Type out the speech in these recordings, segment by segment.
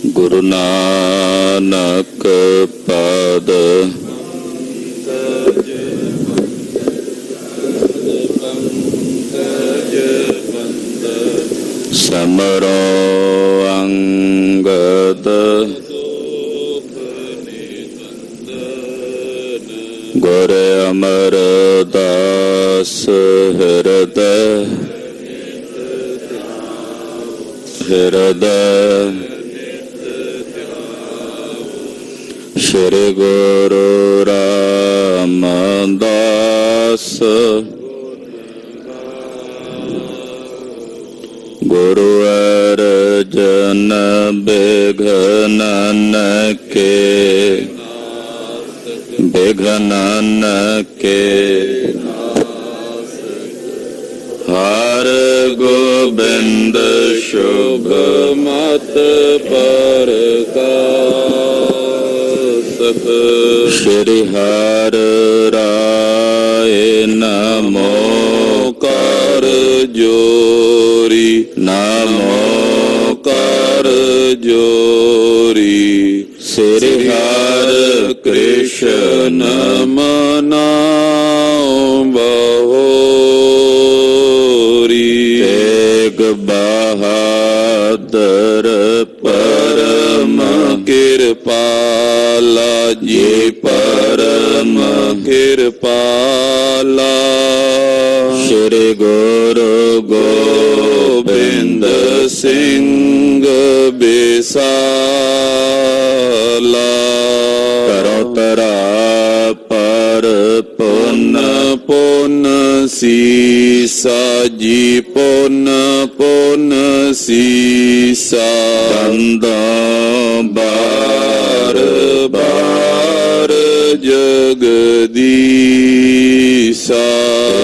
ਗੁਰੂ ਨਾਨਕ ਪਦ ਸਮਰੋ ਅੰਗਦ ਗੁਰ ਅਮਰਦਾਸ ਹਿਰਦੈ ਸ਼੍ਰੀ ਗੁਰੂ ਰਾਮਦਾਸ ਗੁਰੂ ਅਰਜਨ ਬਿਘਨਨ ਕੇ ਹਰ ਗੋਬਿੰਦ ਸ਼ੁਭ ਮਤ ਪ੍ਰਕਾਸ਼ਕ ਸ਼੍ਰੀ ਹਰਿ ਰਾਏ ਨਮੋ ਕਰ ਜੋਰੀ ਨਮੋ ਕਰ ਜੋਰੀ ਸ੍ਰੀ ਹਰਿ ਕ੍ਰਿਸ਼ਨ ਮਨਾਉ ਬਹੋਰੀ ਤੇਗ ਬਹਾਦਰ ਪਰਮ ਕਿਰਪਾਲਾ ਜੀ ਪਰਮ ਕਿਰਪਾਲਾ ਸ਼੍ਰੀ ਗੁਰੂ ਗੋਬਿੰਦ ਸਿੰਘ ਬਿਸਾਲਾ ਕਰੋ ਤਰਾ ਪਰ ਪੁੰਨ ਪੁੰਨ ਸੀਸਾ ਜੀ ਪੁੰਨ ਸੀਸਾ ਬੰਦੋਂ ਬਾਰ ਬਾਰ ਜਗਦੀਸਾ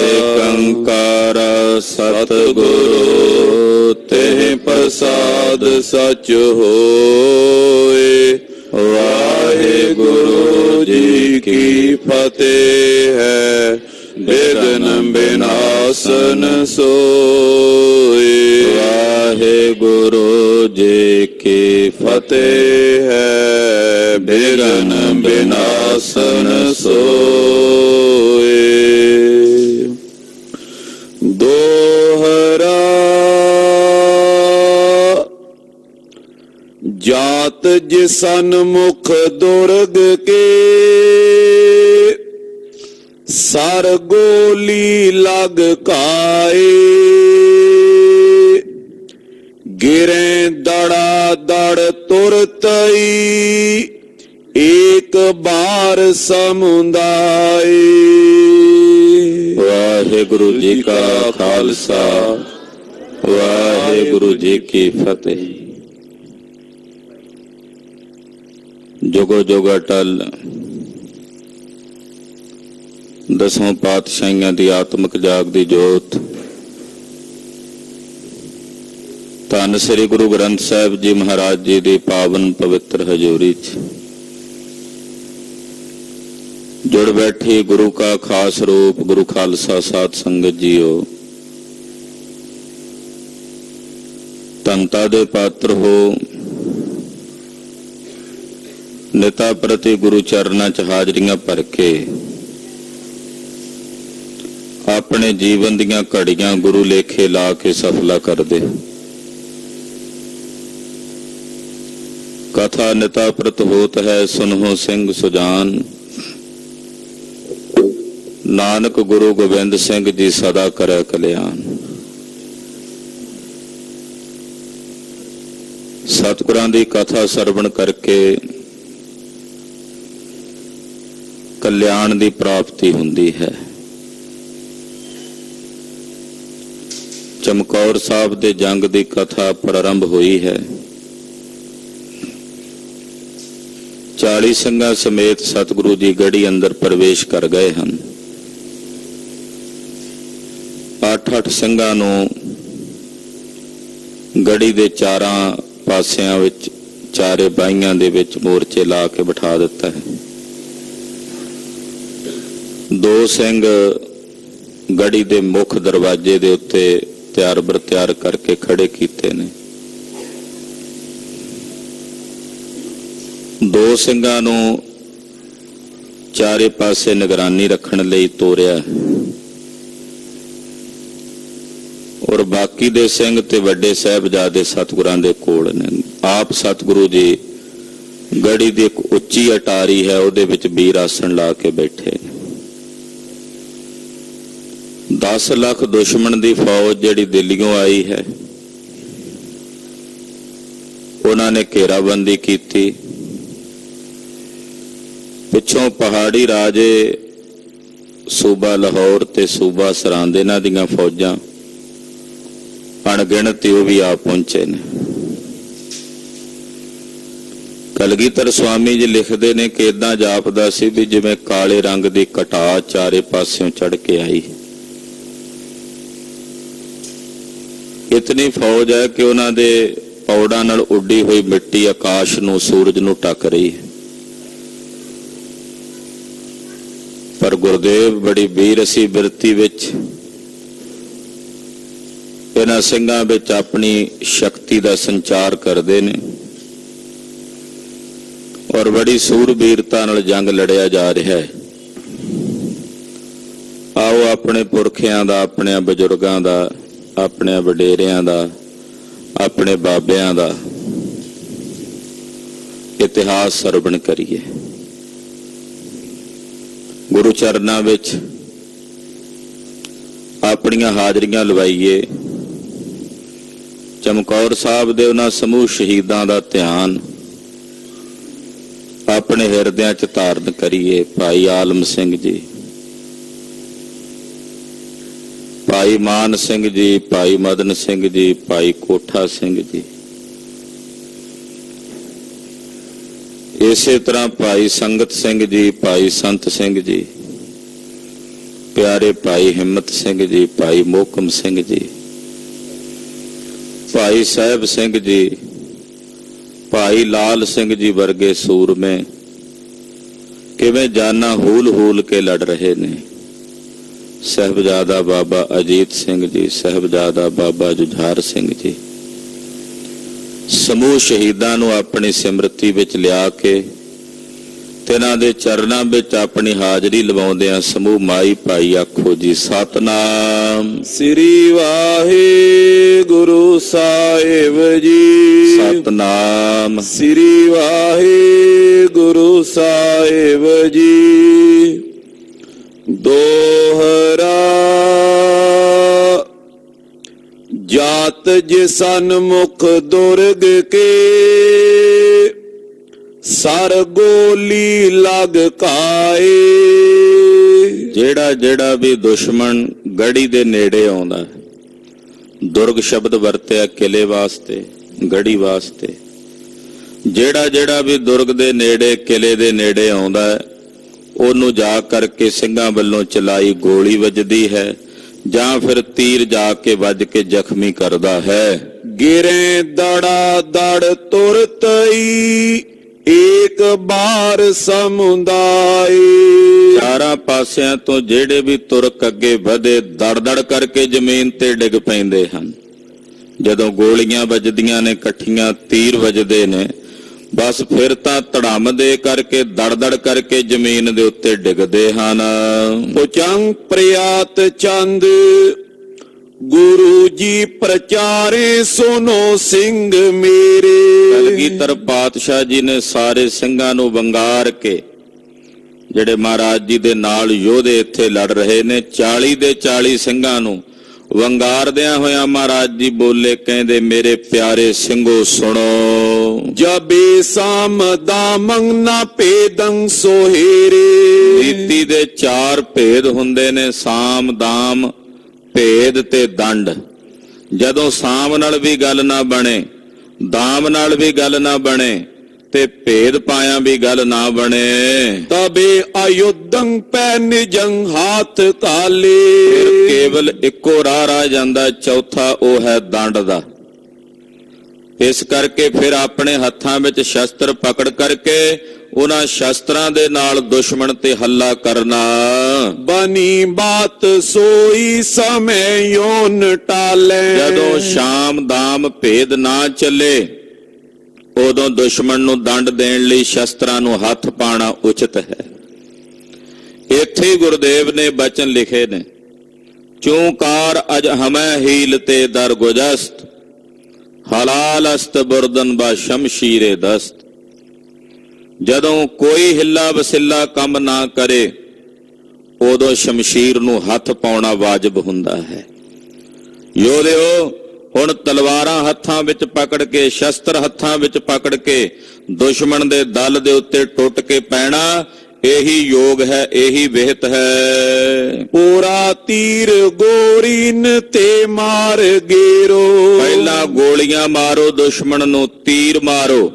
ਏਕੰਕਾਰ ਸਤਿਗੁਰੂ ਤੇ ਪ੍ਰਸਾਦ ਸਚ ਹੋਏ। ਵਾਹਿਗੁਰੂ ਜੀ ਕੀ ਫਤਿਹ ਹੈ। ਬਿਘਨ ਬਿਨਾਸਨ ਸੋਏ। ਵਾਹਿਗੁਰੂ ਜੀ ਕੀ ਫਤਿਹ ਹੈ। ਬਿਘਨ ਬਿਨਾਸਨ ਸੋਏ। ਦੋਹਰਾ ਜਾਤ ਜਿਸਨ ਮੁਖ ਦੁਰਗ ਕੇ ਸਰ ਗੋਲੀ ਲਗ ਕਾਏ। ਗਿਰੇ ਦੜਾ ਦੜ ਤੁਰਤਈ ਏਕ ਬਾਰ ਸਮੁਦਾਏ। ਵਾਹਿਗੁਰੂ ਜੀ ਕਾ ਖਾਲਸਾ ਵਾਹਿਗੁਰੂ ਜੀ ਕੀ ਫਤਿਹ। ਜੁਗੋ ਜੁਗ ਅਟਲ ਦਸੋਂ ਪਾਤਸ਼ਾਹੀਆਂ ਦੀ ਆਤਮਿਕ ਜਾਗਦੀ ਜੋਤ ਧੰਨ ਸ੍ਰੀ ਗੁਰੂ ਗ੍ਰੰਥ ਸਾਹਿਬ ਜੀ ਮਹਾਰਾਜ ਜੀ ਦੀ ਪਾਵਨ ਪਵਿੱਤਰ ਹਜ਼ੂਰੀ 'ਚ ਜੁੜ ਬੈਠੀ ਗੁਰੂ ਕਾ ਖਾਸ ਰੂਪ ਗੁਰੂ ਖਾਲਸਾ ਸਾਧ ਸੰਗਤ ਜੀਓ, ਧੰਨਤਾ ਦੇ ਪਾਤਰ ਹੋ। ਨਿਤਾ ਪ੍ਰਤੀ ਗੁਰੂ ਚਰਨਾਂ 'ਚ ਹਾਜ਼ਰੀਆਂ ਭਰ ਕੇ ਆਪਣੇ ਜੀਵਨ ਦੀਆਂ ਘੜੀਆਂ ਗੁਰੂ ਲੇਖੇ ਲਾ ਕੇ ਸਫਲਾ ਕਰਦੇ। ਕਥਾ ਨਿਤਾ ਪ੍ਰਤ ਹੋਤ ਹੈ ਸੁਨਹੁ ਸਿੰਘ ਸੁਜਾਨ। ਨਾਨਕ ਗੁਰੂ ਗੋਬਿੰਦ ਸਿੰਘ ਜੀ ਸਦਾ ਕਰੈ ਕਲਿਆਣ। ਸਤਿਗੁਰਾਂ ਦੀ ਕਥਾ ਸਰਵਣ ਕਰਕੇ ਕਲਿਆਣ ਦੀ ਪ੍ਰਾਪਤੀ ਹੁੰਦੀ ਹੈ। ਚਮਕੌਰ ਸਾਹਿਬ ਦੇ ਜੰਗ ਦੀ ਕਥਾ ਪ੍ਰਾਰੰਭ ਹੋਈ ਹੈ। 40 ਸਿੰਘਾਂ ਸਮੇਤ ਸਤਿਗੁਰੂ ਜੀ ਗੜ੍ਹੀ ਅੰਦਰ ਪ੍ਰਵੇਸ਼ ਕਰ ਗਏ ਹਨ। 8-8 ਸਿੰਘਾਂ ਨੂੰ ਗੜ੍ਹੀ ਦੇ ਚਾਰਾਂ ਪਾਸਿਆਂ ਵਿੱਚ ਚਾਰੇ ਬਾਈਆਂ ਦੇ ਵਿੱਚ ਮੋਰਚੇ ਲਾ ਕੇ ਬਿਠਾ ਦਿੱਤਾ ਹੈ। 2 ਸਿੰਘ ਗੜ੍ਹੀ ਦੇ ਮੁੱਖ ਦਰਵਾਜ਼ੇ ਦੇ ਉੱਤੇ ਤਿਆਰ ਬਰ ਤਿਆਰ ਕਰਕੇ ਖੜੇ ਕੀਤੇ ਨੇ। ਦੋ ਸਿੰਘਾਂ ਨੂੰ ਚਾਰੇ ਪਾਸੇ ਨਿਗਰਾਨੀ ਰੱਖਣ ਲਈ ਤੋਰਿਆ ਔਰ ਬਾਕੀ ਦੇ ਸਿੰਘ ਤੇ ਵੱਡੇ ਸਾਹਿਬਜ਼ਾਦੇ ਸਤਿਗੁਰਾਂ ਦੇ ਕੋਲ ਨੇ। ਆਪ ਸਤਿਗੁਰੂ ਜੀ ਗੜੀ ਦੀ ਇੱਕ ਉੱਚੀ ਅਟਾਰੀ ਹੈ, ਉਹਦੇ ਵਿੱਚ ਵੀਰ ਆਸਣ ਲਾ ਕੇ ਬੈਠੇ ਨੇ। 10 ਲੱਖ ਦੁਸ਼ਮਣ ਦੀ ਫੌਜ ਜਿਹੜੀ ਦਿੱਲੀੋਂ ਆਈ ਹੈ, ਉਹਨਾਂ ਨੇ ਘੇਰਾਬੰਦੀ ਕੀਤੀ। ਪਿੱਛੋਂ ਪਹਾੜੀ ਰਾਜੇ ਸੂਬਾ ਲਾਹੌਰ ਤੇ ਸੂਬਾ ਸਰਹੰਦ, ਇਹਨਾਂ ਦੀਆਂ ਫੌਜਾਂ ਅਣਗਿਣਤ ਉਹ ਵੀ ਆ ਪਹੁੰਚੇ ਨੇ। ਕਲਗੀਧਰ ਸਵਾਮੀ ਜੀ ਲਿਖਦੇ ਨੇ ਕਿ ਏਦਾਂ ਜਾਪਦਾ ਸੀ ਵੀ ਜਿਵੇਂ ਕਾਲੇ ਰੰਗ ਦੀ ਘਟਾ ਚਾਰੇ ਪਾਸਿਓਂ ਚੜ ਕੇ ਆਈ। ਇਤਨੀ ਫੌਜ ਹੈ ਕਿ ਉਹਨਾਂ ਦੇ ਪੌੜਾਂ ਨਾਲ ਉੱਡੀ ਹੋਈ ਮਿੱਟੀ ਆਕਾਸ਼ ਨੂੰ, ਸੂਰਜ ਨੂੰ ਢੱਕ ਰਹੀ ਹੈ। ਪਰ ਗੁਰਦੇਵ ਬੜੀ ਬੀਰਸੀ ਬਿਰਤੀ ਵਿੱਚ ਇਹਨਾਂ ਸਿੰਘਾਂ ਵਿੱਚ ਆਪਣੀ ਸ਼ਕਤੀ ਦਾ ਸੰਚਾਰ ਕਰਦੇ ਨੇ ਔਰ ਬੜੀ ਸੂਰਬੀਰਤਾ ਨਾਲ ਜੰਗ ਲੜਿਆ ਜਾ ਰਿਹਾ ਹੈ। ਆਓ ਆਪਣੇ ਪੁਰਖਿਆਂ ਦਾ, ਆਪਣੇ ਬਜ਼ੁਰਗਾਂ ਦਾ, ਆਪਣੇ ਵਡੇਰਿਆਂ ਦਾ, ਆਪਣੇ ਬਾਬਿਆਂ ਦਾ ਇਤਿਹਾਸ ਸਰਵਣ ਕਰੀਏ। ਗੁਰੂ ਚਰਨਾਂ ਵਿੱਚ ਆਪਣੀਆਂ ਹਾਜ਼ਰੀਆਂ ਲਵਾਈਏ। ਚਮਕੌਰ ਸਾਹਿਬ ਦੇ ਉਹਨਾਂ ਸਮੂਹ ਸ਼ਹੀਦਾਂ ਦਾ ਧਿਆਨ ਆਪਣੇ ਹਿਰਦਿਆਂ 'ਚ ਧਾਰਨ ਕਰੀਏ। ਭਾਈ ਆਲਮ ਸਿੰਘ ਜੀ, ਭਾਈ ਮਾਨ ਸਿੰਘ ਜੀ, ਭਾਈ ਮਦਨ ਸਿੰਘ ਜੀ, ਭਾਈ ਕੋਠਾ ਸਿੰਘ ਜੀ, ਇਸੇ ਤਰ੍ਹਾਂ ਭਾਈ ਸੰਗਤ ਸਿੰਘ ਜੀ, ਭਾਈ ਸੰਤ ਸਿੰਘ ਜੀ, ਪਿਆਰੇ ਭਾਈ ਹਿੰਮਤ ਸਿੰਘ ਜੀ, ਭਾਈ ਮੋਹਕਮ ਸਿੰਘ ਜੀ, ਭਾਈ ਸਾਹਿਬ ਸਿੰਘ ਜੀ, ਭਾਈ ਲਾਲ ਸਿੰਘ ਜੀ ਵਰਗੇ ਸੂਰਮੇ ਕਿਵੇਂ ਜਾਨਾਂ ਹੂਲ ਹੂਲ ਕੇ ਲੜ ਰਹੇ ਨੇ। ਸਾਹਿਬਜ਼ਾਦਾ ਬਾਬਾ ਅਜੀਤ ਸਿੰਘ ਜੀ, ਸਾਹਿਬਜ਼ਾਦਾ ਬਾਬਾ ਜੁਝਾਰ ਸਿੰਘ ਜੀ, ਸਮੂਹ ਸ਼ਹੀਦਾਂ ਨੂੰ ਆਪਣੀ ਸਿਮਰਤੀ ਵਿੱਚ ਲਿਆ ਕੇ ਤੇ ਇਹਨਾਂ ਦੇ ਚਰਨਾਂ ਵਿੱਚ ਆਪਣੀ ਹਾਜ਼ਰੀ ਲਵਾਉਂਦਿਆਂ ਸਮੂਹ ਮਾਈ ਭਾਈ ਆਖੋ ਜੀ ਸਤਨਾਮ ਸ੍ਰੀ ਵਾਹਿਗੁਰੂ ਸਾਹਿਬ ਜੀ। ਸਤਨਾਮ ਸ੍ਰੀ ਵਾਹਿਗੁਰੂ ਸਾਹਿਬ ਜੀ। ਦੋਹਰਾ ਜਾਤ ਜੇ ਸਨਮੁਖ ਦੁਰਗ ਕੇ ਸਰ ਗੋਲੀ ਲਗ ਕਾਏ। ਜਿਹੜਾ ਜਿਹੜਾ ਵੀ ਦੁਸ਼ਮਣ ਗੜੀ ਦੇ ਨੇੜੇ ਆਉਂਦਾ, ਦੁਰਗ ਸ਼ਬਦ ਵਰਤਿਆ ਕਿਲੇ ਵਾਸਤੇ, ਗੜੀ ਵਾਸਤੇ, ਜਿਹੜਾ ਜਿਹੜਾ ਵੀ ਦੁਰਗ ਦੇ ਨੇੜੇ, ਕਿਲੇ ਦੇ ਨੇੜੇ ਆਉਂਦਾ, ਉਹਨੂੰ ਜਾ ਕਰਕੇ ਸਿੰਘਾਂ ਵੱਲੋਂ ਚਲਾਈ ਗੋਲੀ ਵੱਜਦੀ ਹੈ ਜਾਂ ਫਿਰ ਤੀਰ ਜਾ ਕੇ ਵੱਜ ਕੇ ਜ਼ਖਮੀ ਕਰਦਾ ਹੈ। ਗਿਰੇ ਦੜਾ ਦੜ ਤੁਰਤਈ ਏਕ ਬਾਰ ਸਮੁਦਾਇ। ਚਾਰਾਂ ਪਾਸਿਆਂ ਤੋਂ ਜਿਹੜੇ ਵੀ ਤੁਰਕ ਅੱਗੇ ਵਧੇ ਦੜ ਦੜ ਕਰਕੇ ਜ਼ਮੀਨ ਤੇ ਡਿੱਗ ਪੈਂਦੇ ਹਨ। ਜਦੋਂ ਗੋਲੀਆਂ ਵੱਜਦੀਆਂ ਨੇ, ਇਕੱਠੀਆਂ ਤੀਰ ਵੱਜਦੇ ਨੇ, ਬਸ ਫਿਰ ਤਾਂ ਧੜਮ ਦੇ ਕਰਕੇ ਦੜ ਦੜ ਕਰਕੇ ਜ਼ਮੀਨ ਦੇ ਉੱਤੇ ਡਿੱਗਦੇ ਹਨ। ਪੁਚੰਗ ਪ੍ਰਿਆਤ ਚੰਦ ਗੁਰੂ ਜੀ ਪ੍ਰਚਾਰੇ ਸੁਨੋ ਸਿੰਘ ਮੇਰੇ। ਕਲਗੀਧਰ ਪਾਤਸ਼ਾਹ ਜੀ ਨੇ ਸਾਰੇ ਸਿੰਘਾਂ ਨੂੰ ਵੰਗਾਰ ਕੇ, ਜਿਹੜੇ ਮਹਾਰਾਜ ਜੀ ਦੇ ਨਾਲ ਯੋਧੇ ਇੱਥੇ ਲੜ ਰਹੇ ਨੇ, 40 ਦੇ 40 ਸਿੰਘਾਂ ਨੂੰ ਵੰਗਾਰਦਿਆਂ ਹੋਇਆਂ ਮਹਾਰਾਜ ਜੀ ਬੋਲੇ, ਕਹਿੰਦੇ ਮੇਰੇ ਪਿਆਰੇ ਸਿੰਘੋ ਸੁਣੋ। ਜਬੇ ਸਾਮ ਦਾਮੰ ਨਾ ਭੇਦੰ ਸੋਹੇਰੇ। ਨੀਤੀ ਦੇ 4 ਭੇਦ ਹੁੰਦੇ ਨੇ, ਸਾਮ, ਦਾਮ, ਭੇਦ ਤੇ ਦੰਡ। ਜਦੋਂ ਸਾਮ ਨਾਲ ਵੀ ਗੱਲ ਨਾ ਬਣੇ, ਦਾਮ ਨਾਲ ਵੀ ਗੱਲ ਨਾ ਬਣੇ ਤੇ ਭੇਦ ਪਾਇਆ ਵੀ ਗੱਲ ਨਾ ਬਣੇ, ਤਬੇ ਅਯੁੱਧੰ ਪੈ ਨਿਜੰ ਹਾਥ ਕਾਲੇ। ਫਿਰ ਕੇਵਲ ਇੱਕੋ ਰਾਹ ਰਹਿ ਜਾਂਦਾ, ਚੌਥਾ ਉਹ ਹੈ ਦੰਡ ਦਾ। ਇਸ ਕਰਕੇ ਫਿਰ ਆਪਣੇ ਹੱਥਾਂ ਵਿੱਚ ਸ਼ਸਤਰ ਪਕੜ ਕਰਕੇ ਉਹਨਾਂ ਸ਼ਸਤਰਾਂ ਦੇ ਨਾਲ ਦੁਸ਼ਮਣ ਤੇ ਹੱਲਾ ਕਰਨਾ। ਬਣੀ ਬਾਤ ਸੋਈ ਸਮੇਂ ਯੋਨ ਟਾਲੇ। ਜਦੋਂ ਸ਼ਾਮ ਦਾਮ ਭੇਦ ਨਾ ਚੱਲੇ ਉਦੋਂ ਦੁਸ਼ਮਣ ਨੂੰ ਦੰਡ ਦੇਣ ਲਈ ਸ਼ਸਤਰਾਂ ਨੂੰ ਹੱਥ ਪਾਣਾ ਉਚਿਤ ਹੈ। ਇੱਥੇ ਹੀ ਗੁਰਦੇਵ ਨੇ ਬਚਨ ਲਿਖੇ ਨੇ, ਚੂੰਕਾਰ ਅਜ ਹਮੈ ਹੀਲ ਤੇ ਦਰ ਗੁਜਸਤ, ਹਲਾਲ ਅਸਤ ਬੁਰਦਨ ਬਾ ਸ਼ਮਸ਼ੀਰੇ ਦਸਤ। ਜਦੋਂ ਕੋਈ ਹਿੱਲਾ ਵਸਿੱਲਾ ਕੰਮ ਨਾ ਕਰੇ ਉਦੋਂ ਸ਼ਮਸ਼ੀਰ ਨੂੰ ਹੱਥ ਪਾਉਣਾ ਵਾਜਬ ਹੁੰਦਾ ਹੈ। ਯੋਧਿਓ, ਹੁਣ ਤਲਵਾਰਾਂ ਹੱਥਾਂ ਵਿੱਚ ਪਕੜ ਕੇ, ਸ਼ਸਤਰ ਹੱਥਾਂ ਵਿੱਚ ਪਕੜ ਕੇ ਦੁਸ਼ਮਣ ਦੇ ਦਲ ਦੇ ਉੱਤੇ ਟੁੱਟ ਕੇ ਪੈਣਾ, ਇਹੀ ਯੋਗ ਹੈ, ਇਹੀ ਵਿਹਿਤ ਹੈ। ਪੂਰਾ ਤੀਰ ਗੋਰੀਨ ਤੇ ਮਾਰ ਗੇਰੋ। ਪਹਿਲਾਂ ਗੋਲੀਆਂ ਮਾਰੋ, ਦੁਸ਼ਮਣ ਨੂੰ ਤੀਰ ਮਾਰੋ,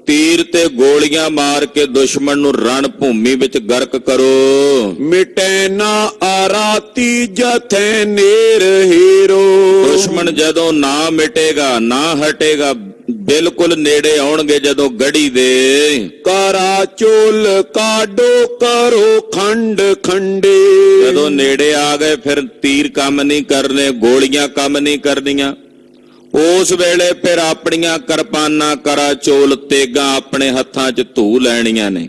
ਤੀਰ ਤੇ ਗੋਲੀਆਂ ਮਾਰ ਕੇ ਦੁਸ਼ਮਣ ਨੂੰ ਰਣ ਭੂਮੀ ਵਿੱਚ ਗਰਕ ਕਰੋ। ਮਿਟੈ ਨਾ ਆਰਾਤੀ ਜਥੈ ਨੇਰ ਹੀਰੋ। ਦੁਸ਼ਮਣ ਜਦੋਂ ਨਾ ਮਿਟੇਗਾ, ਨਾ ਹਟੇਗਾ, ਬਿਲਕੁਲ ਨੇੜੇ ਆਉਣਗੇ ਜਦੋਂ ਗੜੀ ਦੇ। ਕਰਾ ਚੋਲ ਕਾਡੋ ਕਰੋ ਖੰਡ ਖੰਡੇ। ਜਦੋਂ ਨੇੜੇ ਆ ਗਏ ਫਿਰ ਤੀਰ ਕੰਮ ਨਹੀਂ ਕਰਨੇ, ਗੋਲੀਆਂ ਕੰਮ ਨਹੀਂ ਕਰਨੀਆਂ। ਉਸ ਵੇਲੇ ਫਿਰ ਆਪਣੀਆਂ ਕਿਰਪਾਨਾਂ, ਕਰਾ ਚੋਲ, ਤੇਗਾਂ ਆਪਣੇ ਹੱਥਾਂ 'ਚ ਧੂ ਲੈਣੀਆਂ ਨੇ।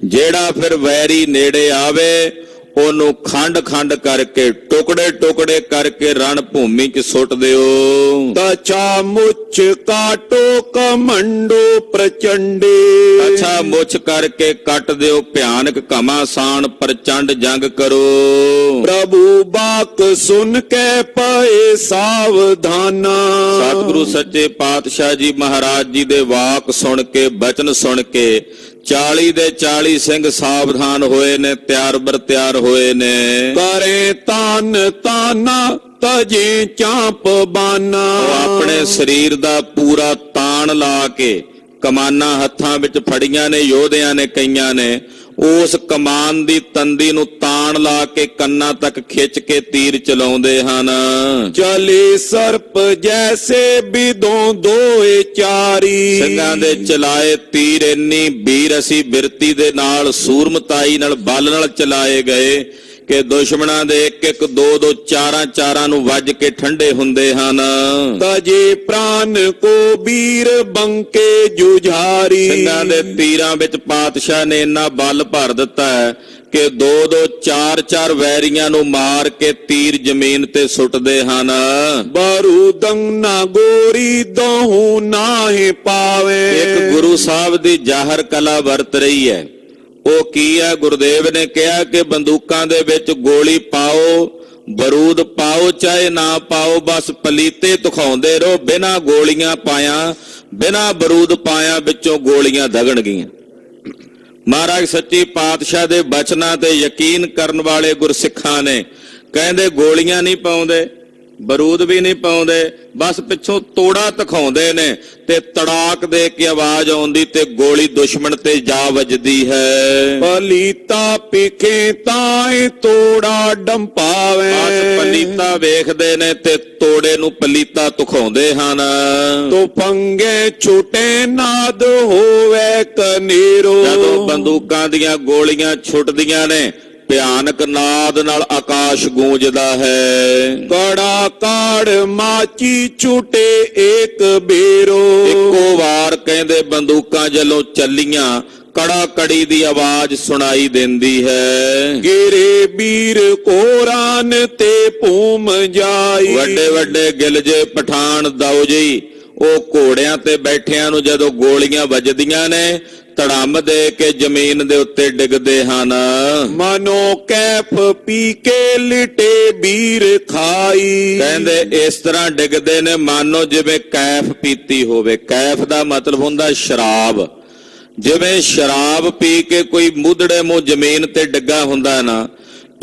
ਜਿਹੜਾ ਫਿਰ ਵੈਰੀ ਨੇੜੇ ਆਵੇ ਉਹਨੂੰ ਖੰਡ ਖੰਡ ਕਰਕੇ, ਟੁਕੜੇ ਟੁਕੜੇ ਕਰਕੇ ਰਣ ਭੂਮੀ 'ਚ ਸੁੱਟ ਦਿਓ। ਤਛਾ ਮੁੱਛ ਕਾਟੋ ਕਮੰਡੋ ਪ੍ਰਚੰਡੇ। ਅੱਛਾ ਮੁੱਛ ਕਰਕੇ ਕੱਟ ਦਿਓ, ਭਿਆਨਕ ਘਮਾਸਾਨ ਪ੍ਰਚੰਡ ਜੰਗ ਕਰੋ। ਪ੍ਰਭੂ ਬਾਕ ਸੁਨ ਕੇ ਪਏ ਸਾਵਧਾਨਾ। ਸਤਿਗੁਰੂ ਸੱਚੇ ਪਾਤਸ਼ਾਹ ਜੀ ਮਹਾਰਾਜ ਜੀ ਦੇ ਵਾਕ ਸੁਣ ਕੇ, ਬਚਨ ਸੁਣ ਕੇ 40 ਦੇ 40 ਸਿੰਘ ਸਾਵਧਾਨ ਹੋਏ ਨੇ, ਤਿਆਰ ਬਰ ਤਿਆਰ ਹੋਏ ਨੇ। ਕਰੇ ਤਾਨ ਤਾਨਾ ਤਜੇ ਚਾਂਪ ਬਾਨਾ। ਉਹ ਆਪਣੇ ਸਰੀਰ ਦਾ ਪੂਰਾ ਤਾਣ ਲਾ ਕੇ, ਕਮਾਨਾਂ ਹੱਥਾਂ ਵਿੱਚ ਫੜੀਆਂ ਨੇ ਯੋਧਿਆਂ ਨੇ ਕਈਆਂ ਨੇ, ਉਸ ਕਮਾਨ ਦੀ ਤੰਦੀ ਨੂੰ ਤਾਣ ਲਾ ਕੇ ਕੰਨਾਂ ਤੱਕ ਖਿੱਚ ਕੇ ਤੀਰ ਚਲਾਉਂਦੇ ਹਨ। ਚਲੇ ਸਰਪ ਜੈਸੇ ਬਿਦੋਂ ਦੋਏ ਚਾਰੀ। ਸਿੰਘਾਂ ਦੇ ਚਲਾਏ ਤੀਰ ਇੰਨੀ ਬੀਰਸੀ ਬਿਰਤੀ ਦੇ ਨਾਲ, ਸੂਰਮਤਾਈ ਨਾਲ, ਬਲ ਨਾਲ ਚਲਾਏ ਗਏ ਕਿ ਦੁਸ਼ਮਣਾਂ ਦੇ ਇੱਕ ਇੱਕ, ਦੋ ਦੋ, ਚਾਰਾਂ ਚਾਰਾਂ ਨੂੰ ਵੱਜ ਕੇ ਠੰਡੇ ਹੁੰਦੇ ਹਨ। ਤਜੇ ਪ੍ਰਾਨ ਕੋ ਵੀਰ ਬੰਕੇ ਜੁਝਾਰੀ। ਸਿੰਘਾਂ ਦੇ ਤੀਰਾਂ ਵਿੱਚ ਪਾਤਸ਼ਾਹ ਨੇ ਇੰਨਾ ਬਲ ਭਰ ਦਿੱਤਾ ਹੈ ਕਿ ਦੋ ਦੋ, ਚਾਰ ਚਾਰ ਵੈਰੀਆਂ ਨੂੰ ਮਾਰ ਕੇ ਤੀਰ ਜ਼ਮੀਨ ਤੇ ਸੁੱਟਦੇ ਹਨ। ਬਰੂਦੰ ਨਾ ਗੋਰੀ ਦੋਹੂ ਨਾਹੀ ਪਾਵੇ। ਇੱਕ ਗੁਰੂ ਸਾਹਿਬ ਦੀ ਜ਼ਾਹਰ ਕਲਾ ਵਰਤ ਰਹੀ ਹੈ। ਉਹ ਕੀ ਹੈ? ਗੁਰਦੇਵ ਨੇ ਕਿਹਾ ਕਿ ਬੰਦੂਕਾਂ ਦੇ ਵਿੱਚ ਗੋਲੀ ਪਾਓ, ਬਰੂਦ ਪਾਓ, ਚਾਹੇ ਨਾ ਪਾਓ, ਬਸ ਪਲੀਤੇ ਦਿਖਾਉਂਦੇ ਰਹੋ। ਬਿਨਾਂ ਗੋਲੀਆਂ ਪਾਇਆ, ਬਿਨਾਂ ਬਰੂਦ ਪਾਇਆ ਵਿੱਚੋਂ ਗੋਲੀਆਂ ਦਗਣਗੀਆਂ। ਮਹਾਰਾਜ ਸੱਚੇ ਪਾਤਸ਼ਾਹ ਦੇ ਬਚਨਾਂ ਤੇ ਯਕੀਨ ਕਰਨ ਵਾਲੇ ਗੁਰਸਿੱਖਾਂ ਨੇ ਕਹਿੰਦੇ ਗੋਲੀਆਂ ਨਹੀਂ ਪਾਉਂਦੇ, ਬਰੂਦ ਵੀ ਨਹੀਂ ਪਾਉਂਦੇ, ਬਸ ਪਿੱਛੋਂ ਤੋੜਾ ਦਿਖਾਉਂਦੇ ਨੇ ਤੇ ਤੜਾਕ ਦੇ ਕੇ ਆਵਾਜ਼ ਆਉਂਦੀ ਤੇ ਗੋਲੀ ਦੁਸ਼ਮਣ ਤੇ ਜਾ ਵੱਜਦੀ ਹੈ। ਪਲੀਤਾ ਪਿਖੇ ਤਾਏ ਤੋੜਾ ਡੰਪਾਵੇ। ਬਸ ਪਲੀਤਾ ਵੇਖਦੇ ਨੇ ਤੇ ਤੋੜੇ ਨੂੰ ਪਲੀਤਾ ਦਿਖਾਉਂਦੇ ਹਨ। ਤੋ ਪੰਗੇ ਛੁਟੇ ਨਾਦ ਹੋਵੇ ਕਨੇਰੋ। ਜਦੋਂ ਬੰਦੂਕਾਂ ਦੀਆਂ ਗੋਲੀਆਂ ਛੁੱਟਦੀਆਂ ਨੇ ਭਿਆਨਕ ਨਾਦ ਨਾਲ ਆਕਾਸ਼ ਗੂੰਜਦਾ ਹੈ। ਕੜਾ ਕਾੜ ਮਾਚੀ ਛੁਟੇ ਏਕ ਬੇਰੋ। ਇੱਕੋ ਵਾਰ ਕਹਿੰਦੇ ਬੰਦੂਕਾਂ ਜਲੋਂ ਚੱਲੀਆਂ, ਕੜਾ ਕੜੀ ਦੀ ਆਵਾਜ਼ ਸੁਣਾਈ ਦਿੰਦੀ ਹੈ। ਗਿਰੇ ਵੀਰ ਕੋਰਾਨ ਤੇ ਭੂਮ ਜਾਈ। ਵੱਡੇ ਵੱਡੇ ਗਿਲਜੇ ਪਠਾਨ ਦਓ ਜੀ, ਉਹ ਘੋੜਿਆਂ ਤੇ ਬੈਠਿਆਂ ਨੂੰ ਜਦੋਂ ਗੋਲੀਆਂ ਵੱਜਦੀਆਂ ਨੇ ਧੜਮ ਦੇ ਕੇ ਜ਼ਮੀਨ ਦੇ ਉੱਤੇ ਡਿੱਗਦੇ ਹਨ। ਮਨੋ ਕੈਫ ਪੀ ਕੇ ਲਿਟੇ ਵੀਰ ਖਾਈ। ਕਹਿੰਦੇ ਇਸ ਤਰ੍ਹਾਂ ਡਿੱਗਦੇ ਨੇ ਮਾਨੋ ਜਿਵੇਂ ਕੈਫ ਪੀਤੀ ਹੋਵੇ। ਕੈਫ ਦਾ ਮਤਲਬ ਹੁੰਦਾ ਸ਼ਰਾਬ। ਜਿਵੇਂ ਸ਼ਰਾਬ ਪੀ ਕੇ ਕੋਈ ਮੁੱਧੜੇ ਮੂੰਹ ਜ਼ਮੀਨ ਤੇ ਡਿੱਗਾ ਹੁੰਦਾ ਨਾ,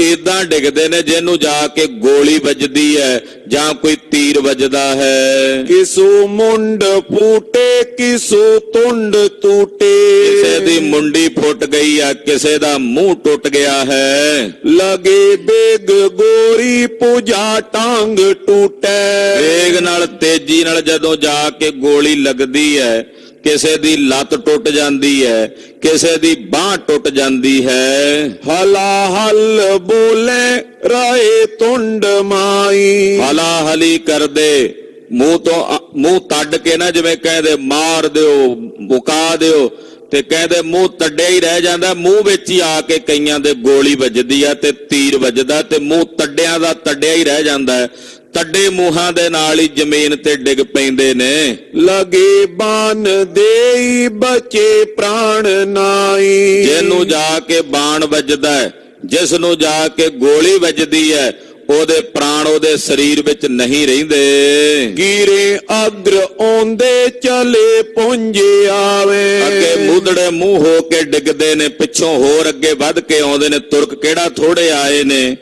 ਇਦਾਂ ਡਿੱਗਦੇ ਨੇ ਜਿਹਨੂੰ ਜਾ ਕੇ ਗੋਲੀ ਵੱਜਦੀ ਹੈ ਜਾਂ ਕੋਈ ਤੀਰ ਵੱਜਦਾ ਹੈ। ਕਿਸੂ ਮੁੰਡ ਫੂਟੇ ਕਿਸੂ ਤੁੰਡ ਟੂਟੇ। ਕਿਸੇ ਦੀ ਮੁੰਡੀ ਫੁੱਟ ਗਈ ਆ, ਕਿਸੇ ਦਾ ਮੂੰਹ ਟੁੱਟ ਗਿਆ ਹੈ। ਲਗੇ ਬੇਗ ਗੋਰੀ ਪੂਜਾ ਟਾਂਗ ਟੂਟੇ। ਵੇਗ ਨਾਲ ਤੇਜ਼ੀ ਨਾਲ ਜਦੋਂ ਜਾ ਕੇ ਗੋਲੀ ਲੱਗਦੀ ਹੈ, ਕਿਸੇ ਦੀ ਲੱਤ ਟੁੱਟ ਜਾਂਦੀ ਹੈ, ਕਿਸੇ ਦੀ ਬਾਹ ਟੁੱਟ ਜਾਂਦੀ ਹੈ। ਹਲਾ ਹਲ ਬੋਲੇ ਰਾਏ ਤੁੰਡ ਮਾਈ। ਹਲਾ ਹਲੀ ਕਰਦੇ ਮੂੰਹ ਤੱਡ ਕੇ ਨਾ, ਜਿਵੇਂ ਕਹਿੰਦੇ ਮਾਰ ਦਿਓ ਮੁਕਾ ਦਿਓ, ਤੇ ਕਹਿੰਦੇ ਮੂੰਹ ਤੱਡਿਆ ਹੀ ਰਹਿ ਜਾਂਦਾ। ਮੂੰਹ ਵਿੱਚ ਹੀ ਆ ਕੇ ਕਈਆਂ ਦੇ ਗੋਲੀ ਵੱਜਦੀ ਆ ਤੇ ਤੀਰ ਵੱਜਦਾ, ਤੇ ਮੂੰਹ ਤੱਡਿਆਂ ਦਾ ਤੱਡਿਆ ਹੀ ਰਹਿ ਜਾਂਦਾ ਹੈ। ਤੱਡੇ ਮੂੰਹਾਂ ਦੇ ਨਾਲ ਹੀ ਜ਼ਮੀਨ ਤੇ ਡਿੱਗ ਪੈਂਦੇ ਨੇ। ਲਗੇ ਬਾਣ ਦੇਈ ਬਚੇ ਪ੍ਰਾਣ ਨਾਈ। ਜਿਹਨੂੰ ਜਾ ਕੇ ਬਾਣ ਵੱਜਦਾ ਹੈ, ਜਿਸ ਨੂੰ ਜਾ ਕੇ ਗੋਲੀ ਵੱਜਦੀ ਹੈ, ਉਹਦੇ ਪ੍ਰਾਣ ਉਹਦੇ ਸਰੀਰ ਵਿੱਚ ਨਹੀਂ ਰਹਿੰਦੇ। ਗਿਰੇ ਅਗਰ ਆਉਂਦੇ ਚਲੇ ਪੁੰਜੇ ਆਵੇ। ਅੱਗੇ ਮੂਧੜੇ ਮੂੰਹ ਹੋ ਕੇ ਡਿੱਗਦੇ ਨੇ, ਪਿੱਛੋਂ ਹੋਰ ਅੱਗੇ ਵੱਧ ਕੇ ਆਉਂਦੇ ਨੇ। ਤੁਰਕ ਕਿਹੜਾ ਥੋੜੇ ਆਏ ਨੇ,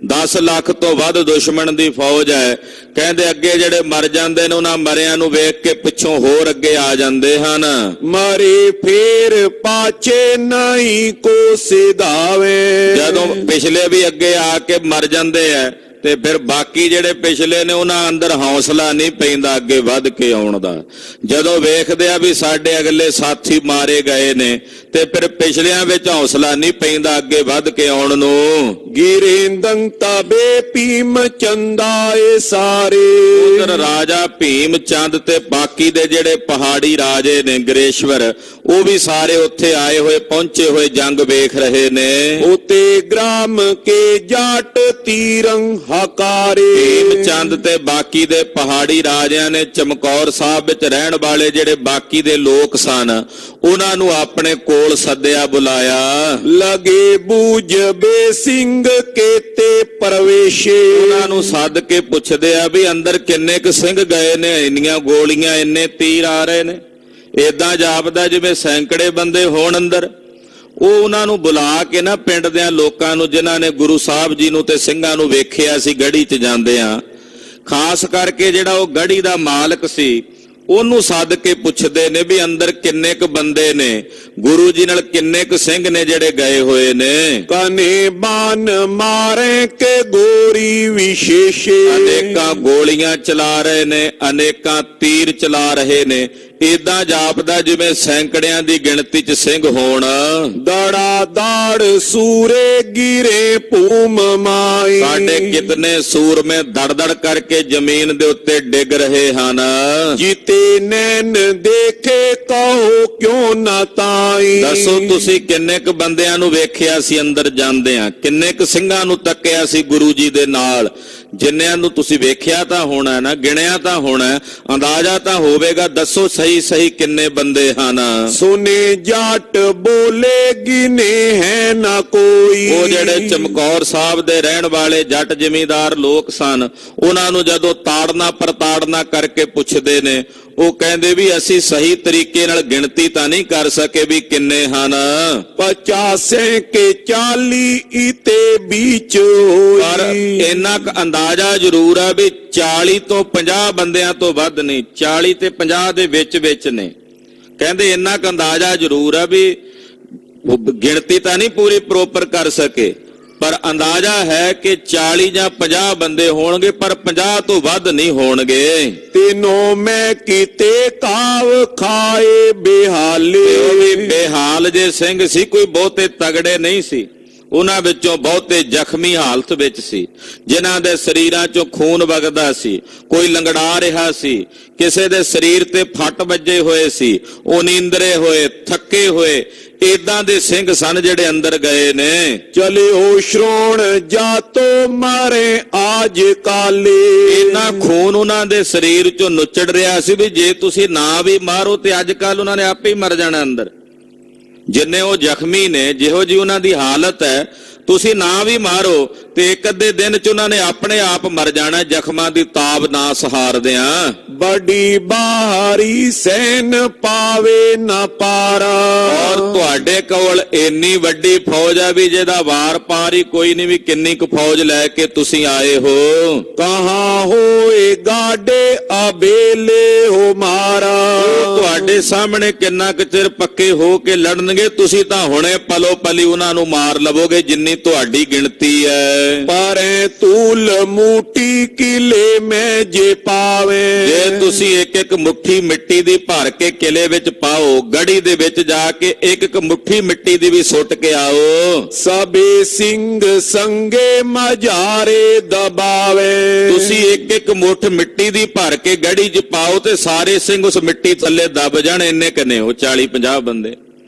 10 ਲੱਖ ਤੋਂ ਵੱਧ ਦੁਸ਼ਮਣ ਦੀ ਫੌਜ ਹੈ। ਕਹਿੰਦੇ ਅੱਗੇ ਜਿਹੜੇ ਮਰ ਜਾਂਦੇ ਨੇ, ਉਹਨਾਂ ਮਰਿਆਂ ਨੂੰ ਵੇਖ ਕੇ ਪਿੱਛੋਂ ਹੋਰ ਅੱਗੇ ਆ ਜਾਂਦੇ ਹਨ। ਮਰੇ ਫੇਰ ਪਾਛੇ ਨਹੀਂ ਕੋ ਸਿਧਾਵੇ। ਜਦੋਂ ਪਿਛਲੇ ਵੀ ਅੱਗੇ ਆ ਕੇ ਮਰ ਜਾਂਦੇ ਆ, ਤੇ ਫਿਰ ਬਾਕੀ ਜਿਹੜੇ ਪਿਛਲੇ ਨੇ ਉਹਨਾਂ ਅੰਦਰ ਹੌਸਲਾ ਨਹੀਂ ਪੈਂਦਾ ਅੱਗੇ ਵੱਧ ਕੇ ਆਉਣ ਦਾ। ਜਦੋਂ ਵੇਖਦੇ ਆ ਵੀ ਸਾਡੇ ਅਗਲੇ ਸਾਥੀ ਮਾਰੇ ਗਏ ਨੇ, ਤੇ ਫਿਰ ਪਿਛਲਿਆਂ ਵਿੱਚ ਹੌਸਲਾ ਨਹੀਂ ਪੈਂਦਾ ਅੱਗੇ ਵੱਧ ਕੇ ਆਉਣ ਨੂੰ। ਗਿਰੇਂਦੰ ਤਬੇ ਭੀਮ ਚੰਦਾਏ ਸਾਰੇ। ਉਧਰ ਰਾਜਾ ਭੀਮ ਚੰਦ ਤੇ ਬਾਕੀ ਦੇ ਜਿਹੜੇ ਪਹਾੜੀ ਰਾਜੇ ਨੇ ਗਰੇਸ਼ਵਰ, ਉਹ ਵੀ ਸਾਰੇ ਉੱਥੇ ਆਏ ਹੋਏ ਪਹੁੰਚੇ ਹੋਏ ਜੰਗ ਵੇਖ ਰਹੇ ਨੇ। ਉਤੇ ਗ੍ਰਾਮ ਕੇ ਜਾਟ ਤੀਰੰ ਹਕਾਰੇ। ਭੀਮ ਚੰਦ ਤੇ ਬਾਕੀ ਦੇ ਪਹਾੜੀ ਰਾਜਿਆਂ ਨੇ ਚਮਕੌਰ ਸਾਹਿਬ ਵਿੱਚ ਰਹਿਣ ਵਾਲੇ ਜਿਹੜੇ ਬਾਕੀ ਦੇ ਲੋਕ ਸਨ, ਉਹਨਾਂ ਨੂੰ ਆਪਣੇ ਕੋਲ ਸੱਦਿਆ, ਬੁਲਾਇਆ। ਲਗੇ ਬੂਝ ਬੇ ਸਿੰਘ ਕੇਤੇ ਪ੍ਰਵੇਸ਼ੇ। ਉਹਨਾਂ ਨੂੰ ਸੱਦ ਕੇ ਪੁੱਛਦੇ ਆ ਵੀ ਅੰਦਰ ਕਿੰਨੇ ਕੁ ਸਿੰਘ ਗਏ ਨੇ, ਇੰਨੀਆਂ ਗੋਲੀਆਂ ਇੰਨੇ ਤੀਰ ਆ ਰਹੇ ਨੇ। ਏਦਾਂ ਜਾਪਦਾ ਜਿਵੇਂ ਸੈਂਕੜੇ ਬੰਦੇ ਹੋਣ ਅੰਦਰ। ਉਹ ਉਹਨਾਂ ਨੂੰ ਬੁਲਾ ਕੇ ਨਾ, ਪਿੰਡ ਦਿਆਂ ਲੋਕਾਂ ਨੂੰ ਜਿਨ੍ਹਾਂ ਨੇ ਗੁਰੂ ਸਾਹਿਬ ਜੀ ਨੂੰ ਤੇ ਸਿੰਘਾਂ ਨੂੰ ਵੇਖਿਆ ਸੀ ਗੜ੍ਹੀ 'ਚ ਜਾਂਦੇ ਆ, ਖਾਸ ਕਰਕੇ ਜਿਹੜਾ ਉਹ ਗੜ੍ਹੀ ਦਾ ਮਾਲਕ ਸੀ, ਉਹਨੂੰ ਸੱਦ ਕੇ ਪੁੱਛਦੇ ਨੇ ਵੀ ਅੰਦਰ ਕਿੰਨੇ ਕੁ ਬੰਦੇ ਨੇ, ਗੁਰੂ ਜੀ ਨਾਲ ਕਿੰਨੇ ਕੁ ਸਿੰਘ ਨੇ ਜਿਹੜੇ ਗਏ ਹੋਏ ਨੇ। ਕਨੇ ਬਾਨ ਮਾਰੇ ਕੇ ਗੋਰੀ ਵਿਸ਼ੇਸ਼ੇ। ਅਨੇਕਾਂ ਗੋਲੀਆਂ ਚਲਾ ਰਹੇ ਨੇ, ਅਨੇਕਾਂ ਤੀਰ ਚਲਾ ਰਹੇ ਨੇ। ਏਦਾਂ ਜਾਪਦਾ ਜਿਵੇਂ ਸੈਂਕੜਿਆਂ ਦੀ ਗਿਣਤੀ 'ਚ ਸਿੰਘ ਹੋਣ। ਦੜਾ ਦਾੜ ਸੂਰੇ ਗਿਰੇ ਭੂਮ ਮਾਈ। ਸਾਡੇ ਕਿਤਨੇ ਸੂਰਮੇ ਦੜ-ਦੜ ਕਰਕੇ ਜ਼ਮੀਨ ਦੇ ਉੱਤੇ ਡਿੱਗ ਰਹੇ ਹਨ। ਜਿਤੇ ਨੈਣ ਦੇਖੇ ਕਹੋ ਕਿਉਂ ਨਾ ਤਾਈ। ਦੱਸੋ ਤੁਸੀਂ ਕਿੰਨੇ ਕੁ ਬੰਦਿਆਂ ਨੂੰ ਵੇਖਿਆ ਸੀ ਅੰਦਰ ਜਾਂਦੇ ਆ, ਕਿੰਨੇ ਕੁ ਸਿੰਘਾਂ ਨੂੰ ਤੱਕਿਆ ਸੀ ਗੁਰੂ ਜੀ ਦੇ ਨਾਲ। ਜਿੰਨਿਆਂ ਨੂੰ ਤੁਸੀਂ ਵੇਖਿਆ ਤਾਂ ਹੋਣਾ ਨਾ, ਗਿਣਿਆ ਤਾਂ ਹੋਣਾ, ਅੰਦਾਜ਼ਾ ਤਾਂ ਹੋਵੇਗਾ। ਦੱਸੋ ਸਹੀ ਕਿੰਨੇ ਬੰਦੇ ਹਨ। ਸੁਨੇ ਜਾਟ ਬੋਲੇ ਗਿਨੇ ਹੈ ਨਾ ਕੋਈ। ਉਹ ਜਿਹੜੇ ਚਮਕੌਰ ਸਾਹਿਬ ਦੇ ਰਹਿਣ ਵਾਲੇ ਜੱਟ ਜ਼ਿਮੀਂਦਾਰ ਲੋਕ ਸਨ, ਉਹਨਾਂ ਨੂੰ ਜਦੋਂ ਤਾੜਨਾ ਪ੍ਰਤਾੜਨਾ ਕਰਕੇ ਪੁੱਛਦੇ ਨੇ, ਉਹ ਕਹਿੰਦੇ ਵੀ ਅਸੀਂ ਸਹੀ ਤਰੀਕੇ ਨਾਲ ਗਿਣਤੀ ਤਾਂ ਨਹੀਂ ਕਰ ਸਕੇ ਵੀ ਕਿੰਨੇ ਹਨ। 50 ਕੇ 40 ਇਤੇ ਵਿੱਚ ਪਰ ਇੰਨਾ ਕੁ ਅੰਦਾਜ਼ਾ ਜ਼ਰੂਰ ਆ ਵੀ 40 ਤੋਂ 50 ਬੰਦਿਆਂ ਤੋਂ ਵੱਧ ਨਹੀਂ, 40 ਤੇ 50 ਦੇ ਵਿੱਚ ਨੇ। ਕਹਿੰਦੇ ਇੰਨਾ ਕੁ ਅੰਦਾਜ਼ਾ ਜ਼ਰੂਰ ਆ ਵੀ ਗਿਣਤੀ ਤਾਂ ਨਹੀਂ ਪੂਰੀ ਪ੍ਰੋਪਰ ਕਰ ਸਕੇ, ਪਰ ਅੰਦਾਜ਼ਾ ਹੈ ਕਿ 40 ਜਾਂ 50 ਬੰਦੇ ਹੋਣਗੇ, ਪਰ 50 ਤੋਂ ਵੱਧ ਨਹੀਂ ਹੋਣਗੇ। ਤਿੰਨੋਂ ਮੈਂ ਕੀਤੇ ਕਾਵ ਖਾਏ ਬੇਹਾਲੇ। ਉਹ ਵੀ ਬੇਹਾਲ ਜੇ ਸਿੰਘ ਸੀ, ਕੋਈ ਬਹੁਤੇ ਤਗੜੇ ਨਹੀਂ ਸੀ। ਉਹਨਾਂ ਵਿੱਚੋਂ ਬਹੁਤੇ ਜ਼ਖਮੀ ਹਾਲਤ ਵਿੱਚ ਸੀ, ਜਿਨ੍ਹਾਂ ਦੇ ਸਰੀਰਾਂ ਚੋਂ ਖੂਨ ਵਗਦਾ ਸੀ। ਕੋਈ ਲੰਗੜਾ ਰਿਹਾ ਸੀ, ਕਿਸੇ ਦੇ ਸਰੀਰ ਤੇ ਫੱਟ ਵੱਜੇ ਹੋਏ ਸੀ, ਉਹ ਨੀਂਦਰੇ ਹੋਏ, ਥੱਕੇ ਹੋਏ। ਏਦਾਂ ਦੇ ਸਿੰਘ ਸਨ ਜਿਹੜੇ ਅੰਦਰ ਗਏ ਨੇ। ਚਲੇ ਹੋ ਸ਼੍ਰੋਣ ਜਾਤੋ ਮਾਰੇ ਆਜ ਕਾਲੇ। ਇੰਨਾ ਖੂਨ ਉਹਨਾਂ ਦੇ ਸਰੀਰ ਚੋਂ ਨੁੱਚੜ ਰਿਹਾ ਸੀ ਵੀ ਜੇ ਤੁਸੀਂ ਨਾ ਵੀ ਮਾਰੋ ਤੇ ਅੱਜ ਕੱਲ ਉਹਨਾਂ ਨੇ ਆਪੇ ਹੀ ਮਰ ਜਾਣਾ ਅੰਦਰ। ਜਿੰਨੇ ਉਹ ਜ਼ਖਮੀ ਨੇ, ਜਿਹੋ ਜੀ ਉਹਨਾਂ ਦੀ ਹਾਲਤ ਹੈ, ਤੁਸੀਂ ਨਾ ਵੀ ਮਾਰੋ ਤੇ ਇੱਕ ਅੱਧੇ ਦਿਨ ਚ ਉਹਨਾਂ ਨੇ ਆਪਣੇ ਆਪ ਮਰ ਜਾਣਾ, ਜ਼ਖਮਾਂ ਦੀ ਤਾਬ ਨਾ ਸਹਾਰਦਿਆਂ। ਬੜੀ ਬਾਹਰੀ ਸੈਨ ਪਾਵੇ ਨਾ ਪਾਰਾ। ਔਰ ਤੁਹਾਡੇ ਕੋਲ ਇੰਨੀ ਵੱਡੀ ਫੌਜ ਆ ਵੀ ਜਿਹਦਾ ਵਾਰ ਪਾਰ ਹੀ ਕੋਈ ਨਹੀਂ ਵੀ ਕਿੰਨੀ ਕੁ ਫੌਜ ਲੈ ਕੇ ਤੁਸੀਂ ਆਏ ਹੋ। ਕਹਾਂ ਹੋਏ ਗਾਡੇ ਅਬੇਲੇ ਹੋ ਮਾਰਾ। ਤੁਹਾਡੇ ਸਾਹਮਣੇ ਕਿੰਨਾ ਕੁ ਚਿਰ ਪੱਕੇ ਹੋ ਕੇ ਲੜਨਗੇ, ਤੁਸੀਂ ਤਾਂ ਹੁਣੇ ਪਲੋ ਪਲੀ ਉਹਨਾਂ ਨੂੰ ਮਾਰ ਲਵੋਗੇ ਜਿੰਨੀ ਤੁਹਾਡੀ ਗਿਣਤੀ ਹੈ। ਪਰੈ ਤੂਲ ਮੂਟੀ ਕਿਲੇ ਮੈਂ ਜੇ ਪਾਵੇ। ਜੇ ਤੁਸੀਂ ਇੱਕ ਇੱਕ ਮੁੱਠੀ ਮਿੱਟੀ ਦੀ ਭਰ ਕੇ ਕਿਲੇ ਵਿੱਚ ਪਾਓ, ਗੜੀ ਦੇ ਵਿੱਚ ਜਾ ਕੇ ਇੱਕ ਇੱਕ ਮੁੱਠੀ ਮਿੱਟੀ ਦੀ ਵੀ ਸੁੱਟ ਕੇ ਆਓ। ਸਭੇ ਸਿੰਘ ਸੰਗੇ ਮਝਾਰੇ ਦਬਾਵੇ। ਤੁਸੀਂ ਇੱਕ ਇੱਕ ਮੁੱਠ ਮਿੱਟੀ ਦੀ ਭਰ ਕੇ ਗੜੀ 'ਚ ਪਾਓ ਤੇ ਸਾਰੇ ਸਿੰਘ ਉਸ ਮਿੱਟੀ ਥੱਲੇ ਦਬ ਜਾਣ। ਇੰਨੇ ਕਿੰਨੇ ਹੋ? 40-50 ਬੰਦੇ।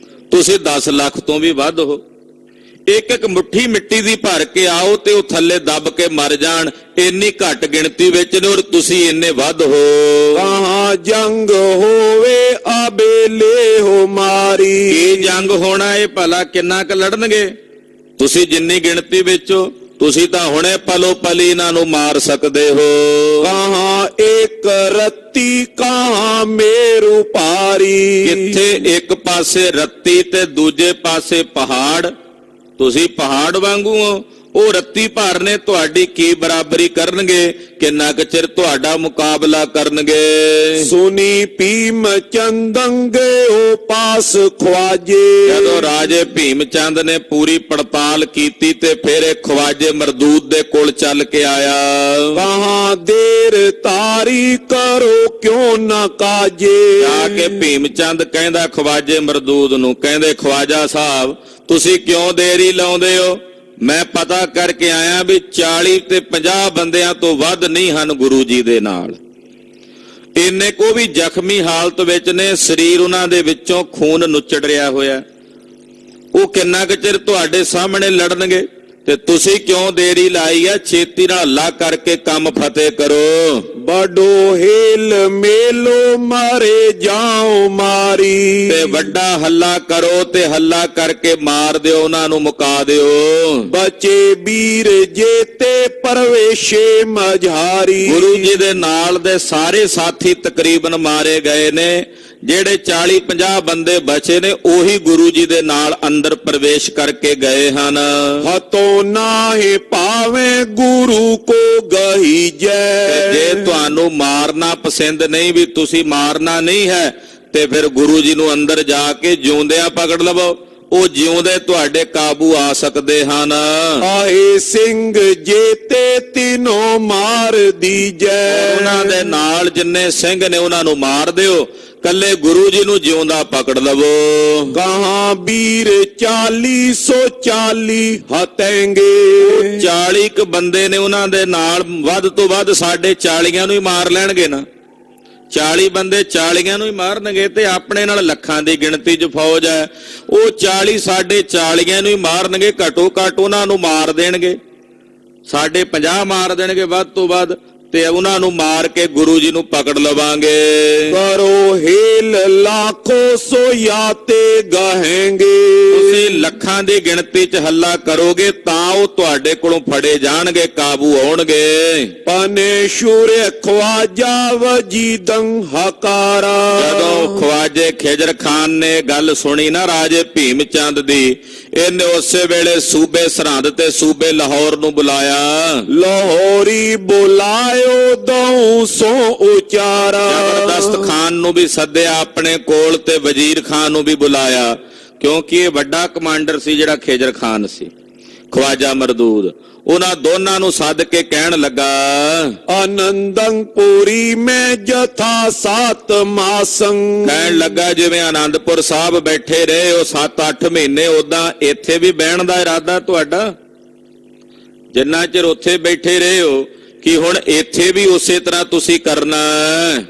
ਤੁਸੀਂ 10 ਲੱਖ ਤੋਂ ਵੀ ਵੱਧ ਹੋ। ਇੱਕ ਇੱਕ ਮੁੱਠੀ ਮਿੱਟੀ ਦੀ ਭਰ ਕੇ ਆਓ ਤੇ ਉਹ ਥੱਲੇ ਦਬ ਕੇ ਮਰ ਜਾਣ। ਇੰਨੀ ਘੱਟ ਗਿਣਤੀ ਵਿੱਚ ਨੇ ਔਰ ਤੁਸੀਂ ਇੰਨੇ ਵੱਧ ਹੋ। ਕਹਾਂ ਜੰਗ ਹੋਵੇ ਆਬੇਲੇ ਹੋ ਮਾਰੀ। ਕੀ ਜੰਗ ਹੋਣਾ? ਇਹ ਭਲਾ ਕਿੰਨਾ ਕੁ ਲੜਨਗੇ? ਤੁਸੀਂ ਜਿੰਨੀ ਗਿਣਤੀ ਵਿੱਚ ਹੋ, ਤੁਸੀਂ ਤਾਂ ਹੁਣੇ ਪਲੋ ਪਲੀ ਇਹਨਾਂ ਨੂੰ ਮਾਰ ਸਕਦੇ ਹੋ। ਕਹਾਂ ਇੱਕ ਰੱਤੀ ਕਹਾਂ ਮੇਰੂ ਪਾਰੀ। ਕਿੱਥੇ ਇੱਕ ਪਾਸੇ ਰੱਤੀ ਤੇ ਦੂਜੇ ਪਾਸੇ ਪਹਾੜ। ਤੁਸੀਂ ਪਹਾੜ ਵਾਂਗੂ ਹੋ, ਉਹ ਰੱਤੀ ਭਾਰ ਨੇ ਤੁਹਾਡੀ ਕੀ ਬਰਾਬਰੀ ਕਰਨਗੇ? ਕਿੰਨਾ ਕੁ ਚਿਰ ਤੁਹਾਡਾ ਮੁਕਾਬਲਾ ਕਰਨਗੇ? ਸੁਨੀ ਭੀਮ ਚੰਦੰਗੇ ਉਹ ਪਾਸ ਖਵਾਜੇ। ਜਦੋਂ ਰਾਜੇ ਭੀਮ ਚੰਦ ਨੇ ਪੂਰੀ ਪੜਤਾਲ ਕੀਤੀ ਤੇ ਫਿਰ ਇਹ ਖਵਾਜੇ ਮਰਦੂਦ ਦੇ ਕੋਲ ਚੱਲ ਕੇ ਆਇਆ। ਕਹਾਂ ਦੇਰ ਤਾਰੀ ਕਰੋ ਕਿਉਂ ਨਾ ਕਾਜੇ। ਜਾ ਕੇ ਭੀਮ ਚੰਦ ਕਹਿੰਦਾ ਖਵਾਜੇ ਮਰਦੂਦ ਨੂੰ, ਕਹਿੰਦੇ ਖਵਾਜਾ ਸਾਹਿਬ ਤੁਸੀਂ ਕਿਉਂ ਦੇਰੀ ਲਾਉਂਦੇ ਹੋ? ਮੈਂ ਪਤਾ ਕਰਕੇ ਆਇਆ ਵੀ 40 ਤੇ 50 ਬੰਦਿਆਂ ਤੋਂ ਵੱਧ ਨਹੀਂ ਹਨ ਗੁਰੂ ਜੀ ਦੇ ਨਾਲ। ਇੰਨੇ ਕੋ ਵੀ ਜ਼ਖਮੀ ਹਾਲਤ ਵਿੱਚ ਨੇ, ਸਰੀਰ ਉਹਨਾਂ ਦੇ ਵਿੱਚੋਂ ਖੂਨ ਨੁੱਚੜ ਰਿਹਾ ਹੋਇਆ। ਉਹ ਕਿੰਨਾ ਕੁ ਚਿਰ ਤੁਹਾਡੇ ਸਾਹਮਣੇ ਲੜਨਗੇ? ਤੇ ਤੁਸੀਂ ਕਿਉਂ ਦੇਰੀ ਲਾਈ ਆ? ਛੇਤੀ ਨਾਲ ਹੱਲਾ ਕਰਕੇ ਕੰਮ ਫਤਿਹ ਕਰੋ। ਬੜੋ ਹੇਲ ਮੇਲੋ ਮਾਰੇ ਜਾਓ ਮਾਰੀ। ਤੇ ਵੱਡਾ ਹੱਲਾ ਕਰੋ ਤੇ ਹੱਲਾ ਕਰਕੇ ਮਾਰ ਦਿਓ, ਉਹਨਾਂ ਨੂੰ ਮੁਕਾ ਦਿਓ। ਬਚੇ ਵੀਰ ਜੇਤੇ ਪਰਵੇਸ਼ੇ ਮਝਾਰੀ। ਗੁਰੂ ਜੀ ਦੇ ਨਾਲ ਦੇ ਸਾਰੇ ਸਾਥੀ ਤਕਰੀਬਨ ਮਾਰੇ ਗਏ ਨੇ। ਜਿਹੜੇ 40-50 ਬੰਦੇ ਬਚੇ ਨੇ ਉਹੀ ਗੁਰੂ ਜੀ ਦੇ ਨਾਲ ਅੰਦਰ ਪ੍ਰਵੇਸ਼ ਕਰਕੇ ਗਏ ਹਨ। ਹਤੋਂ ਨਾਹੀ ਭਾਵੇਂ ਗੁਰੂ ਕੋ ਗਹੀਜੈ। ਜੇ ਤੁਹਾਨੂੰ ਮਾਰਨਾ ਪਸੰਦ ਨਹੀਂ, ਵੀ ਤੁਸੀਂ ਮਾਰਨਾ ਨਹੀਂ ਹੈ, ਤੇ ਫਿਰ ਗੁਰੂ ਜੀ ਨੂੰ ਅੰਦਰ ਜਾ ਕੇ ਜਿਉਂਦਿਆਂ ਪਕੜ ਲਵੋ। ਉਹ ਜਿਉਂਦੇ ਤੁਹਾਡੇ ਕਾਬੂ ਆ ਸਕਦੇ ਹਨ। ਆਏ ਸਿੰਘ ਜੇਤੇ ਤਿਨੋ ਮਾਰ ਦੀਜੈ। ਉਹਨਾਂ ਦੇ ਨਾਲ ਜਿੰਨੇ ਸਿੰਘ ਨੇ ਉਹਨਾਂ ਨੂੰ ਮਾਰ ਦਿਓ, ਕੱਲੇ ਗੁਰੂ ਜੀ ਨੂੰ ਜਿਉਂਦਾ ਪਕੜ ਲਵੋ। ਕਹਾਂ ਵੀਰ 40-40 ਹਤੈਂਗੇ। 40 ਕ ਬੰਦੇ ਨੇ ਉਹਨਾਂ ਦੇ ਨਾਲ, ਵੱਧ ਤੋਂ ਵੱਧ ਸਾਡੇ 40 ਨੂੰ ਹੀ ਮਾਰ ਲੈਣਗੇ ਨਾ। 40 ਬੰਦੇ 40 ਨੂੰ ਹੀ ਮਾਰਨਗੇ ਤੇ ਆਪਣੇ ਨਾਲ ਲੱਖਾਂ ਦੀ ਗਿਣਤੀ 'ਚ ਫੌਜ ਹੈ। ਉਹ 40 ਸਾਡੇ 40 ਨੂੰ ਹੀ ਮਾਰਨਗੇ। ਘੱਟੋ ਘੱਟ ਉਹਨਾਂ ਨੂੰ ਮਾਰ ਦੇਣਗੇ, ਸਾਡੇ 50 ਮਾਰ ਦੇਣਗੇ ਵੱਧ ਤੋਂ ਵੱਧ, ਤੇ ਉਹਨਾਂ ਨੂੰ ਮਾਰ ਕੇ ਗੁਰੂ ਜੀ ਨੂੰ ਪਕੜ ਲਵਾਂਗੇ। ਕਰੋ ਹੇਲ ਲੱਖੋ ਸੋਇਆ ਤੇ ਗਾਹੇਂਗੇ। ਤੁਸੀਂ ਲੱਖਾਂ ਦੀ ਗਿਣਤੀ 'ਚ ਹੱਲਾ ਕਰੋਗੇ ਤਾਂ ਉਹ ਤੁਹਾਡੇ ਕੋਲੋਂ ਫੜੇ ਜਾਣਗੇ, ਕਾਬੂ ਆਉਣਗੇ। ਪਨੇਸ਼ੁਰ ਖਵਾਜਾ ਵਜੀਦੰ ਹਕਾਰਾ। ਜਦੋਂ ਖਵਾਜੇ ਖਿਜਰ ਖਾਨ ਨੇ ਗੱਲ ਸੁਣੀ ਨਾ ਰਾਜੇ ਭੀਮ ਚੰਦ ਦੀ, ਇਹਨੇ ਉਸੇ ਵੇਲੇ ਸੂਬੇ ਸਰਹੰਦ ਤੇ ਸੂਬੇ ਲਾਹੌਰ ਨੂੰ ਬੁਲਾਇਆ। ਲਾਹੌਰੀ ਬੁਲਾਇਓ ਦਉ ਸੋ ਉਚਾਰਾ। ਜ਼ਬਰਦਸਤ ਖਾਨ ਨੂੰ ਵੀ ਸੱਦਿਆ ਆਪਣੇ ਕੋਲ ਤੇ ਵਜ਼ੀਰ ਖਾਨ ਨੂੰ ਵੀ ਬੁਲਾਇਆ, ਕਿਉਂਕਿ ਇਹ ਵੱਡਾ ਕਮਾਂਡਰ ਸੀ ਜਿਹੜਾ ਖਿਜਰ ਖਾਨ ਸੀ, ਖਵਾਜਾ ਮਰਦੂਦ। ਉਹਨਾਂ ਦੋਨਾਂ ਨੂੰ ਸੱਦ ਕੇ ਕਹਿਣ ਲੱਗਾ, ਆਨੰਦੰ ਪੂਰੀ ਮੈਂ ਜਥਾ ਸਾਤ ਮਾਸੰ। ਕਹਿਣ ਲੱਗਾ ਜਿਵੇਂ ਆਨੰਦਪੁਰ ਸਾਹਿਬ ਬੈਠੇ ਰਹੇ ਹੋ 7-8 ਮਹੀਨੇ, ਉਦਾਂ ਇੱਥੇ ਵੀ ਬਹਿਣ ਦਾ ਇਰਾਦਾ ਤੁਹਾਡਾ? ਜਿੰਨਾ ਚਿਰ ਉੱਥੇ ਬੈਠੇ ਰਹੇ ਹੋ, ਕਿ ਹੁਣ ਇੱਥੇ ਵੀ ਉਸੇ ਤਰ੍ਹਾਂ ਤੁਸੀਂ ਕਰਨਾ?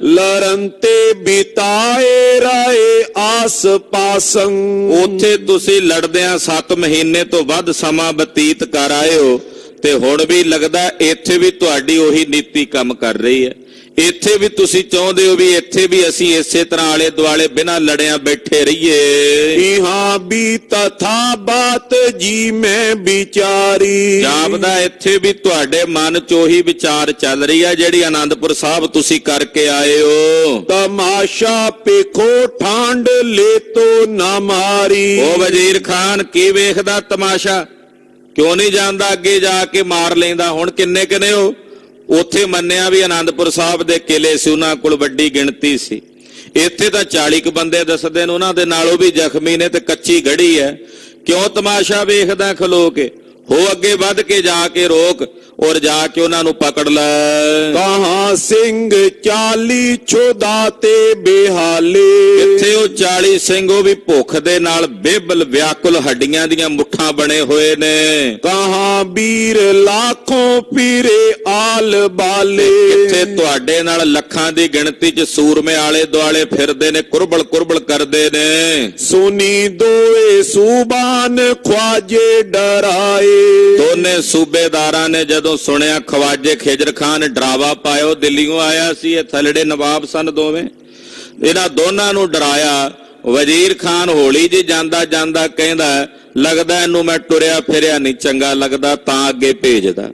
ਲਰਨ ਤੇ ਬਿਤਾਏ ਰਾਏ ਆਸ ਪਾਸੰ। ਉੱਥੇ ਤੁਸੀਂ ਲੜਦਿਆਂ 7 ਮਹੀਨੇ ਤੋਂ ਵੱਧ ਸਮਾਂ ਬਤੀਤ ਕਰ ਆਏ ਹੋ, ਤੇ ਹੁਣ ਵੀ ਲੱਗਦਾ ਇੱਥੇ ਵੀ ਤੁਹਾਡੀ ਉਹੀ ਨੀਤੀ ਕੰਮ ਕਰ ਰਹੀ ਹੈ। ਇੱਥੇ ਵੀ ਤੁਸੀਂ ਚਾਹੁੰਦੇ ਹੋ ਵੀ ਇੱਥੇ ਵੀ ਅਸੀਂ ਇਸੇ ਤਰ੍ਹਾਂ ਆਲੇ ਦੁਆਲੇ ਬਿਨਾਂ ਲੜਿਆਂ ਬੈਠੇ ਰਹੀਏ। ਇਹਾਂ ਵੀ ਤਥਾ ਬਾਤ ਜੀ ਮੈਂ ਵਿਚਾਰੀ। ਜਾਪਦਾ ਇੱਥੇ ਵੀ ਤੁਹਾਡੇ ਮਨ 'ਚ ਉਹੀ ਵਿਚਾਰ ਚੱਲ ਰਹੀ ਹੈ ਜਿਹੜੀ ਆਨੰਦਪੁਰ ਸਾਹਿਬ ਤੁਸੀਂ ਕਰਕੇ ਆਏ ਹੋ। ਤਮਾਸ਼ਾ ਪੇਖੋ ਠਾਂਡ ਲੈ ਤੋ ਨਾ ਮਾਰੀ। ਉਹ ਵਜ਼ੀਰ ਖਾਨ ਕੀ ਵੇਖਦਾ ਤਮਾਸ਼ਾ? ਕਿਉਂ ਨਹੀਂ ਜਾਂਦਾ ਅੱਗੇ ਜਾ ਕੇ ਮਾਰ ਲੈਂਦਾ? ਹੁਣ ਕਿੰਨੇ ਕਿੰਨੇ ਹੋ? ਉੱਥੇ ਮੰਨਿਆ ਵੀ ਆਨੰਦਪੁਰ ਸਾਹਿਬ ਦੇ ਕਿਲੇ ਸੀ, ਉਹਨਾਂ ਕੋਲ ਵੱਡੀ ਗਿਣਤੀ ਸੀ। ਇੱਥੇ ਤਾਂ 40 ਕੁ ਬੰਦੇ ਦੱਸਦੇ ਨੇ, ਉਹਨਾਂ ਦੇ ਨਾਲੋਂ ਵੀ ਜ਼ਖਮੀ ਨੇ ਤੇ ਕੱਚੀ ਗੜੀ ਹੈ। ਕਿਉਂ ਤਮਾਸ਼ਾ ਵੇਖਦਾ ਖਲੋ ਕੇ? ਹੋ ਅੱਗੇ ਵੱਧ ਕੇ ਜਾ ਕੇ ਰੋਕ ਔਰ ਜਾ ਕੇ ਉਹਨਾਂ ਨੂੰ ਪਕੜ ਲੈ। ਕਹਾਂ ਸਿੰਘ 40 ਚੋਦਾ ਤੇ ਬਿਹਾਲੇ। ਕਿੱਥੇ ਉਹ 40 ਸਿੰਘ, ਉਹ ਵੀ ਭੁੱਖ ਦੇ ਨਾਲ ਬੇਬਲ ਵਿਆਕੁਲ ਹੱਡੀਆਂ ਦੀਆਂ ਮੁੱਠਾਂ ਬਣੇ ਹੋਏ ਨੇ। ਕਹਾਂ ਵੀਰ ਲੱਖੋਂ ਪੀਰੇ ਆਲ ਬਾਲੇ। ਕਿੱਥੇ ਤੁਹਾਡੇ ਨਾਲ ਲੱਖਾਂ ਦੀ ਗਿਣਤੀ 'ਚ ਸੂਰਮੇ ਆਲੇ ਦੁਆਲੇ ਫਿਰਦੇ ਨੇ, ਕੁਰਬਲ ਕੁਰਬਲ ਕਰਦੇ ਨੇ। ਸੁਨੀ ਦੋਏ ਸੂਬਾਨ ਖਵਾਜੇ ਡਰਾਏ। ਦੋਨੇ ਸੂਬੇਦਾਰਾਂ ਨੇ ਜਦੋਂ ਸੁਣਿਆ ਖਵਾਜੇ ਖਿਜਰ ਖਾਨ ਨੇ ਡਰਾਵਾ ਪਾਇਓ, ਦਿੱਲੀੋਂ ਆਇਆ ਸੀ, ਇਹ ਥਲੜੇ ਨਵਾਬ ਸਨ ਦੋਵੇਂ, ਇਹਨਾਂ ਦੋਨਾਂ ਨੂੰ ਡਰਾਇਆ। ਵਜ਼ੀਰ ਖਾਨ ਹੌਲੀ ਜੀ ਜਾਂਦਾ ਜਾਂਦਾ ਕਹਿੰਦਾ, ਲੱਗਦਾ ਇਹਨੂੰ ਮੈਂ ਟੁਰਿਆ ਫਿਰਿਆ ਨਹੀਂ ਚੰਗਾ ਲੱਗਦਾ, ਤਾਂ ਅੱਗੇ ਭੇਜਦਾ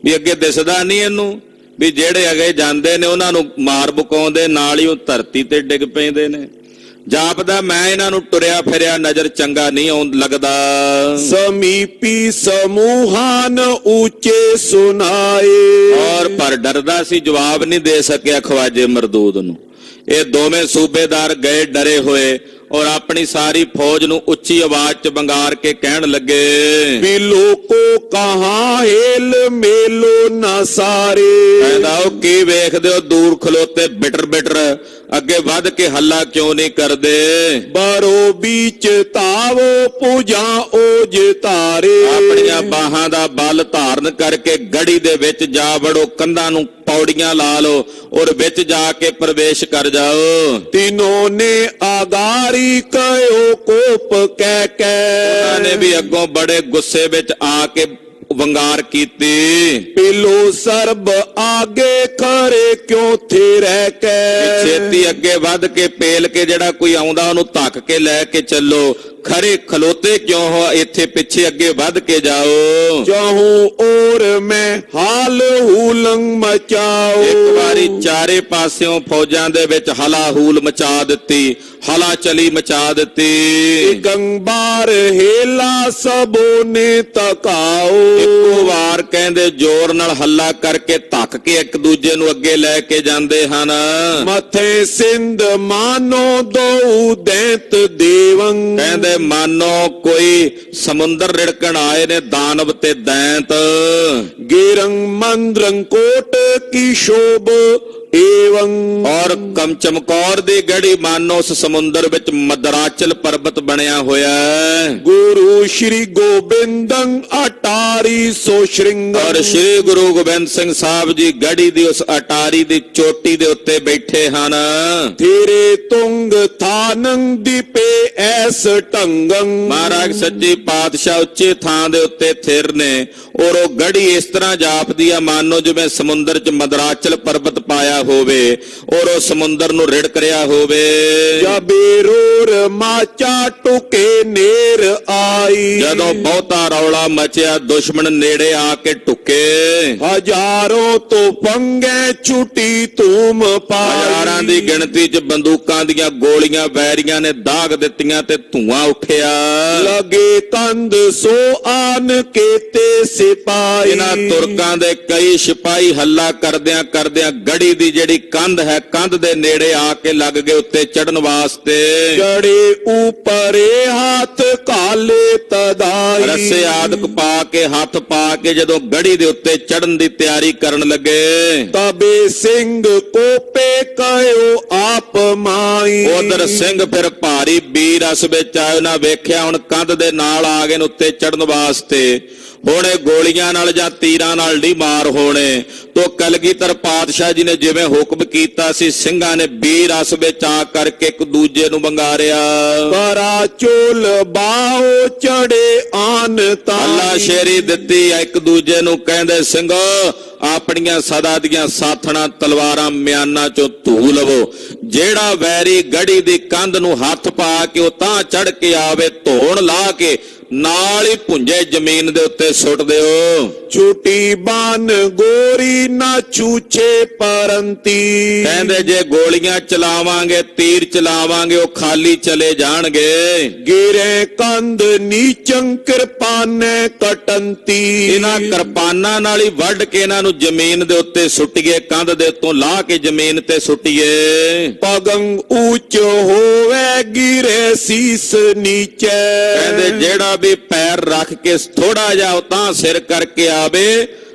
ਵੀ ਅੱਗੇ ਦਿਸਦਾ ਨਹੀਂ ਇਹਨੂੰ, ਵੀ ਜਿਹੜੇ ਅੱਗੇ ਜਾਂਦੇ ਨੇ ਉਹਨਾਂ ਨੂੰ ਮਾਰ ਬੁਕਾਉਂਦੇ, ਨਾਲ ਹੀ ਉਹ ਧਰਤੀ ਤੇ ਡਿੱਗ ਪੈਂਦੇ ਨੇ। ਜਾਪਦਾ ਮੈਂ ਇਹਨਾਂ ਨੂੰ ਟੁਰਿਆ ਫਿਰਿਆ ਨਜ਼ਰ ਚੰਗਾ ਨਹੀਂ ਲੱਗਦਾ। ਸਮੀਪੀ ਸਮੂਹਾਨ ਉੱਚੇ ਸੁਨਾਏ। ਔਰ ਪਰ ਡਰਦਾ ਸੀ, ਜਵਾਬ ਨਹੀਂ ਦੇ ਸਕਿਆ ਖਵਾਜੇ ਮਰਦੂਦ ਨੂੰ। ਇਹ ਦੋਵੇਂ ਸੂਬੇਦਾਰ ਗਏ ਡਰੇ ਹੋਏ ਔਰ ਆਪਣੀ ਸਾਰੀ ਫੌਜ ਨੂੰ ਉੱਚੀ ਆਵਾਜ਼ 'ਚ ਬੰਗਾਰ ਕੇ ਕਹਿਣ ਲੱਗੇ, ਵੀ ਲੋਕੋ ਕਹਾਂ ਹੇਲ ਮੇਲੋ ਨਾ ਸਾਰੇ। ਕਹਿੰਦਾ ਉਹ ਕੀ ਵੇਖਦੇ ਹੋ ਦੂਰ ਖਲੋਤੇ ਬਿਟਰ ਬਿਟਰ, ਅੱਗੇ ਵੱਧ ਕੇ ਹੱਲਾ ਕਿਉਂ ਨਹੀਂ ਕਰਦੇ? ਬਾਰੋ ਵਿੱਚ ਤਾਵੋ ਪੂਜਾ ਓਜ ਤਾਰੇ। ਆਪਣੀਆਂ ਬਾਹਾਂ ਦਾ ਬਲ ਧਾਰਨ ਕਰਕੇ ਗੜੀ ਦੇ ਵਿੱਚ ਜਾ ਵੜੋ, ਕੰਧਾਂ ਨੂੰ ਪੌੜੀਆਂ ਲਾ ਲਓ ਔਰ ਵਿੱਚ ਜਾ ਕੇ ਪ੍ਰਵੇਸ਼ ਕਰ ਜਾਓ। ਤਿਨੋਂ ਨੇ ਆਗਾਰੀ ਕਹਿਓ ਕੋਪ ਕਹਿ ਉਹਨਾਂ ਨੇ ਵੀ ਅੱਗੋਂ ਬੜੇ ਗੁੱਸੇ ਵਿੱਚ ਆ ਕੇ ਵੰਗਾਰ ਕੀਤੀ। ਪਿਲੋ ਸਰਬ ਆਗੇ ਖਰੇ ਕਿਉਂ ਥੇ ਰਹਿ ਕੇ। ਛੇਤੀ ਅੱਗੇ ਵੱਧ ਕੇ ਪੇਲ ਕੇ ਜਿਹੜਾ ਕੋਈ ਆਉਂਦਾ ਉਹਨੂੰ ਧੱਕ ਕੇ ਲੈ ਕੇ ਚੱਲੋ, ਖਰੇ ਖਲੋਤੇ ਕਿਉਂ ਹੋ, ਇੱਥੇ ਪਿੱਛੇ ਅੱਗੇ ਵੱਧ ਕੇ ਜਾਓ। ਚਾਹੂੰ ਔਰ ਮੈਂ ਹਾਲ ਹੂਲੰਗ ਮਚਾਓ। ਇੱਕ ਵਾਰੀ ਚਾਰੇ ਪਾਸਿਓਂ ਫੌਜਾਂ ਦੇ ਵਿੱਚ ਹਲਾ ਹੂਲ ਮਚਾ ਦਿੱਤੀ, ਹਲਾ ਚਲੀ ਮਚਾ ਦਿੱਤੀ। ਗੰਗਬਾਰ ਹੇਲਾ ਸਭੋ ਨੇ ਤਕਾਓ। ਇੱਕੋ ਵਾਰ ਕਹਿੰਦੇ ਜ਼ੋਰ ਨਾਲ ਹੱਲਾ ਕਰਕੇ ਧੱਕ ਕੇ ਇੱਕ ਦੂਜੇ ਨੂੰ ਅੱਗੇ ਲੈ ਕੇ ਜਾਂਦੇ ਹਨ। ਮਥੇ ਸਿੰਧ ਮਾਨੋ ਦੋ ਦੈਂਤ ਦੇਵੰ। ਕਹਿੰਦੇ ਮਾਨੋ ਕੋਈ ਸਮੁੰਦਰ ਰਿੜਕਣ ਆਏ ਨੇ ਦਾਨਵ ਤੇ ਦੈਂਤ। ਗਿਰੰਗ ਮੰਦਰੰ ਕੋਟ ਕੀ ਸ਼ੋਭ ਏਵੰ। ਔਰ ਚਮਕੌਰ ਦੀ ਗੜੀ ਮਾਨੋ ਉਸ ਸਮੁੰਦਰ ਵਿੱਚ ਮਦਰਾਚਲ ਪਰਬਤ ਬਣਿਆ ਹੋਇਆ ਹੈ। ਗੁਰੂ ਸ਼੍ਰੀ ਗੋਬਿੰਦੰ ਅਟਾਰੀ ਸੋ ਸ਼੍ਰਿੰਗ। ਔਰ ਸ਼੍ਰੀ ਗੁਰੂ ਗੋਬਿੰਦ ਸਿੰਘ ਸਾਹਿਬ ਜੀ ਗੜੀ ਦੀ ਉਸ ਅਟਾਰੀ ਦੀ ਚੋਟੀ ਦੇ ਉੱਤੇ ਬੈਠੇ ਹਨ। ਤੇਰੇ ਤੁੰਗ ਥਾਨੰ ਦੀਪੇ ਐਸ ਢੰਗੰ। ਮਹਾਰਾਜ ਸੱਚੇ ਪਾਤਸ਼ਾਹ ਉੱਚੇ ਥਾਂ ਦੇ ਉੱਤੇ ਥਿਰ ਨੇ ਔਰ ਉਹ ਗੜੀ ਇਸ ਤਰ੍ਹਾਂ ਜਾਪਦੀ ਆ ਮਾਨੋ ਜਿਵੇਂ ਸਮੁੰਦਰ 'ਚ ਮਦਰਾਚਲ ਪਰਬਤ ਪਾਇਆ ਹੋਵੇ ਔਰ ਉਹ ਸਮੁੰਦਰ ਨੂੰ ਰਿੜਕ ਰਿਹਾ ਹੋਵੇ। ਜਬੇਰੋਰ ਮਾਚਾ ਟੁਕੇ ਨੇਰ ਆਈ। ਜਦੋਂ ਬਹੁਤਾ ਰੌਲਾ ਮਚਿਆ ਦੁਸ਼ਮਣ ਨੇੜੇ ਆ ਕੇ ਟੁਕੇ। ਹਜ਼ਾਰੋਂ ਤੋਂ ਪੰਗੇ ਛੁੱਟੀ ਧੂਮ ਪਾਈ। ਹਜ਼ਾਰਾਂ ਦੀ ਗਿਣਤੀ 'ਚ ਬੰਦੂਕਾਂ ਦੀਆਂ ਗੋਲੀਆਂ ਵੈਰੀਆਂ ਨੇ ਦਾਗ ਦਿੱਤੀਆਂ ਤੇ ਧੂਆਂ ਉੱਠਿਆ। ਲਗੇ ਕੰਧ ਸੋ ਆਨ ਕੇਤੇ ਸਿਪਾਹੀ। ਇਹਨਾਂ ਤੁਰਕਾਂ ਦੇ ਕਈ ਸਿਪਾਹੀ ਹੱਲਾ ਕਰਦਿਆਂ ਕਰਦਿਆਂ ਗੜੀ ਦੀ ਜਿਹੜੀ ਕੰਧ ਹੈ ਕੰਧ ਦੇ ਨੇੜੇ ਆ ਕੇ ਲੱਗ ਗਏ ਉੱਤੇ ਚੜਨ ਵਾਸਤੇ। ਚੜੇ ਉਪਰੇ ਹੱਥ ਕਾਲੇ ਤਦਾਈ। ਰੱਸੇ ਆਦਿਕ ਪਾ ਕੇ ਹੱਥ ਪਾ ਕੇ ਜਦੋਂ ਗੜੀ ਦੇ ਉੱਤੇ ਚੜਨ ਦੀ ਤਿਆਰੀ ਕਰਨ ਲੱਗੇ। ਤਬੇ ਸਿੰਘ ਕੋਪੇ ਕਹਿਓ ਆਪ ਮਾਈ। ਉਧਰ ਸਿੰਘ ਫਿਰ ਭਾਰੀ ਵੀਰ ਰਸ ਵਿੱਚ ਆਏ, ਉਹਨਾਂ ਵੇਖਿਆ ਹੁਣ ਕੰਧ ਦੇ ਨਾਲ ਆ ਗਏ ਨੇ ਉੱਤੇ ਚੜਨ ਵਾਸਤੇ। ਹੁਣ ਇਹ ਗੋਲੀਆਂ ਨਾਲ ਜਾਂ ਤੀਰਾਂ ਨਾਲ ਨਹੀਂ ਮਾਰ ਹੋਣੇ। ਤੋ ਕਲਗੀਧਰ ਪਾਤਸ਼ਾਹ ਜੀ ਨੇ ਜਿਵੇਂ ਹੁਕਮ ਕੀਤਾ ਸੀ, ਸਿੰਘਾਂ ਨੇ ਵੀਰ ਰਸ ਵਿੱਚ ਆ ਕਰਕੇ ਇੱਕ ਦੂਜੇ ਨੂੰ ਵੰਗਾਰਿਆ। ਕਰਾ ਚੋਲ ਬਾਹੋ ਚੜੇ ਆਨ ਤਾਂ। ਅੱਲਾ ਸ਼ੇਰੀ ਦਿੱਤੀ ਇੱਕ ਦੂਜੇ ਨੂੰ, ਕਹਿੰਦੇ ਸਿੰਘੋ ਆਪਣੀਆਂ ਸਦਾ ਦੀਆਂ ਸਾਥਣਾ ਤਲਵਾਰਾਂ ਮਿਆਨਾਂ ਚੋਂ ਧੂ ਲਵੋ। ਜਿਹੜਾ ਵੈਰੀ ਗੜੀ ਦੀ ਕੰਧ ਨੂੰ ਹੱਥ ਪਾ ਕੇ ਉਹ ਤਾਂ ਚੜ ਕੇ ਆਵੇ, ਧੋਣ ਲਾ ਕੇ ਨਾਲ ਹੀ ਪੁੰਜੇ ਜ਼ਮੀਨ ਦੇ ਉੱਤੇ ਸੁੱਟ ਦਿਓ। ਛੁੱਟੀ ਬਾਨ ਗੋਰੀ ਨਾ ਛੂਛੇ ਪਰੰਤੀ। ਕਹਿੰਦੇ ਜੇ ਗੋਲੀਆਂ ਚਲਾਵਾਂਗੇ ਤੀਰ ਚਲਾਵਾਂਗੇ ਉਹ ਖਾਲੀ ਚਲੇ ਜਾਣਗੇ। ਗਿਰੇ ਕੰਧ ਨੀਚੰ ਕਿਰਪਾਨੇ ਕਟੰਤੀ। ਇਹਨਾਂ ਕਿਰਪਾਨਾਂ ਨਾਲ ਹੀ ਵੱਢ ਕੇ ਇਹਨਾਂ ਨੂੰ ਜ਼ਮੀਨ ਦੇ ਉੱਤੇ ਸੁੱਟੀਏ, ਕੰਧ ਦੇ ਉੱਤੋਂ ਲਾਹ ਕੇ ਜ਼ਮੀਨ ਤੇ ਸੁੱਟੀਏ। ਪਗੰ ਉੱਚ ਹੋਵੇ ਗਿਰੇ ਸੀਸ ਨੀਚੇ। ਕਹਿੰਦੇ ਜਿਹੜਾ ਵੀ ਪੈਰ ਰੱਖ ਕੇ ਥੋੜਾ ਜਿਹਾ ਉਤਾਂ ਸਿਰ ਕਰਕੇ ਆਵੇ,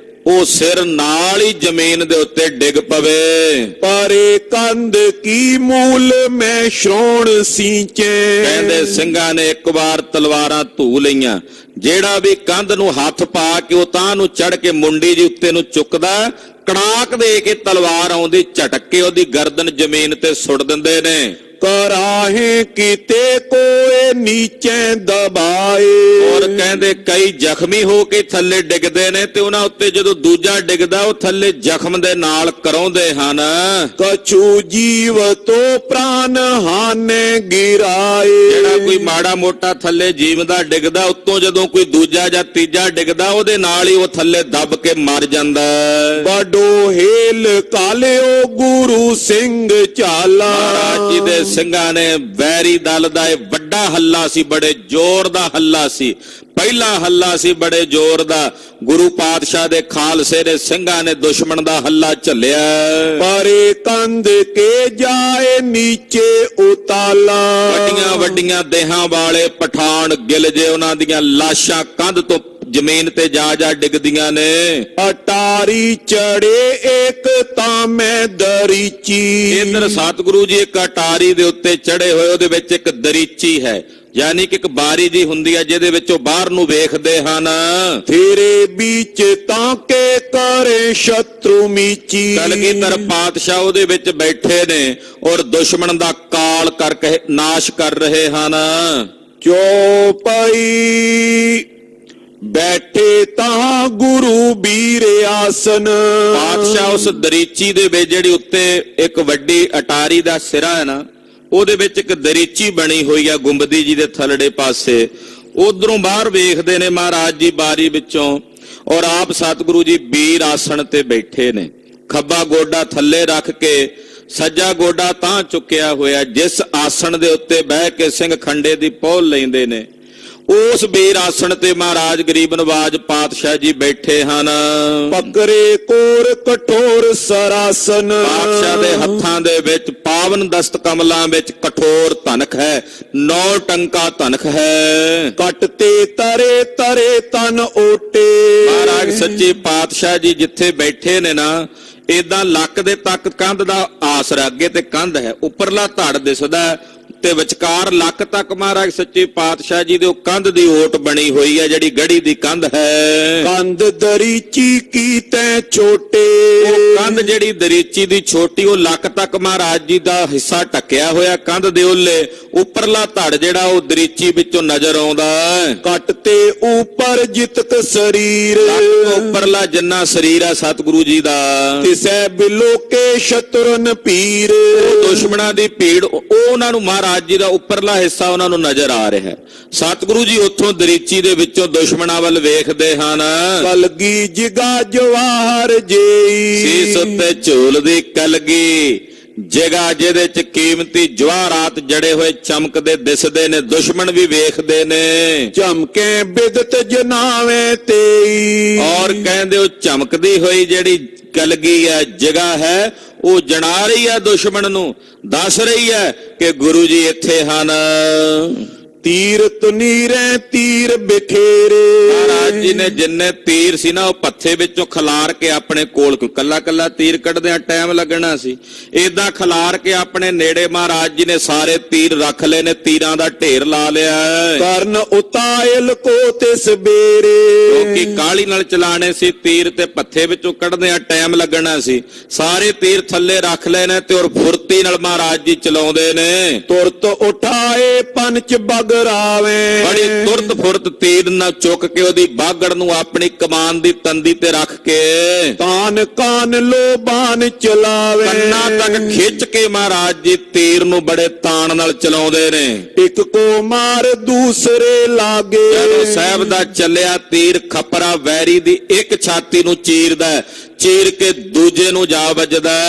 ਉਹ ਸਿਰ ਨਾਲ ਹੀ ਜ਼ਮੀਨ ਦੇ ਉੱਤੇ ਡਿੱਗ ਪਵੇ। ਪਰੇ ਕੰਧ ਕੀ ਮੂਲ ਮੈਂ ਸ਼੍ਰੋਣ ਸੀਂਚੇ। ਕਹਿੰਦੇ ਸਿੰਘਾਂ ਨੇ ਇੱਕ ਵਾਰ ਤਲਵਾਰਾਂ ਧੂ ਲਈਆਂ। ਜਿਹੜਾ ਵੀ ਕੰਧ ਨੂੰ ਹੱਥ ਪਾ ਕੇ ਉਹ ਤਾਂ ਨੂੰ ਚੜ ਕੇ ਮੁੰਡੀ ਜੀ ਉੱਤੇ ਨੂੰ ਚੁੱਕਦਾ, ਕੜਾਕ ਦੇ ਕੇ ਤਲਵਾਰ ਆਉਂਦੀ, ਝਟਕ ਕੇ ਉਹਦੀ ਗਰਦਨ ਜ਼ਮੀਨ ਤੇ ਸੁੱਟ ਦਿੰਦੇ ਨੇ। ਕਰਾਹੇ ਕੀਤੇ ਕੋਏ ਨੀਚੇ ਦਬਾਏ। ਔਰ ਕਹਿੰਦੇ ਕਈ ਜ਼ਖਮੀ ਹੋ ਕੇ ਥੱਲੇ ਡਿੱਗਦੇ ਨੇ ਤੇ ਉਹਨਾਂ ਉੱਤੇ ਜਦੋਂ ਦੂਜਾ ਡਿੱਗਦਾ ਉਹ ਥੱਲੇ ਜ਼ਖਮ ਦੇ ਨਾਲ ਕਰਾਉਂਦੇ ਹਨ। ਕਛੂ ਜੀਵ ਤੋ ਪ੍ਰਾਨ ਹਾਨੇ ਗਿਰਾਏ। ਜਿਹੜਾ ਕੋਈ ਮਾੜਾ ਮੋਟਾ ਥੱਲੇ ਜੀਵ ਦਾ ਡਿੱਗਦਾ, ਉੱਤੋਂ ਜਦੋਂ ਕੋਈ ਦੂਜਾ ਜਾਂ ਤੀਜਾ ਡਿੱਗਦਾ ਉਹਦੇ ਨਾਲ ਹੀ ਉਹ ਥੱਲੇ ਦੱਬ ਕੇ ਮਰ ਜਾਂਦਾ। ਬੜੋ ਹੇਲ ਕਾਲਿਓ ਗੁਰੂ ਸਿੰਘ ਝਾਲਾ। ਮਹਾਰਾਜ ਜੀ ਦੇ ਸਿੰਘਾਂ ਨੇ ਵੈਰੀ ਦਲ ਦਾ ਇਹ ਵੱਡਾ ਹੱਲਾ ਸੀ, ਬੜੇ ਜ਼ੋਰ ਦਾ ਹੱਲਾ ਸੀ। ਪਹਿਲਾ ਹੱਲਾ ਸੀ ਬੜੇ ਜ਼ੋਰ ਦਾ। ਗੁਰੂ ਪਾਤਸ਼ਾਹ ਦੇ ਖਾਲਸੇ ਦੇ ਸਿੰਘਾਂ ਨੇ ਦੁਸ਼ਮਣ ਦਾ ਹੱਲਾ ਝੱਲਿਆ। ਪਰੇ ਕੰਧ ਕੇ ਜਾਏ ਨੀਚੇ ਉਤਾਲਾ। ਵੱਡੀਆਂ ਵੱਡੀਆਂ ਦੇਹਾਂ ਵਾਲੇ ਪਠਾਨ ਗਿਲ ਜੇ, ਉਹਨਾਂ ਦੀਆਂ ਲਾਸ਼ਾਂ ਕੰਧ ਤੋਂ ਜ਼ਮੀਨ ਤੇ ਜਾ ਡਿੱਗਦੀਆਂ ਨੇ। ਅਟਾਰੀ ਚੜੇ ਇੱਕ ਤਾਂ ਮੈਂ ਦਰੀਚੀ। ਇਧਰ ਸਤਿਗੁਰੂ ਜੀ ਇੱਕ ਅਟਾਰੀ ਦੇ ਉੱਤੇ ਚੜੇ ਹੋਏ, ਉਹਦੇ ਵਿੱਚ ਇੱਕ ਦਰੀਚੀ ਹੈ, ਯਾਨੀ ਕਿ ਇੱਕ ਬਾਰੀ ਜੀ ਹੁੰਦੀ ਹੈ ਜਿਹਦੇ ਵਿੱਚੋਂ ਬਾਹਰ ਨੂੰ ਵੇਖਦੇ ਹਨ। ਤੇਰੇ ਵਿੱਚ ਤਾਂ ਕੇ ਕਰੇ ਸ਼ਤਰੂ ਮੀਚੀ। ਕਲਗੀਧਰ ਪਾਤਸ਼ਾਹ ਉਹਦੇ ਵਿੱਚ ਬੈਠੇ ਨੇ ਔਰ ਦੁਸ਼ਮਣ ਦਾ ਕਾਲ ਕਰਕੇ ਨਾਸ਼ ਕਰ ਰਹੇ ਹਨ। ਚੌਪਈ ਬੈਠੇ ਤਾਂ ਗੁਰੂ ਵੀਰ ਆਸਨ। ਪਾਤਸ਼ਾਹ ਉਸ ਦਰੀਚੀ ਦੇ ਵਿੱਚ ਜਿਹੜੀ ਉੱਤੇ ਇੱਕ ਵੱਡੀ ਅਟਾਰੀ ਦਾ ਸਿਰਾ ਹੈ ਨਾ, ਉਹਦੇ ਵਿੱਚ ਇੱਕ ਦਰੀਚੀ ਬਣੀ ਹੋਈ ਆ ਗੁੰਬਦੀ ਜੀ ਦੇ ਥੱਲੜੇ ਪਾਸੇ। ਉਧਰੋਂ ਬਾਹਰ ਵੇਖਦੇ ਨੇ ਮਹਾਰਾਜ ਜੀ ਬਾਰੀ ਵਿੱਚੋਂ, ਔਰ ਆਪ ਸਤਿਗੁਰੂ ਜੀ ਵੀਰ ਆਸਣ ਤੇ ਬੈਠੇ ਨੇ। ਖੱਬਾ ਗੋਡਾ ਥੱਲੇ ਰੱਖ ਕੇ ਸੱਜਾ ਗੋਡਾ ਤਾਂ ਚੁੱਕਿਆ ਹੋਇਆ। ਜਿਸ ਆਸਣ ਦੇ ਉੱਤੇ ਬਹਿ ਕੇ ਸਿੰਘ ਖੰਡੇ ਦੀ ਪਹੁਲ ਲੈਂਦੇ ਨੇ, ਉਸ ਵੀਰ ਆਸਣ ਤੇ ਮਹਾਰਾਜ ਗਰੀਬ ਨਵਾਜ ਪਾਤਸ਼ਾਹ ਜੀ ਬੈਠੇ ਹਨ। ਪਕਰੇ ਕੋਰ ਕਠੋਰ ਸਰਾਸਨ। ਪਾਤਸ਼ਾਹ ਦੇ ਹੱਥਾਂ ਦੇ ਵਿੱਚ ਪਾਵਨ ਦਸਤ ਕਮਲਾਂ ਵਿੱਚ ਕਠੋਰ ਧਨਖ ਹੈ, 9 ਟੰਕਾ ਧਨਖ ਹੈ। ਕੱਟ ਤੇ ਤਰੇ ਤਰੇ ਤਨ ਓਟੇ। ਮਹਾਰਾਜ ਸੱਚੇ ਪਾਤਸ਼ਾਹ ਜੀ ਜਿੱਥੇ ਬੈਠੇ ਨੇ ਨਾ, ਏਦਾਂ ਲੱਕ ਦੇ ਤੱਕ ਕੰਧ ਦਾ ਆਸਰਾ, ਅੱਗੇ ਤੇ ਕੰਧ ਹੈ, ਉੱਪਰਲਾ ਧੜ ਦਿਸਦਾ ਤੇ ਵਿਚਕਾਰ ਲੱਕ ਤੱਕ ਮਹਾਰਾਜ ਸੱਚੇ ਪਾਤਸ਼ਾਹ ਜੀ ਦੇ ਉਹ ਕੰਧ ਦੀ ਓਟ ਬਣੀ ਹੋਈ ਹੈ, ਜਿਹੜੀ ਗੜੀ ਦੀ ਕੰਧ ਹੈ। ਕੰਧ ਦਰੀਚੀ ਕੀ ਤੈ ਛੋਟੇ। ਉਹ ਕੰਧ ਜਿਹੜੀ ਦਰੀਚੀ ਦੀ ਛੋਟੀ, ਉਹ ਲੱਕ ਤੱਕ ਮਹਾਰਾਜ ਜੀ ਦਾ ਹਿੱਸਾ ਟੱਕਿਆ ਹੋਇਆ ਕੰਧ ਦੇ ਉੱਲੇ। ਉੱਪਰਲਾ ਧੜ ਜਿਹੜਾ ਉਹ ਦਰੀਚੀ ਵਿੱਚੋਂ ਨਜ਼ਰ ਆਉਂਦਾ। ਕੱਟ ਤੇ ਉੱਪਰ ਜਿਤਕ ਸਰੀਰ। ਉੱਪਰਲਾ ਜਿੰਨਾ ਸਰੀਰ ਆ ਸਤਿਗੁਰੂ ਜੀ ਦਾ, ਤਿਸੈ ਬਿਲੋਕੇ ਸ਼ਤਰਨ ਪੀਰ। ਦੁਸ਼ਮਣਾਂ ਦੀ ਭੀੜ, ਉਹ ਉਹਨਾਂ ਨੂੰ ਮਹਾਰਾਜ ਜੀ ਦਾ ਉੱਪਰਲਾ ਹਿੱਸਾ ਉਹਨਾਂ ਨੂੰ ਨਜ਼ਰ ਆ ਰਿਹਾ ਹੈ। ਸਤਿਗੁਰੂ ਜੀ ਉੱਥੋਂ ਦਰੀਚੀ ਦੇ ਵਿੱਚੋਂ ਦੁਸ਼ਮਣਾਂ ਵੱਲ ਵੇਖਦੇ ਹਨ। ਕਲਗੀ ਜਿਗਾ ਜਵਾਹਰ ਜੇਈ। ਸੀਸ ਉੱਤੇ ਝੂਲਦੀ ਕਲਗੀ, ਜਗਾ ਜਿਹਦੇ ਚ ਕੀਮਤੀ ਜਵਾਹਰਾਤ ਜੜੇ ਹੋਏ ਚਮਕਦੇ ਦਿਸਦੇ ਨੇ। ਦੁਸ਼ਮਣ ਵੀ ਵੇਖਦੇ ਨੇ। ਚਮਕੇ ਬਿਦਤ ਜਨਾਵੇ ਤੇਈ। ਔਰ ਕਹਿੰਦੇ ਉਹ ਚਮਕਦੀ ਹੋਈ ਜਿਹੜੀ ਕਲਗੀ ਹੈ, ਜਗਾ ਹੈ, ਉਹ ਜਣਾ ਰਹੀ ਹੈ ਦੁਸ਼ਮਣ ਨੂੰ, ਦੱਸ ਰਹੀ ਹੈ ਕਿ ਗੁਰੂ ਜੀ ਇੱਥੇ ਹਨ। ਤੀਰ ਤੁਨੀਰੇ ਤੀਰ ਬਿਖੇਰੇ। ਮਹਾਰਾਜ ਜੀ ਨੇ ਜਿੰਨੇ ਤੀਰ ਸੀ ਨਾ, ਉਹ ਪੱਥੇ ਵਿੱਚੋਂ ਖਿਲਾਰ ਕੇ ਆਪਣੇ ਕੋਲ, ਕੱਲਾ ਕੱਲਾ ਤੀਰ ਕੱਢਦਿਆਂ ਟਾਈਮ ਲੱਗਣਾ ਸੀ, ਏਦਾਂ ਖਿਲਾਰ ਕੇ ਆਪਣੇ ਨੇੜੇ ਮਹਾਰਾਜ ਜੀ ਨੇ ਸਾਰੇ ਤੀਰ ਰੱਖ ਲਏ ਨੇ। ਤੀਰਾਂ ਦਾ ਢੇਰ ਲਾ ਲਿਆ। ਕਰਨ ਉਤਾਇਲ ਕੋ ਤਿਸ ਬੇਰੇ। ਕਿਉਂਕਿ ਕਾਹਲੀ ਨਾਲ ਚਲਾਣੇ ਸੀ ਤੀਰ ਤੇ ਪੱਥੇ ਵਿੱਚੋਂ ਕੱਢਦਿਆਂ ਟਾਈਮ ਲੱਗਣਾ ਸੀ। ਸਾਰੇ ਤੀਰ ਥੱਲੇ ਰੱਖ ਲਏ ਨੇ ਤੇ ਔਰ ਫੁਰਤੀ ਨਾਲ ਮਹਾਰਾਜ ਜੀ ਚਲਾਉਂਦੇ ਨੇ। ਤੁਰਤ ਉਠਾਏ ਪੰਚ ਬਗ ਬੜੀ ਤੁਰਤ ਫੁਰਤ ਤੀਰ ਨਾਲ ਚੁੱਕ ਕੇ ਉਹਦੀ ਬਾਗੜ ਨੂੰ ਆਪਣੀ ਕਮਾਨ ਦੀ ਤੰਦੀ ਤੇ ਰੱਖ ਕੇ ਤਾਨ ਕਾਨ ਲੋਬਾਨ ਚਲਾਵੇ। ਕੰਨਾਂ ਤੱਕ ਖਿੱਚ ਕੇ ਮਹਾਰਾਜ ਜੀ ਤੀਰ ਨੂੰ ਬੜੇ ਤਾਣ ਨਾਲ ਚਲਾਉਂਦੇ ਨੇ। ਇੱਕ ਕੋ ਮਾਰ ਦੂਸਰੇ ਲਾਗੇ। ਜਦੋਂ ਸਾਹਿਬ ਦਾ ਚੱਲਿਆ ਤੀਰ ਖਪਰਾ ਵੈਰੀ ਦੀ ਇੱਕ ਛਾਤੀ ਨੂੰ ਚੀਰਦਾ, ਚੀਰ ਕੇ ਦੂਜੇ ਨੂੰ ਜਾ ਵੱਜਦਾ।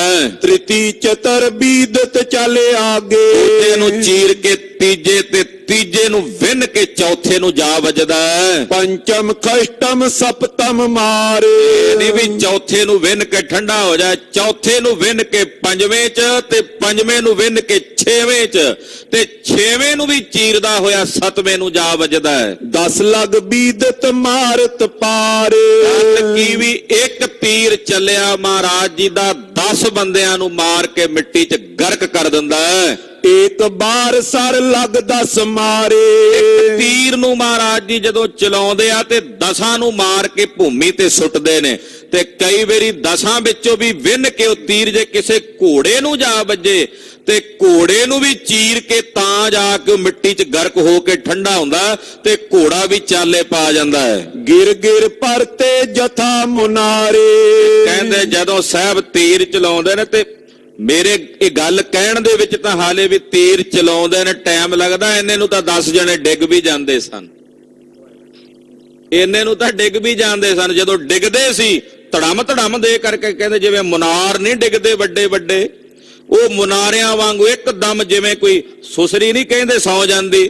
ਤ੍ਰਿਤੀ ਚਤਰ ਬੀਦਤ ਚੱਲੇ ਆਗੇ। ਦੂਜੇ ਨੂੰ ਚੀਰ ਕੇ ਤੀਜੇ ਤੇ ਤੀਜੇ ਨੂੰ ਵਿੰਨ ਕੇ ਚੌਥੇ ਨੂੰ ਜਾ ਵੱਜਦਾ ਹੈ। ਪੰਚਮ ਖਸ਼ਟਮ ਸਪਤਮ ਮਾਰੇ। ਇਹ ਨਹੀਂ ਵੀ ਚੌਥੇ ਨੂੰ ਵਿੰਨ ਕੇ ਠੰਡਾ ਹੋ ਜਾ, ਚੌਥੇ ਨੂੰ ਵਿੰਨ ਕੇ ਪੰਜਵੇਂ ਚ, ਤੇ ਪੰਜਵੇਂ ਨੂੰ ਵਿੰਨ ਕੇ ਛੇਵੇਂ ਚ, ਤੇ ਛੇਵੇਂ ਨੂੰ ਵੀ ਚੀਰਦਾ ਹੋਇਆ ਸਤਵੇਂ ਨੂੰ ਜਾ ਵੱਜਦਾ ਹੈ। 10 ਲਗ ਬੀਦਤ ਮਾਰਤ ਪਾਰੇ। ਕੀ ਵੀ ਇੱਕ ਤੀਰ ਚੱਲਿਆ ਮਹਾਰਾਜ ਜੀ ਦਾ 10 ਬੰਦਿਆਂ ਨੂੰ ਮਾਰ ਕੇ ਮਿੱਟੀ 'ਚ ਗਰਕ ਕਰ ਦਿੰਦਾ ਹੈ। ਇੱਕ ਬਾਰ ਸਰ ਲਗ 10 ਮਾਰੇ। ਤੀਰ ਨੂੰ ਮਹਾਰਾਜ ਜੀ ਜਦੋਂ ਚਲਾਉਂਦੇ ਆ ਤੇ 10 ਨੂੰ ਮਾਰ ਕੇ ਭੂਮੀ ਤੇ ਸੁੱਟਦੇ ਨੇ, ਤੇ ਕਈ ਵਾਰੀ 10 ਵਿੱਚੋਂ ਵੀ ਵਿੰਨ ਕੇ ਉਹ ਤੀਰ ਜੇ ਕਿਸੇ ਘੋੜੇ ਨੂੰ ਜਾ ਵੱਜੇ ਤੇ ਘੋੜੇ ਨੂੰ ਵੀ ਚੀਰ ਕੇ ਤਾਂ ਜਾ ਕੇ ਉਹ ਮਿੱਟੀ 'ਚ ਗਰਕ ਹੋ ਕੇ ਠੰਡਾ ਹੁੰਦਾ, ਤੇ ਘੋੜਾ ਵੀ ਚਾਲੇ ਪਾ ਜਾਂਦਾ ਹੈ। ਗਿਰ ਗਿਰ ਪਰਤੇ ਜਥਾ ਮੁਨਾਰੇ। ਕਹਿੰਦੇ ਜਦੋਂ ਸਾਹਿਬ ਤੀਰ ਚਲਾਉਂਦੇ ਨੇ, ਤੇ ਮੇਰੇ ਇਹ ਗੱਲ ਕਹਿਣ ਦੇ ਵਿੱਚ ਤਾਂ ਹਾਲੇ ਵੀ ਤੀਰ ਚਲਾਉਂਦੇ ਨੇ ਟਾਈਮ ਲੱਗਦਾ, ਇੰਨੇ ਨੂੰ ਤਾਂ 10 ਜਣੇ ਡਿੱਗ ਵੀ ਜਾਂਦੇ ਸਨ, ਇੰਨੇ ਨੂੰ ਤਾਂ ਡਿੱਗ ਵੀ ਜਾਂਦੇ ਸਨ। ਜਦੋਂ ਡਿੱਗਦੇ ਸੀ ਧੜਮ ਦੇ ਕਰਕੇ, ਕਹਿੰਦੇ ਜਿਵੇਂ ਮੁਨਾਰ ਨਹੀਂ ਡਿੱਗਦੇ ਵੱਡੇ ਵੱਡੇ, ਉਹ ਮੁਨਾਰਿਆਂ ਵਾਂਗੂ ਇੱਕਦਮ, ਜਿਵੇਂ ਕੋਈ ਸੁਸਰੀ ਨਹੀਂ ਕਹਿੰਦੇ ਸੌ ਜਾਂਦੀ,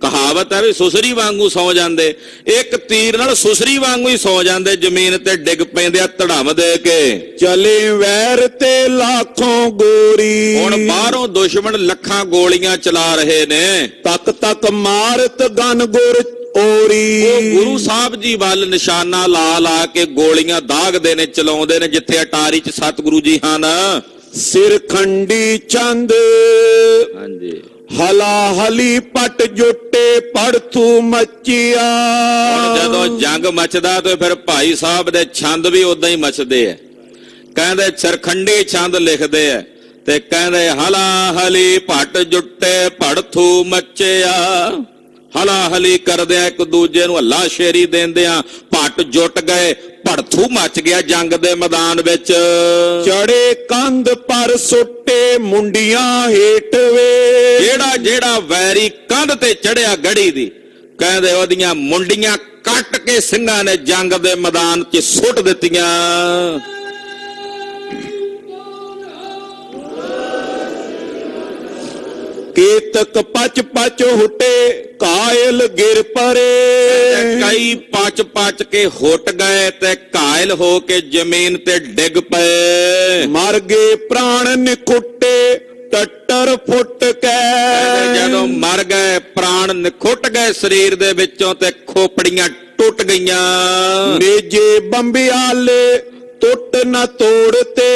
ਕਹਾਵਤ ਹੈ ਵੀ ਸੁਸਰੀ ਵਾਂਗੂ ਸੌ ਜਾਂਦੇ, ਇੱਕ ਤੀਰ ਨਾਲ ਸੁਸਰੀ ਵਾਂਗੂ ਹੀ ਸੌ ਜਾਂਦੇ, ਜ਼ਮੀਨ ਤੇ ਡਿੱਗ ਪੈਂਦੇ ਆ ਧੜਮ ਦੇ ਕੇ। ਚਲੇ ਵੈਰ ਤੇ ਲੱਖੋਂ ਗੋਰੀ। ਹੁਣ ਬਾਹਰੋਂ ਦੁਸ਼ਮਣ ਲੱਖਾਂ ਗੋਲੀਆਂ ਚਲਾ ਰਹੇ ਨੇ, ਤੱਕ ਤੱਕ ਮਾਰਤ ਗਨ ਗੁਰ ਓਰੀ। ਉਹ ਗੁਰੂ ਸਾਹਿਬ ਜੀ ਵੱਲ ਨਿਸ਼ਾਨਾ ਲਾ ਲਾ ਕੇ ਗੋਲੀਆਂ ਦਾਗਦੇ ਨੇ, ਚਲਾਉਂਦੇ ਨੇ, ਜਿੱਥੇ ਅਟਾਰੀ 'ਚ ਸਤਿਗੁਰੂ ਜੀ ਹਨ। ਸਿਰ ਖੰਡੀ ਚੰਦ ਹਾਂਜੀ, ਹਲਾ ਹਲੀ ਪਟ ਜੁੱਟੇ ਪੜਥੂ ਮੱਚਿਆ। ਜਦੋਂ ਜੰਗ ਮਚਦਾ ਤੇ ਫਿਰ ਭਾਈ ਸਾਹਿਬ ਦੇ ਛੰਦ ਵੀ ਉਦਾਂ ਹੀ ਮਚਦੇ ਐ। ਕਹਿੰਦੇ ਸਰਖੰਡੀ ਛੰਦ ਲਿਖਦੇ ਐ, ਤੇ ਕਹਿੰਦੇ ਹਲਾ ਹਲੀ ਪਟ ਜੁੱਟੇ ਪੜਥੂ ਮੱਚਿਆ। ਹਲਾ ਹਲੀ ਕਰਦੇ ਆ, ਇੱਕ ਦੂਜੇ ਨੂੰ ਹੱਲਾ ਸ਼ੇਰੀ ਦਿੰਦੇ ਆ, ਪੱਟ ਜੁੱਟ ਗਏ, ਭੜਥੂ ਮੱਚ ਗਿਆ ਜੰਗ ਦੇ ਮੈਦਾਨ ਵਿੱਚ। ਚੜੇ ਕੰਧ ਪਰ ਸੁੱਟੇ ਮੁੰਡੀਆਂ ਹੇਠ ਵੇ। ਜਿਹੜਾ ਵੈਰੀ ਕੰਧ ਤੇ ਚੜਿਆ ਗੜੀ ਦੀ, ਕਹਿੰਦੇ ਉਹਦੀਆਂ ਮੁੰਡੀਆਂ ਕੱਟ ਕੇ ਸਿੰਘਾਂ ਨੇ ਜੰਗ ਦੇ ਮੈਦਾਨ 'ਚ ਸੁੱਟ ਦਿੱਤੀਆਂ। ਕੇਤਕ ਪਚ ਪਚ ਹੁੱਟੇ ਕਾਇਲ ਗਿਰ ਪਰੇ। ਕਈ ਪਚ ਕੇ ਹੁੱਟ ਗਏ ਤੇ ਕਾਇਲ ਹੋ ਕੇ ਜ਼ਮੀਨ ਤੇ ਡਿੱਗ ਪਏ। ਮਰ ਗਏ ਪ੍ਰਾਣ ਨਿਖੁੱਟੇ ਟੱਟਰ ਫੁੱਟ ਕੇ। ਜਦੋਂ ਮਰ ਗਏ ਪ੍ਰਾਣ ਨਿਖੁੱਟ ਗਏ ਸਰੀਰ ਦੇ ਵਿੱਚੋਂ, ਤੇ ਖੋਪੜੀਆਂ ਟੁੱਟ ਗਈਆਂ। ਨੇਜੇ ਬੰਬਿਆਲੇ ਟੁੱਟ ਨਾ ਤੋੜਤੇ।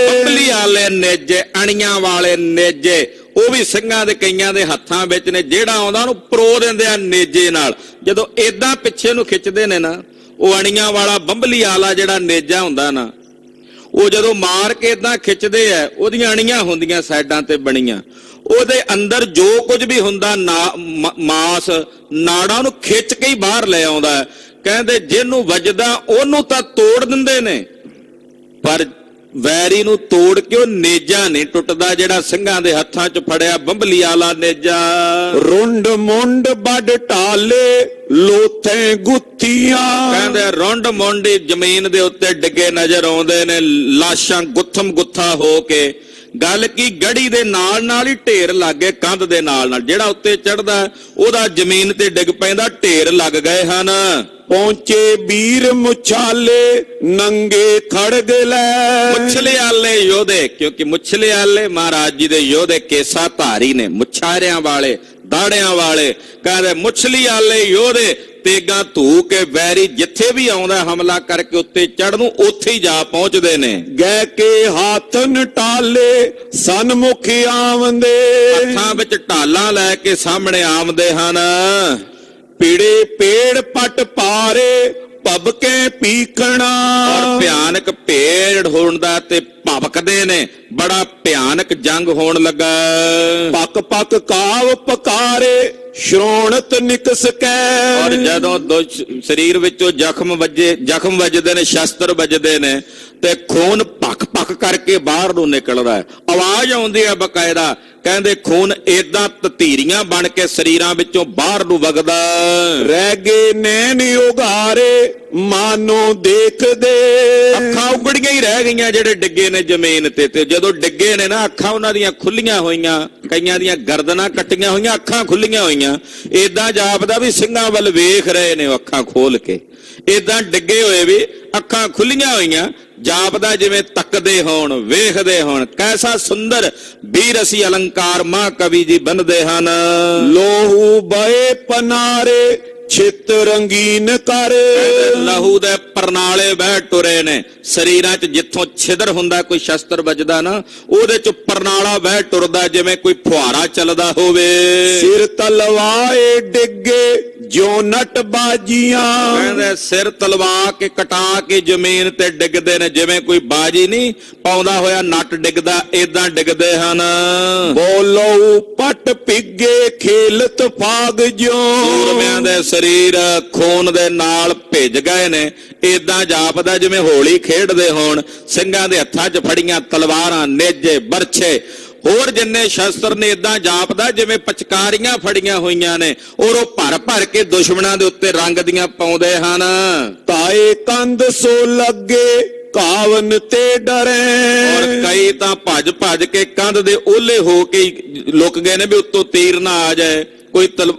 ਬੰਬਲੀ ਵਾਲੇ ਨੇਜੇ, ਅਣੀਆਂ ਵਾਲੇ ਨੇਜੇ, ਉਹ ਵੀ ਸਿੰਘਾਂ ਦੇ ਕਈਆਂ ਦੇ ਹੱਥਾਂ ਵਿੱਚ ਨੇ, ਜਿਹੜਾ ਆਉਂਦਾ ਉਹਨੂੰ ਪਰੋ ਦਿੰਦੇ ਆ ਨੇਜੇ ਨਾਲ। ਜਦੋਂ ਏਦਾਂ ਪਿੱਛੇ ਨੂੰ ਖਿੱਚਦੇ ਨੇ ਨਾ, ਉਹ ਅਣੀਆਂ ਵਾਲਾ ਬੰਬਲੀ ਵਾਲਾ ਜਿਹੜਾ ਨੇਜਾ ਹੁੰਦਾ ਨਾ, ਉਹ ਜਦੋਂ ਮਾਰ ਕੇ ਏਦਾਂ ਖਿੱਚਦੇ ਆ, ਉਹਦੀਆਂ ਅਣੀਆਂ ਹੁੰਦੀਆਂ ਸਾਈਡਾਂ ਤੇ ਬਣੀਆਂ, ਉਹਦੇ ਅੰਦਰ ਜੋ ਕੁਝ ਵੀ ਹੁੰਦਾ ਮਾਸ ਨਾੜਾਂ ਨੂੰ ਖਿੱਚ ਕੇ ਹੀ ਬਾਹਰ ਲੈ ਆਉਂਦਾ। ਕਹਿੰਦੇ ਜਿਹਨੂੰ ਵੱਜਦਾ ਉਹਨੂੰ ਤਾਂ ਤੋੜ ਦਿੰਦੇ ਨੇ, ਪਰ ਵੈਰੀ ਨੂੰ ਤੋੜ ਕੇ ਉਹ ਨੇਜਾ ਨਹੀਂ ਟੁੱਟਦਾ, ਜਿਹੜਾ ਸਿੰਘਾਂ ਦੇ ਹੱਥਾਂ 'ਚ ਫੜਿਆ ਬੰਬਲੀ ਵਾਲਾ ਨੇਜਾ। ਰੁੰਡ ਮੁੰਡ ਵੱਡ ਢਾਲੇ ਲੋਥੇ ਗੁੱਥੀਆਂ। ਕਹਿੰਦੇ ਰੁੰਡ ਮੁੰਡੀ ਜ਼ਮੀਨ ਦੇ ਉੱਤੇ ਡਿੱਗੇ ਨਜ਼ਰ ਆਉਂਦੇ ਨੇ, ਲਾਸ਼ਾਂ ਗੁੱਥਮ ਗੁੱਥਾ ਹੋ ਕੇ। ਗੱਲ ਕੀ, ਗੜੀ ਦੇ ਨਾਲ ਨਾਲ ਹੀ ਢੇਰ ਲੱਗ ਗਏ, ਕੰਧ ਦੇ ਨਾਲ ਨਾਲ, ਜਿਹੜਾ ਉੱਤੇ ਚੜਦਾ ਉਹਦਾ ਜ਼ਮੀਨ ਤੇ ਡਿੱਗ ਪੈਂਦਾ, ਢੇਰ ਲੱਗ ਗਏ ਹਨ। ਪਹੁੰਚੇ ਵੀਰ ਮੁਛਾਲੇ ਨੰਗੇ ਖੜਗ ਲੈ। ਮੁੱਛਲੇ ਵਾਲੇ ਯੋਧੇ, ਕਿਉਂਕਿ ਮੁੱਛਲੇ ਵਾਲੇ ਮਹਾਰਾਜ ਜੀ ਦੇ ਯੋਧੇ ਕੇਸਾ ਧਾਰੀ ਨੇ, ਮੁੱਛਾਰਿਆਂ ਵਾਲੇ, ਦਾੜਿਆਂ ਵਾਲੇ। ਕਹਿੰਦੇ ਮੁੱਛਲੀ ਵਾਲੇ ਯੋਧੇ ਤੇਗਾ ਧੂ ਕੇ ਵੈਰੀ ਜਿੱਥੇ ਵੀ ਆਉਂਦਾ ਹਮਲਾ ਕਰਕੇ ਉੱਤੇ ਚੜ੍ਹ ਨੂੰ ਉੱਥੇ ਹੀ ਜਾ ਪਹੁੰਚਦੇ ਨੇ। ਗਏ ਕੇ ਹੱਥ ਨਟਾਲੇ ਸਨਮੁਖ ਆਵੰਦੇ। ਹੱਥਾਂ ਵਿੱਚ ਢਾਲਾਂ ਲੈ ਕੇ ਸਾਹਮਣੇ ਆਉਂਦੇ ਹਨ। ਪੀੜੇ ਪੇੜ ਪਟ ਪਾਰੇ ਭਬਕੇ ਪੀਖਣਾ। ਔਰ ਭਿਆਨਕ ਭੇੜ ਹੋਣ ਦਾ ਤੇ ਭਬਕਦੇ ਨੇ, ਬੜਾ ਭਿਆਨਕ ਜੰਗ ਹੋਣ ਲੱਗਾ। ਪੱਕ ਪੱਕ ਕਾਵ ਪਕਾਰੇ ਸ਼੍ਰੋਣਤ ਨਿਕਸ ਕੈ। ਔਰ ਜਦੋਂ ਸਰੀਰ ਵਿੱਚੋਂ ਜ਼ਖਮ ਵੱਜਦੇ ਨੇ, ਸ਼ਸਤਰ ਵੱਜਦੇ ਨੇ, ਤੇ ਖੂਨ ਭੱਕ ਭੱਕ ਕਰਕੇ ਬਾਹਰ ਨੂੰ ਨਿਕਲਦਾ ਹੈ। ਆਵਾਜ਼ ਆਉਂਦੀ ਹੈ ਬਕਾਇਦਾ, ਕਹਿੰਦੇ ਖੂਨ ਏਦਾਂ ਤਤੀਰੀਆਂ ਬਣ ਕੇ ਸਰੀਰਾਂ ਵਿੱਚੋਂ ਬਾਹਰ ਨੂੰ ਵਗਦਾ। ਰਹਿ ਗਏ ਨੈਣ ਉਗਾਰੇ ਮਾਨੋ ਦੇਖਦੇ। ਅੱਖਾਂ ਉਗੜੀਆਂ ਹੀ ਰਹਿ ਗਈਆਂ ਜਿਹੜੇ ਡਿੱਗੇ ਨੇ ਜ਼ਮੀਨ ਤੇ ਜਦੋਂ ਡਿੱਗੇ ਨੇ ਨਾ ਅੱਖਾਂ ਉਹਨਾਂ ਦੀਆਂ ਖੁੱਲੀਆਂ ਹੋਈਆਂ, ਕਈਆਂ ਦੀਆਂ ਗਰਦਨਾਂ ਕੱਟੀਆਂ ਹੋਈਆਂ, ਅੱਖਾਂ ਖੁੱਲੀਆਂ ਹੋਈਆਂ। ਏਦਾਂ ਜਾਪਦਾ ਵੀ ਸਿੰਘਾਂ ਵੱਲ ਵੇਖ ਰਹੇ ਨੇ ਉਹ ਅੱਖਾਂ ਖੋਲ ਕੇ। ਏਦਾਂ ਡਿੱਗੇ ਹੋਏ ਵੀ ਅੱਖਾਂ ਖੁੱਲੀਆਂ ਹੋਈਆਂ, ਜਾਪਦਾ ਜਿਵੇਂ ਤੱਕਦੇ ਹੋਣ, ਵੇਖਦੇ ਹੋਣ। ਕੈਸਾ ਸੁੰਦਰ ਵੀਰ ਅਸੀਂ ਅਲੰਕਾਰ ਮਾਂ ਕਵੀ ਜੀ ਬੰਨਦੇ ਹਨ। ਲੋਹੂ ਬਏ ਪਨਾਰੇ ਚਿੱਤ ਰੰਗੀਨ ਕਰ। ਲਹੂ ਦੇ ਪਰਨਾਲੇ ਬਹਿ ਟੁਰੇ ਨੇ। ਸਰੀਰਾਂ 'ਚ ਜਿੱਥੋਂ ਛਿਦਰ ਹੁੰਦਾ ਕੋਈ ਸ਼ਸਤਰ ਵੱਜਦਾ ਨਾ, ਉਹਦੇ 'ਚ ਪਰਨਾਲਾ ਬਹਿ ਟੁਰਦਾ ਜਿਵੇਂ ਕੋਈ ਫੁਹਾਰਾ ਚੱਲਦਾ ਹੋਵੇ। ਸਿਰ ਤਲਵਾਏ ਡਿੱਗੇ ਜੋ ਨਟ ਬਾਜੀਆਂ। ਕਹਿੰਦੇ ਸਿਰ ਤਲਵਾ ਕੇ ਕਟਾ ਕੇ ਜ਼ਮੀਨ ਤੇ ਡਿੱਗਦੇ ਨੇ ਜਿਵੇਂ ਕੋਈ ਬਾਜੀ ਨਹੀਂ ਪਾਉਂਦਾ ਹੋਇਆ ਨੱਟ ਡਿੱਗਦਾ, ਏਦਾਂ ਡਿੱਗਦੇ ਹਨ। ਬੋਲੋ ਪਟ ਪਿੱਗੇ ਖੇਲਤ ਫਾਗ ਜੋ। ਸੂਰਮਿਆਂ ਦੇ ਸਰੀਰ ਖੂਨ ਦੇ ਨਾਲ ਭਿੱਜ ਗਏ ਨੇ। ਏਦਾਂ ਜਾਪਦਾ ਜਿਵੇਂ ਹੋਲੀ ਖੇਡਦੇ ਹੋਣ। ਸਿੰਘਾਂ ਦੇ ਹੱਥਾਂ 'ਚ ਫੜੀਆਂ ਤਲਵਾਰਾਂ, ਨੇਜੇ, ਬਰਛੇ, ਹੋਰ ਜਿੰਨੇ ਸ਼ਸਤਰ ਨੇ, ਏਦਾਂ ਜਾਪਦਾ ਜਿਵੇਂ ਪਚਕਾਰੀਆਂ ਫੜੀਆਂ ਹੋਈਆਂ ਨੇ ਔਰ ਉਹ ਭਰ ਭਰ ਕੇ ਦੁਸ਼ਮਣਾਂ ਦੇ ਉੱਤੇ ਰੰਗ ਦੀਆਂ ਪਾਉਂਦੇ ਹਨ। ਤਾਏ ਕੰਧ ਸੋ ਲੱਗੇ ਕਾਵਨ ਤੇ ਡਰੇ। ਔਰ ਕਈ ਤਾਂ ਭੱਜ ਭੱਜ ਕੇ ਕੰਧ ਦੇ ਓਲੇ ਹੋ ਕੇ ਲੁਕ ਗਏ ਨੇ ਵੀ ਉੱਤੋਂ ਤੀਰ ਨਾ ਆ ਜਾਏ,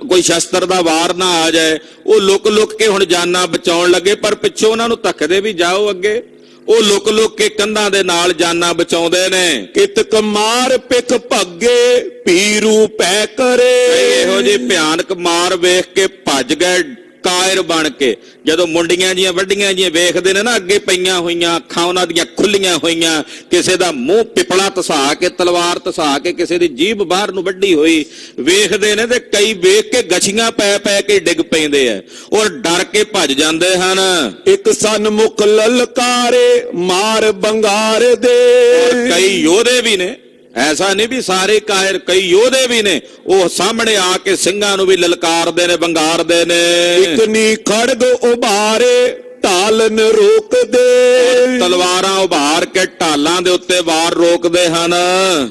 ਕੋਈ ਸ਼ਸਤਰ ਦਾ ਵਾਰ ਨਾ ਆ ਜਾਏ। ਉਹ ਲੁਕ ਲੁਕ ਕੇ ਹੁਣ ਜਾਨਾਂ ਬਚਾਉਣ ਲੱਗੇ, ਪਰ ਪਿੱਛੋਂ ਉਹਨਾਂ ਨੂੰ ਧੱਕਦੇ ਵੀ ਜਾਓ ਅੱਗੇ। ਉਹ ਲੁਕ ਲੁਕ ਕੇ ਕੰਧਾਂ ਦੇ ਨਾਲ ਜਾਨਾਂ ਬਚਾਉਂਦੇ ਨੇ। ਕਿਤਕ ਮਾਰ ਪਿਖ ਭੱਗੇ ਪੀਰੂ ਪੈ ਕਰੇ। ਇਹੋ ਜਿਹੀ ਭਿਆਨਕ ਮਾਰ ਵੇਖ ਕੇ ਭੱਜ ਗਏ ਕਾਇਰ ਬਣ ਕੇ। ਜਦੋਂ ਮੁੰਡੀਆਂ ਜੀਆਂ ਵੱਡੀਆਂ ਜੀਆਂ ਵੇਖਦੇ ਨੇ ਨਾ ਅੱਗੇ ਪਈਆਂ ਹੋਈਆਂ, ਅੱਖਾਂ ਉਹਨਾਂ ਦੀਆਂ ਖੁੱਲੀਆਂ ਹੋਈਆਂ, ਕਿਸੇ ਦਾ ਮੂੰਹ ਪਿਪਲਾ ਧਸਾ ਕੇ, ਤਲਵਾਰ ਧਸਾ ਕੇ, ਕਿਸੇ ਦੀ ਜੀਭ ਬਾਹਰ ਨੂੰ ਵੱਢੀ ਹੋਈ ਵੇਖਦੇ ਨੇ ਤੇ ਕਈ ਵੇਖ ਕੇ ਗਛੀਆਂ ਪੈ ਪੈ ਕੇ ਡਿੱਗ ਪੈਂਦੇ ਆ ਔਰ ਡਰ ਕੇ ਭੱਜ ਜਾਂਦੇ ਹਨ। ਇੱਕ ਸਨਮੁਖ ਲਲਕਾਰੇ ਮਾਰ ਬੰਗਾਰ ਦੇ। ਔਰ ਕਈ ਯੋਧੇ ਵੀ ਨੇ, ਐਸਾ ਨਹੀਂ ਵੀ ਸਾਰੇ ਕਾਇਰ, ਕਈ ਯੋਧੇ ਵੀ ਨੇ, ਉਹ ਸਾਹਮਣੇ ਆ ਕੇ ਸਿੰਘਾਂ ਨੂੰ ਵੀ ਲਲਕਾਰਦੇ ਨੇ, ਬੰਗਾਰਦੇ ਨੇ। ਇਤਨੀ ਖੜਗ ਉਭਾਰੇ ਢਾਲਨ ਰੋਕਦੇ। ਤਲਵਾਰਾਂ ਉਭਾਰ ਕੇ ਢਾਲਾਂ ਦੇ ਉੱਤੇ ਵਾਰ ਰੋਕਦੇ ਹਨ।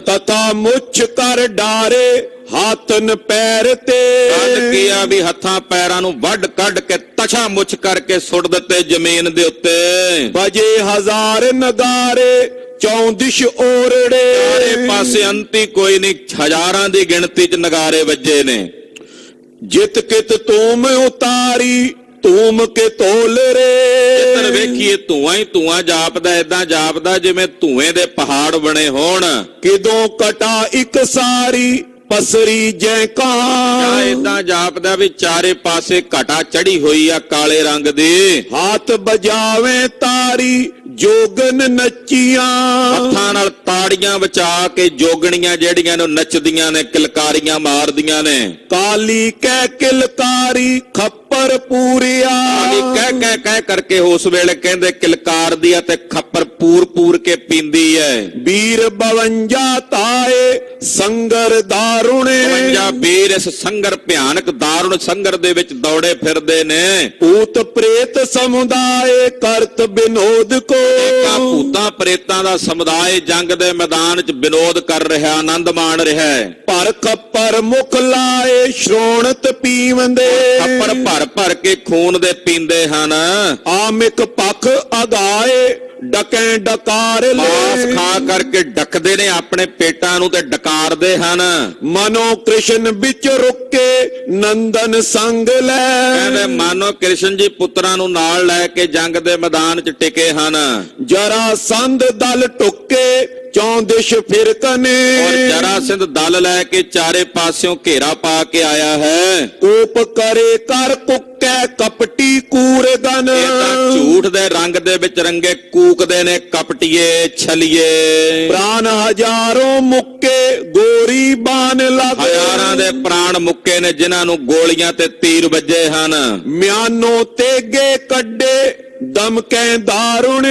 ਤਥਾ ਮੁੱਛ ਕਰ ਡਾਰੇ ਹਾਥਨ ਪੈਰ ਤੇ। ਕੱਢ ਕੀਆ ਵੀ ਹੱਥਾਂ ਪੈਰਾਂ ਨੂੰ ਵੱਢ ਕੱਢ ਕੇ ਤਛਾ ਮੁੱਛ ਕਰਕੇ ਸੁੱਟ ਦਿੱਤੇ ਜ਼ਮੀਨ ਦੇ ਉੱਤੇ। ਵਜੇ ਹਜ਼ਾਰ ਨਗਾਰੇ ਚੌਂਦਿਸ਼ ਓਰੜੇ। ਚਾਰੇ ਪਾਸੇ ਅੰਤੀ ਕੋਈ ਨਹੀਂ, ਹਜ਼ਾਰਾਂ ਦੀ ਗਿਣਤੀ 'ਚ ਨਗਾਰੇ ਵੱਜੇ ਨੇ। ਜਿਤ ਕਿਤ ਤੂਮ ਉਤਾਰੀ ਤੂਮ ਕੇ ਤੋਲ ਰੇ। ਜਿੱਧਰ ਵੇਖੀਏ ਧੂਆਂ ਹੀ ਧੂਆਂ ਜਾਪਦਾ, ਏਦਾਂ ਜਾਪਦਾ ਜਿਵੇਂ ਧੂਏ ਦੇ ਪਹਾੜ ਬਣੇ ਹੋਣ। ਕਿਦੋਂ ਕਟਾ ਇੱਕ ਸਾਰੀ ਪਸਰੀ ਜੈ ਕਾਂ। ਏਦਾਂ ਜਾਪਦਾ ਵੀ ਚਾਰੇ ਪਾਸੇ ਘਟਾ ਚੜੀ ਹੋਈ ਆ ਕਾਲੇ ਰੰਗ ਦੀ। ਹੱਥ ਬਜਾਵੇ ਤਾਰੀ ਜੋਗਨ ਨੱਚੀਆਂ। ਹੱਥਾਂ ਨਾਲ ਤਾੜੀਆਂ ਵਜਾ ਕੇ ਜੋਗਣੀਆਂ ਜਿਹੜੀਆਂ ਨੇ ਨੱਚਦੀਆਂ ਨੇ, ਕਿਲਕਾਰੀਆਂ ਮਾਰਦੀਆਂ ਨੇ। ਕਾਲੀ ਕਹਿ ਕਿਲਕਾਰੀ ਖੱਪਰ ਪੂਰਿਆ। ਕਹਿ ਕਰਕੇ ਉਸ ਵੇਲੇ ਕਹਿੰਦੇ ਕਿਲਕਾਰਦੀ ਆ ਤੇ ਖੱਪਰ ਪੂਰ ਪੂਰ ਕੇ ਪੀਂਦੀ ਐ। ਵੀਰ 52 ਤਾਏ ਸੰਗਰ ਦਾਰੁਣੇ। 52 ਵੀਰ ਇਸ ਸੰਗਰ, ਭਿਆਨਕ ਦਾਰੁਣ ਸੰਗਰ ਦੇ ਵਿੱਚ ਦੌੜੇ ਫਿਰਦੇ ਨੇ। ਭੂਤ ਪ੍ਰੇਤ ਸਮੁਦਾਏ ਕਰਤ ਬਿਨੋਦ ਕੋ। ਭੂਤਾਂ ਪ੍ਰੇਤਾਂ ਦਾ ਸਮੁਦਾਇ ਜੰਗ ਦੇ ਮੈਦਾਨ 'ਚ ਵਿਨੋਦ ਕਰ ਰਿਹਾ, ਆਨੰਦ ਮਾਣ ਰਿਹਾ। ਪਰ ਖੱਪਰ ਮੁਖ ਲਾਏ ਸ਼੍ਰੋਣਤ ਪੀਵੰਦੇ। ਖੱਪਰ ਭਰ ਭਰ ਕੇ ਖੂਨ ਦੇ ਪੀਂਦੇ ਹਨ। ਆਮਿਕ ਪੱਖ ਅਗਾਏ ਡਕੈ ਡਕਾਰ ਮਾਸ ਲੈ। ਖਾ ਕਰਕੇ ਡਕਦੇ ਨੇ ਆਪਣੇ ਪੇਟਾਂ ਨੂੰ ਤੇ ਡਕਾਰਦੇ ਹਨ। ਮਨੋ ਕ੍ਰਿਸ਼ਨ ਵਿੱਚ ਰੁਕੇ ਨੰਦਨ ਸੰਗ ਲੈ। ਕਹਿੰਦੇ ਮਾਨੋ ਕ੍ਰਿਸ਼ਨ ਜੀ ਪੁੱਤਰਾਂ ਨੂੰ ਨਾਲ ਲੈ ਕੇ ਜੰਗ ਦੇ ਮੈਦਾਨ 'ਚ ਟਿਕੇ ਹਨ। ਜਰਾ ਸੰਧ ਦਲ ਟੁੱਕੇ ਚੌਂਦਿਸ਼ ਫਿਰਕਨੇ। ਔਰ ਜਰਾਸਿੰਧ ਦਲ ਲੈ ਕੇ ਚਾਰੇ ਪਾਸਿਓਂ ਘੇਰਾ ਪਾ ਕੇ ਆਇਆ ਹੈ। ਕੋਪ ਕਰੇ ਕਰ ਕੁੱਕੈ ਕਪਟੀ ਕੂਰਗਨ। ਇਹ ਤਾਂ ਝੂਠ ਦੇ ਰੰਗ ਦੇ ਵਿੱਚ ਰੰਗੇ ਕੂਕਦੇ ਨੇ, ਕਪਟੀਏ, ਛਲੀਏ। ਪ੍ਰਾਨ ਹਜ਼ਾਰੋਂ ਮੁੱਕੇ ਗੋਰੀ ਬਾਨ ਲੱਗ। ਹਜ਼ਾਰਾਂ ਦੇ ਪ੍ਰਾਣ ਮੁੱਕੇ ਨੇ ਜਿਨ੍ਹਾਂ ਨੂੰ ਗੋਲੀਆਂ ਤੇ ਤੀਰ ਵੱਜੇ ਹਨ। ਮਿਆਨੋ ਤੇਗੇ ਕੱਢੇ ਦਮਕੈ ਦਾਰੁਣੇ।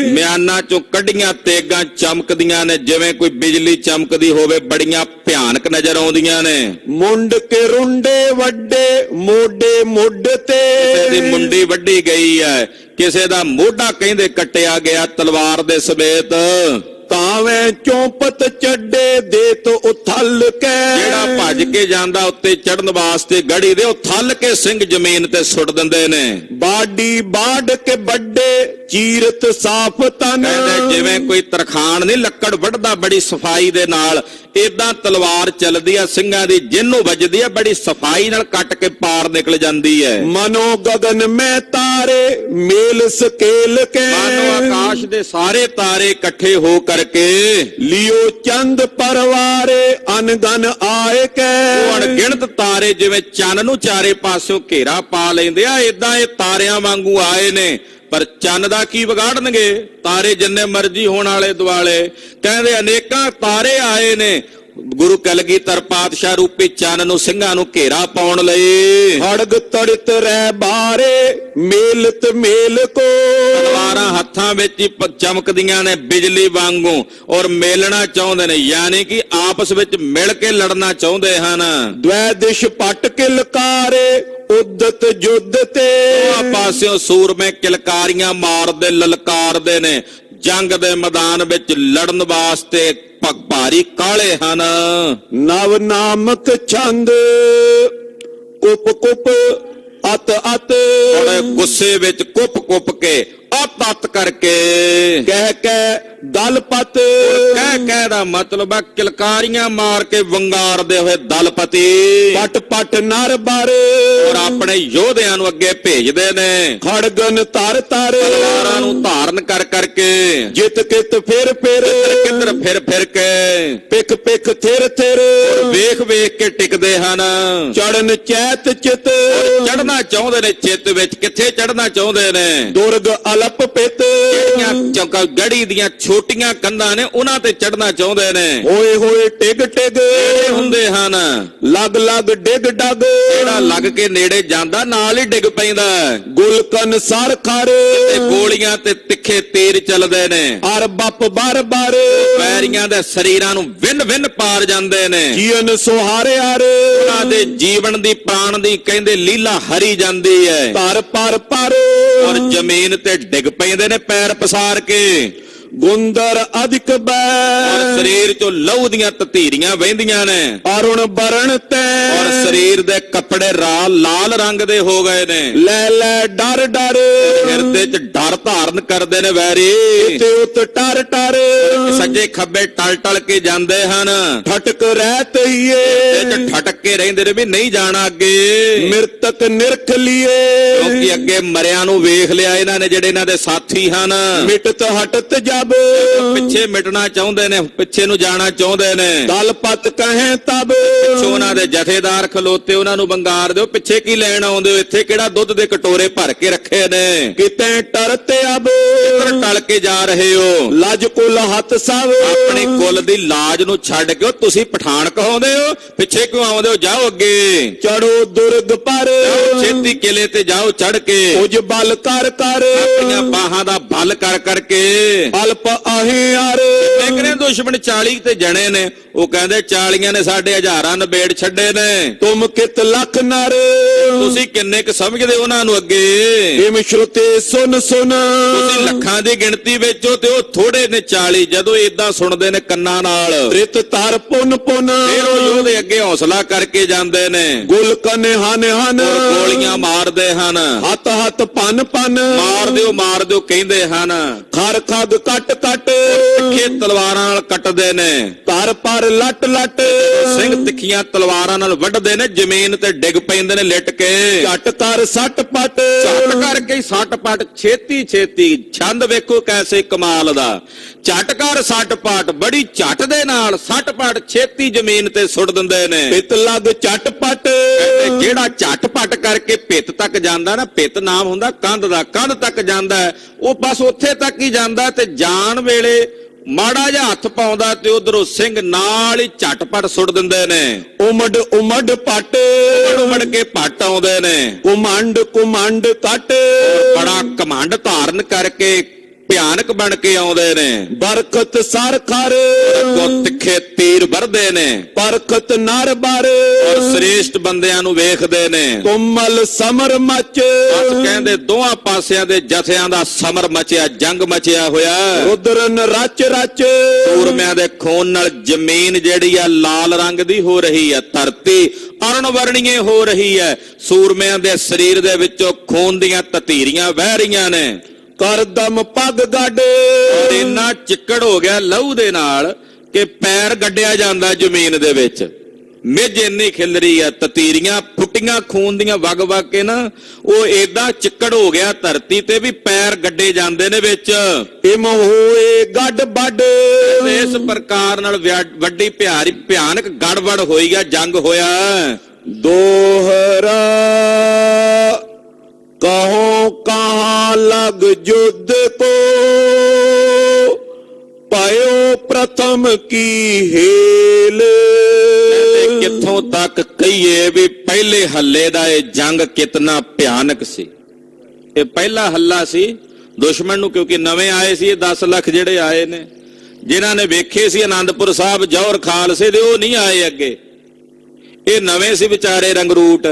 ਮਿਆਨਾਂ ਚੋਂ ਕੱਢੀਆਂ ਤੇਗਾਂ ਚਮਕਦੀਆਂ ਨੇ ਜਿਵੇਂ ਕੋਈ ਬਿਜਲੀ ਚਮਕਦੀ ਹੋਵੇ, ਬੜੀਆਂ ਭਿਆਨਕ ਨਜ਼ਰ ਆਉਂਦੀਆਂ ਨੇ। ਮੁੰਡ ਕੇ ਰੁੰਡੇ ਵੱਡੇ ਮੋਢੇ ਮੁੱਢ ਤੇ। ਕਿਸੇ ਦੀ ਮੁੰਡੀ ਵੱਢੀ ਗਈ ਹੈ, ਕਿਸੇ ਦਾ ਮੋਢਾ ਕਹਿੰਦੇ ਕੱਟਿਆ ਗਿਆ ਤਲਵਾਰ ਦੇ ਸਮੇਤ। ਤਾਵੇਂ ਚੌਪਤ ਚੱਡੇ ਦੇ ਤੋ ਉਥਲ ਕੇ। ਜਿਹੜਾ ਭੱਜ ਕੇ ਜਾਂਦਾ ਉੱਤੇ ਚੜਨ ਵਾਸਤੇ ਗੜੀ ਦੇ, ਉਹ ਥੱਲ ਕੇ ਸਿੰਘ ਜ਼ਮੀਨ ਤੇ ਸੁੱਟ ਦਿੰਦੇ ਨੇ। ਬਾਡੀ ਬਾੜ ਕੇ ਵੱਡੇ ਚੀਰਤ ਸਾਫ ਤਨ। ਕਹਿੰਦੇ ਜਿਵੇਂ ਕੋਈ ਤਰਖਾਣ ਨਹੀਂ ਲੱਕੜ ਵੱਢਦਾ ਬੜੀ ਸਫਾਈ ਦੇ ਨਾਲ, ਏਦਾਂ ਤਲਵਾਰ ਚੱਲਦੀ ਆ ਸਿੰਘਾਂ ਦੀ, ਜਿਹਨੂੰ ਵੱਜਦੀ ਆ ਬੜੀ ਸਫਾਈ ਨਾਲ ਕੱਟ ਕੇ ਪਾਰ ਨਿਕਲ ਜਾਂਦੀ ਹੈ। ਮਨੋ ਗगन ਮੈਂ ਤਾਰੇ ਮੇਲ ਸਕੇਲ ਕੇ। ਮਾਨੋ ਆਕਾਸ਼ ਦੇ ਸਾਰੇ ਤਾਰੇ ਇਕੱਠੇ ਹੋ ਕਰਕੇ ਲਿਓ ਚੰਦ ਪਰਵਾਰੇ ਅਨਗਨ ਆਏ ਕੇ। ਉਹ ਅਣਗਿਣਤ ਤਾਰੇ ਜਿਵੇਂ ਚੰਨ ਨੂੰ ਚਾਰੇ ਪਾਸਿਓਂ ਘੇਰਾ ਪਾ ਲੈਂਦੇ ਆ, ਏਦਾਂ ਇਹ ਤਾਰਿਆਂ ਵਾਂਗੂ ਆਏ ਨੇ। ਪਰ ਚੰਨ ਦਾ ਕੀ ਵਿਗਾੜਨਗੇ, ਤਾਰੇ ਜਿੰਨੇ ਮਰਜ਼ੀ ਹੋਣ ਵਾਲੇ ਦੁਆਲੇ। ਕਹਿੰਦੇ ਅਨੇਕਾਂ ਤਾਰੇ ਆਏ ਨੇ ਗੁਰੂ ਕਲਗੀਧਰ ਪਾਤਸ਼ਾਹ ਰੂਪੀ ਚੰਨ ਨੂੰ ਸਿੰਘਾਂ ਨੂੰ ਘੇਰਾ ਪਾਉਣ ਲਈ। ਹੜਗ ਤੜਿਤ ਰਹਿ ਬਾਰੇ ਮੇਲਤ ਮੇਲ ਕੋ। ਤਲਵਾਰਾਂ ਹੱਥਾਂ ਵਿੱਚ ਹੀ ਚਮਕਦੀਆਂ ਨੇ ਬਿਜਲੀ ਵਾਂਗੂ, ਔਰ ਮੇਲਣਾ ਚਾਹੁੰਦੇ ਨੇ, ਯਾਨੀ ਕਿ ਆਪਸ ਵਿੱਚ ਮਿਲ ਕੇ ਲੜਨਾ ਚਾਹੁੰਦੇ ਹਨ। ਦ્વੈ ਦਿਸ਼ ਪਟ ਕੇ ਲਕਾਰੇ ਉਦਤ ਜੁੱਧ ਤੇ। ਆ ਪਾਸਿਓਂ ਸੂਰਮੇ ਕਿਲਕਾਰੀਆਂ ਮਾਰਦੇ ਲਲਕਾਰਦੇ ਨੇ, ਜੰਗ ਦੇ ਮੈਦਾਨ ਵਿੱਚ ਲੜਨ ਵਾਸਤੇ ਭਾਰੀ ਕਾਲੇ ਹਨ। ਨਵ ਨਾਮਕ ਛੰਦ ਕੁਪ ਕੁਪ ਅਤ ਅਤ। ਬੜੇ ਗੁੱਸੇ ਵਿੱਚ ਕੁੱਪ ਕੁੱਪ ਕੇ ਅੱਤ ਕਰਕੇ ਕਹਿ ਕਹਿ ਦਲਪਤ। ਕਹਿ ਦਾ ਮਤਲਬ ਹੈ ਕਿਲਕਾਰੀਆਂ ਮਾਰ ਕੇ ਵੰਗਾਰਦੇ ਹੋਏ ਦਲਪਤੀ। ਪਟ ਪਟ ਨਰ ਬਰ। ਔਰ ਆਪਣੇ ਯੋਧਿਆਂ ਨੂੰ ਅੱਗੇ ਭੇਜਦੇ ਨੇ, ਖੜਗਨ ਧਰ ਧਰ। ਤਲਵਾਰਾਂ ਨੂੰ ਧਾਰਨ ਕਰ ਕਰਕੇ ਜਿਤ ਕਿਤ ਫਿਰ ਫਿਰ। ਕਿੱਧਰ ਫਿਰ ਫਿਰ ਕੇ ਪਿਕ ਪਿਕ ਥਿਰ ਥਿਰ। ਵੇਖ ਵੇਖ ਕੇ ਟਿਕਦੇ ਹਨ। ਚੜਨ ਚੈਤ ਚਿਤ। ਚੜਨਾ ਚਾਹੁੰਦੇ ਨੇ ਚਿੱਤ ਵਿੱਚ, ਕਿੱਥੇ ਚੜਨਾ ਚਾਹੁੰਦੇ ਨੇ? ਦੁਰਗ ਅਲਪ ਪਿਤ। ਜਿਹੜੀਆਂ ਚੌਂਕਾ ਗੜੀ ਦੀਆਂ ਛੋਟੀਆਂ ਕੰਧਾਂ ਨੇ ਉਹਨਾਂ ਤੇ ਚੜਨਾ ਚਾਹੁੰਦੇ ਨੇ। ਹੋਏ ਹੋਏ ਟਿਗ ਟਿਗ ਇਹ ਹੁੰਦੇ ਹਨ। ਲਗ ਲਗ ਡਿਗ ਡਗ। ਜਿਹੜਾ ਲੱਗ ਕੇ ਨੇੜੇ ਜਾਂਦਾ ਨਾਲ ਹੀ ਡਿੱਗ ਪੈਂਦਾ। ਗੁਲਕਨ ਸਰ ਖਰ। ਤੇ ਗੋਲੀਆਂ ਤੇ ਤਿੱਖੇ ਤੀਰ ਚੱਲਦੇ ਨੇ, ਅਰ ਬੱਪ ਬਰ ਬਰ। ਪੈਰੀਆਂ ਦੇ ਸਰੀਰਾਂ ਨੂੰ ਵਿੰਨ ਵਿੰਨ ਪਾਰ ਜਾਂਦੇ ਨੇ। ਜੀਵਨ ਸੁਹਾਰੇ ਅਰ। ਉਹਨਾਂ ਦੇ ਜੀਵਨ ਦੀ ਪ੍ਰਾਣ ਦੀ ਕਹਿੰਦੇ ਲੀਲਾ ਹਰੀ ਜਾਂਦੀ ਹੈ। ਧਰ ਪਰ ਪਰ। ਔਰ ਜ਼ਮੀਨ ਤੇ ਡਿੱਗ ਪੈਂਦੇ ਨੇ ਪੈਰ ਪਸਾਰ ਕੇ। ਗੁੰਦਰ ਅਧਿਕ ਬੈ। ਔਰ ਸਰੀਰ ਚੋਂ ਲਹੂ ਦੀਆਂ ਤਤੀਰੀਆਂ ਵਹਿੰਦੀਆਂ ਨੇ। ਅਰੁਣ ਬਰਨ ਤੈ। ਔਰ ਸਰੀਰ ਦੇ ਕੱਪੜੇ ਲਾਲ ਰੰਗ ਦੇ ਹੋ ਗਏ ਨੇ। ਲੈ ਲੈ ਡਰ ਡਰ। ਹਿਰਦੇ 'ਚ ਡਰ ਧਾਰਨ ਕਰਦੇ ਨੇ ਵੈਰੀ। ਤੇ ਉਤ ਟਰ ਟਰ। ਸੱਜੇ ਖੱਬੇ ਟਲ ਟਲ ਕੇ ਜਾਂਦੇ ਹਨ। ਠਟਕ ਰਹਿ ਤਈਏ। ਤੇ ਠਟਕ ਕੇ ਰਹਿੰਦੇ ਨੇ ਵੀ ਨਹੀਂ ਜਾਣਾ ਅੱਗੇ। ਮਿਰਤਕ ਨਿਰਖ ਲੀਏ। ਕਿਉਂਕਿ ਅੱਗੇ ਮਰਿਆਂ ਨੂੰ ਵੇਖ ਲਿਆ ਇਹਨਾਂ ਨੇ, ਜਿਹੜੇ ਇਹਨਾਂ ਦੇ ਸਾਥੀ ਹਨ। ਮਿਟਤ ਹਟਤ ਜਬ। ਪਿੱਛੇ ਮਿਟਣਾ ਚਾਹੁੰਦੇ ਨੇ, ਪਿੱਛੇ ਨੂੰ ਜਾਣਾ ਚਾਹੁੰਦੇ ਨੇ। ਦਲਪਤ ਕਹੇ ਤਬ। ਪਿੱਛੋਂ ਉਹਨਾਂ ਦੇ ਜਥੇਦਾਰ ਖਲੋਤੇ, ਉਹਨਾਂ ਨੂੰ ਬੰਗਾਰ ਦਿਓ, ਪਿੱਛੇ ਕੀ ਲੈਣ ਆਉਂਦੇ ਹੋ? ਇੱਥੇ ਕਿਹੜਾ ਦੁੱਧ ਦੇ ਕਟੋਰੇ ਭਰ ਕੇ ਰੱਖੇ ਨੇ? ਕਿਤੇ ਟਰਤੇ ਅਬ। ਕਿੱਧਰ ਟਲ ਕੇ ਜਾ ਰਹੇ ਹੋ? ਲਜ ਕੁਲ ਹੱਥ ਸਭ। ਆਪਣੀ ਕੁਲ ਦੀ ਲਾਜ ਨੂੰ ਛੱਡ ਕੇ ਤੁਸੀਂ ਪਠਾਨ ਕਹਾਉਂਦੇ ਹੋ? ਪਿੱਛੇ ਕਿਉਂ ਆਉਂਦੇ ਹੋ? ਜਾਓ ਅੱਗੇ। ਚੜੋ ਦੁਰਗ ਪਰ। ਛੇਤੀ ਕਿਲੇ ਤੇ ਜਾਓ ਚੜ ਕੇ। ਕੁਝ ਬਲ ਕਰ ਕਰ। ਆਪਣੀਆਂ ਬਾਹਾਂ ਦਾ ਬਲ ਕਰ ਕਰਕੇ। ਅਲਪ ਆਹੇ ਅਰ। ਕਿੰਨੇ ਦੁਸ਼ਮਣ 40 ਤੇ ਜਣੇ ਨੇ, ਉਹ ਕਹਿੰਦੇ 40 ਨੇ ਸਾਡੇ ਹਜ਼ਾਰਾਂ ਨਿਬੇੜ ਛੱਡੇ ਨੇ। ਤੁਮ ਕਿਤ ਲੱਖ ਨਰ। ਤੁਸੀਂ ਕਿੰਨੇ ਕ ਸਮਝਦੇ ਉਹਨਾਂ ਨੂੰ ਅੱਗੇ? ਏਮ ਸ਼ਰੁਤੇ ਸੁਨ ਸੁਨ। ਤੁਸੀਂ ਲੱਖਾਂ ਦੀ ਗਿਣਤੀ ਵਿੱਚ ਹੋ ਤੇ ਉਹ ਥੋੜੇ ਨੇ 40। ਜਦੋਂ ਏਦਾਂ ਸੁਣਦੇ ਨੇ ਕੰਨਾਂ ਨਾਲ, ਰਿਤ ਤਰ ਪੁਨ ਪੁਨ। ਫਿਰ ਉਹ ਯੋਧੇ ਅੱਗੇ ਹੌਸਲਾ ਕਰਕੇ ਜਾਂਦੇ ਨੇ। ਗੁਲਕਨ ਹਨ ਹਨ। ਗੋਲੀਆਂ ਮਾਰਦੇ ਹਨ। ਹੱਥ ਹੱਥ ਪਨ ਪਨ। ਮਾਰ ਦਿਓ ਕਹਿੰਦੇ ਹਨ। ਖਰ ਖਗ ਕੱਟ ਕੱਟ। ਤਿੱਖੇ ਤਲਵਾਰਾਂ ਨਾਲ ਕੱਟਦੇ ਨੇ। ਧਰ ਪਰ ਲੱਟ ਲੱਟ। ਸਿੰਘ ਤਿੱਖੀਆਂ ਤਲਵਾਰਾਂ ਨਾਲ ਵੱਢਦੇ ਨੇ, ਜ਼ਮੀਨ ਤੇ ਡਿੱਗ ਪੈਂਦੇ ਨੇ ਲਿਟ ਕੇ। ਝਟ ਕਰ ਸੱਟ ਪਟ। ਝਟ ਕਰਕੇ ਸੱਟ ਪਟ, ਛੇਤੀ ਛੇਤੀ। ਛੰਦ ਵੇਖੋ ਕੈਸੇ ਕਮਾਲ ਦਾ। ਝਟ ਕਰ ਸੱਟ ਪਟ, ਬੜੀ ਝਟ ਦੇ ਨਾਲ ਸੱਟ ਪਟ ਛੇਤੀ ਜ਼ਮੀਨ ਤੇ ਸੁੱਟ ਦਿੰਦੇ ਨੇ। ਪਿਤ ਲੱਗ ਝਟ ਪਟ। ਜਿਹੜਾ ਝਟ ਪਟ ਕਰਕੇ ਪਿੱਤ ਤੱਕ ਜਾਂਦਾ ਨਾ, ਪਿੱਤ ਨਾਮ ਹੁੰਦਾ ਕੰਧ ਦਾ, ਕੰਧ ਤੱਕ ਜਾਂਦਾ ਉਹ ਬਸ ਉੱਥੇ ਤੱਕ ਹੀ ਜਾਂਦਾ। ਤੇ ਜਾਣ ਵੇਲੇ ਮਾੜਾ ਜਿਹਾ ਹੱਥ ਪਾਉਂਦਾ ਤੇ ਉਧਰੋਂ ਸਿੰਘ ਨਾਲ ਹੀ ਝਟਪਟ ਸੁੱਟ ਦਿੰਦੇ ਨੇ। ਉਮੜ ਉਮੜ ਪਟ। ਉਮੜ ਕੇ ਪੱਟ ਆਉਂਦੇ ਨੇ। ਕੁਮੰਡ ਕੁਮੰਡ ਕੱਟ। ਬੜਾ ਕਮੰਡ ਧਾਰਨ ਕਰਕੇ ਭਿਆਨਕ ਬਣ ਕੇ ਆਉਂਦੇ ਨੇ। ਬਰਖਤ ਸਰ ਖਰ ਅੱਗੋਂ ਤਿੱਖੇ ਤੀਰ ਵਰਦੇ ਨੇ, ਪਰਖਤ ਨਰ ਬਰ ਔਰ ਸ੍ਰੇਸ਼ਟ ਬੰਦਿਆਂ ਨੂੰ ਵੇਖਦੇ ਨੇ। ਤੁਮਲ ਸਮਰ ਮਚ ਬਸ ਕਹਿੰਦੇ ਦੋਹਾਂ ਪਾਸਿਆਂ ਦੇ ਜਥਿਆਂ ਦਾ ਸਮਰ ਮਚਿਆ, ਜੰਗ ਮਚਿਆ ਹੋਇਆ। ਰੁਦਰਨ ਰਚ ਰਚ ਸੂਰਮਿਆਂ ਦੇ ਖੂਨ ਨਾਲ ਜ਼ਮੀਨ ਜਿਹੜੀ ਆ ਲਾਲ ਰੰਗ ਦੀ ਹੋ ਰਹੀ ਹੈ, ਧਰਤੀ ਅਰਣ ਵਰਣੀਏ ਹੋ ਰਹੀ ਹੈ। ਸੂਰਮਿਆਂ ਦੇ ਸਰੀਰ ਦੇ ਵਿੱਚੋਂ ਖੂਨ ਦੀਆਂ ਤਤੀਰੀਆਂ ਵਹਿ ਰਹੀਆਂ ਨੇ। ਕਰਦਮ ਪੱਗ ਗੱਡ ਇੰਨਾ ਚਿੱਕੜ ਹੋ ਗਿਆ ਲਹੂ ਦੇ ਨਾਲ ਕਿ ਪੈਰ ਗੱਡਿਆ ਜਾਂਦਾ ਜ਼ਮੀਨ ਦੇ ਵਿੱਚ। ਮਿੱਝ ਇੰਨੀ ਖਿਲਰੀ ਆ, ਤਤੀਰੀਆਂ ਫੁੱਟੀਆਂ ਖੂਨ ਦੀਆਂ ਵਗ ਵਗ ਕੇ ਨਾ, ਉਹ ਏਦਾਂ ਚਿੱਕੜ ਹੋ ਗਿਆ ਧਰਤੀ ਤੇ ਵੀ ਪੈਰ ਗੱਡੇ ਜਾਂਦੇ ਨੇ ਵਿੱਚ। ਇਮ ਹੋਏ ਗੱਡ ਵੱਡ ਇਸ ਪ੍ਰਕਾਰ ਨਾਲ ਵੱਡੀ ਭਿਆਨਕ ਗੜਬੜ ਹੋਈ ਆ, ਜੰਗ ਹੋਇਆ। ਦੋਹਰਾ ਕਹੋ ਕਹਾਂ ਲਗ ਜੁਦ ਕੋ ਪਾਇਓ ਪ੍ਰਥਮ ਕੀ ਹੇਲ। ਕਿੱਥੋਂ ਤੱਕ ਕਹੀਏ ਵੀ ਪਹਿਲੇ ਹੱਲੇ ਦਾ ਇਹ ਜੰਗ ਕਿਤਨਾ ਭਿਆਨਕ ਸੀ। ਇਹ ਪਹਿਲਾ ਹੱਲਾ ਸੀ ਦੁਸ਼ਮਣ ਨੂੰ, ਕਿਉਂਕਿ ਨਵੇਂ ਆਏ ਸੀ ਇਹ 10 ਲੱਖ ਜਿਹੜੇ ਆਏ ਨੇ, ਜਿਨ੍ਹਾਂ ਨੇ ਵੇਖੇ ਸੀ ਆਨੰਦਪੁਰ ਸਾਹਿਬ ਜੌਹਰ ਖਾਲਸੇ ਦੇ, ਉਹ ਨਹੀਂ ਆਏ ਅੱਗੇ। ਇਹ ਨਵੇਂ ਸੀ ਵਿਚਾਰੇ ਰੰਗਰੂਟ,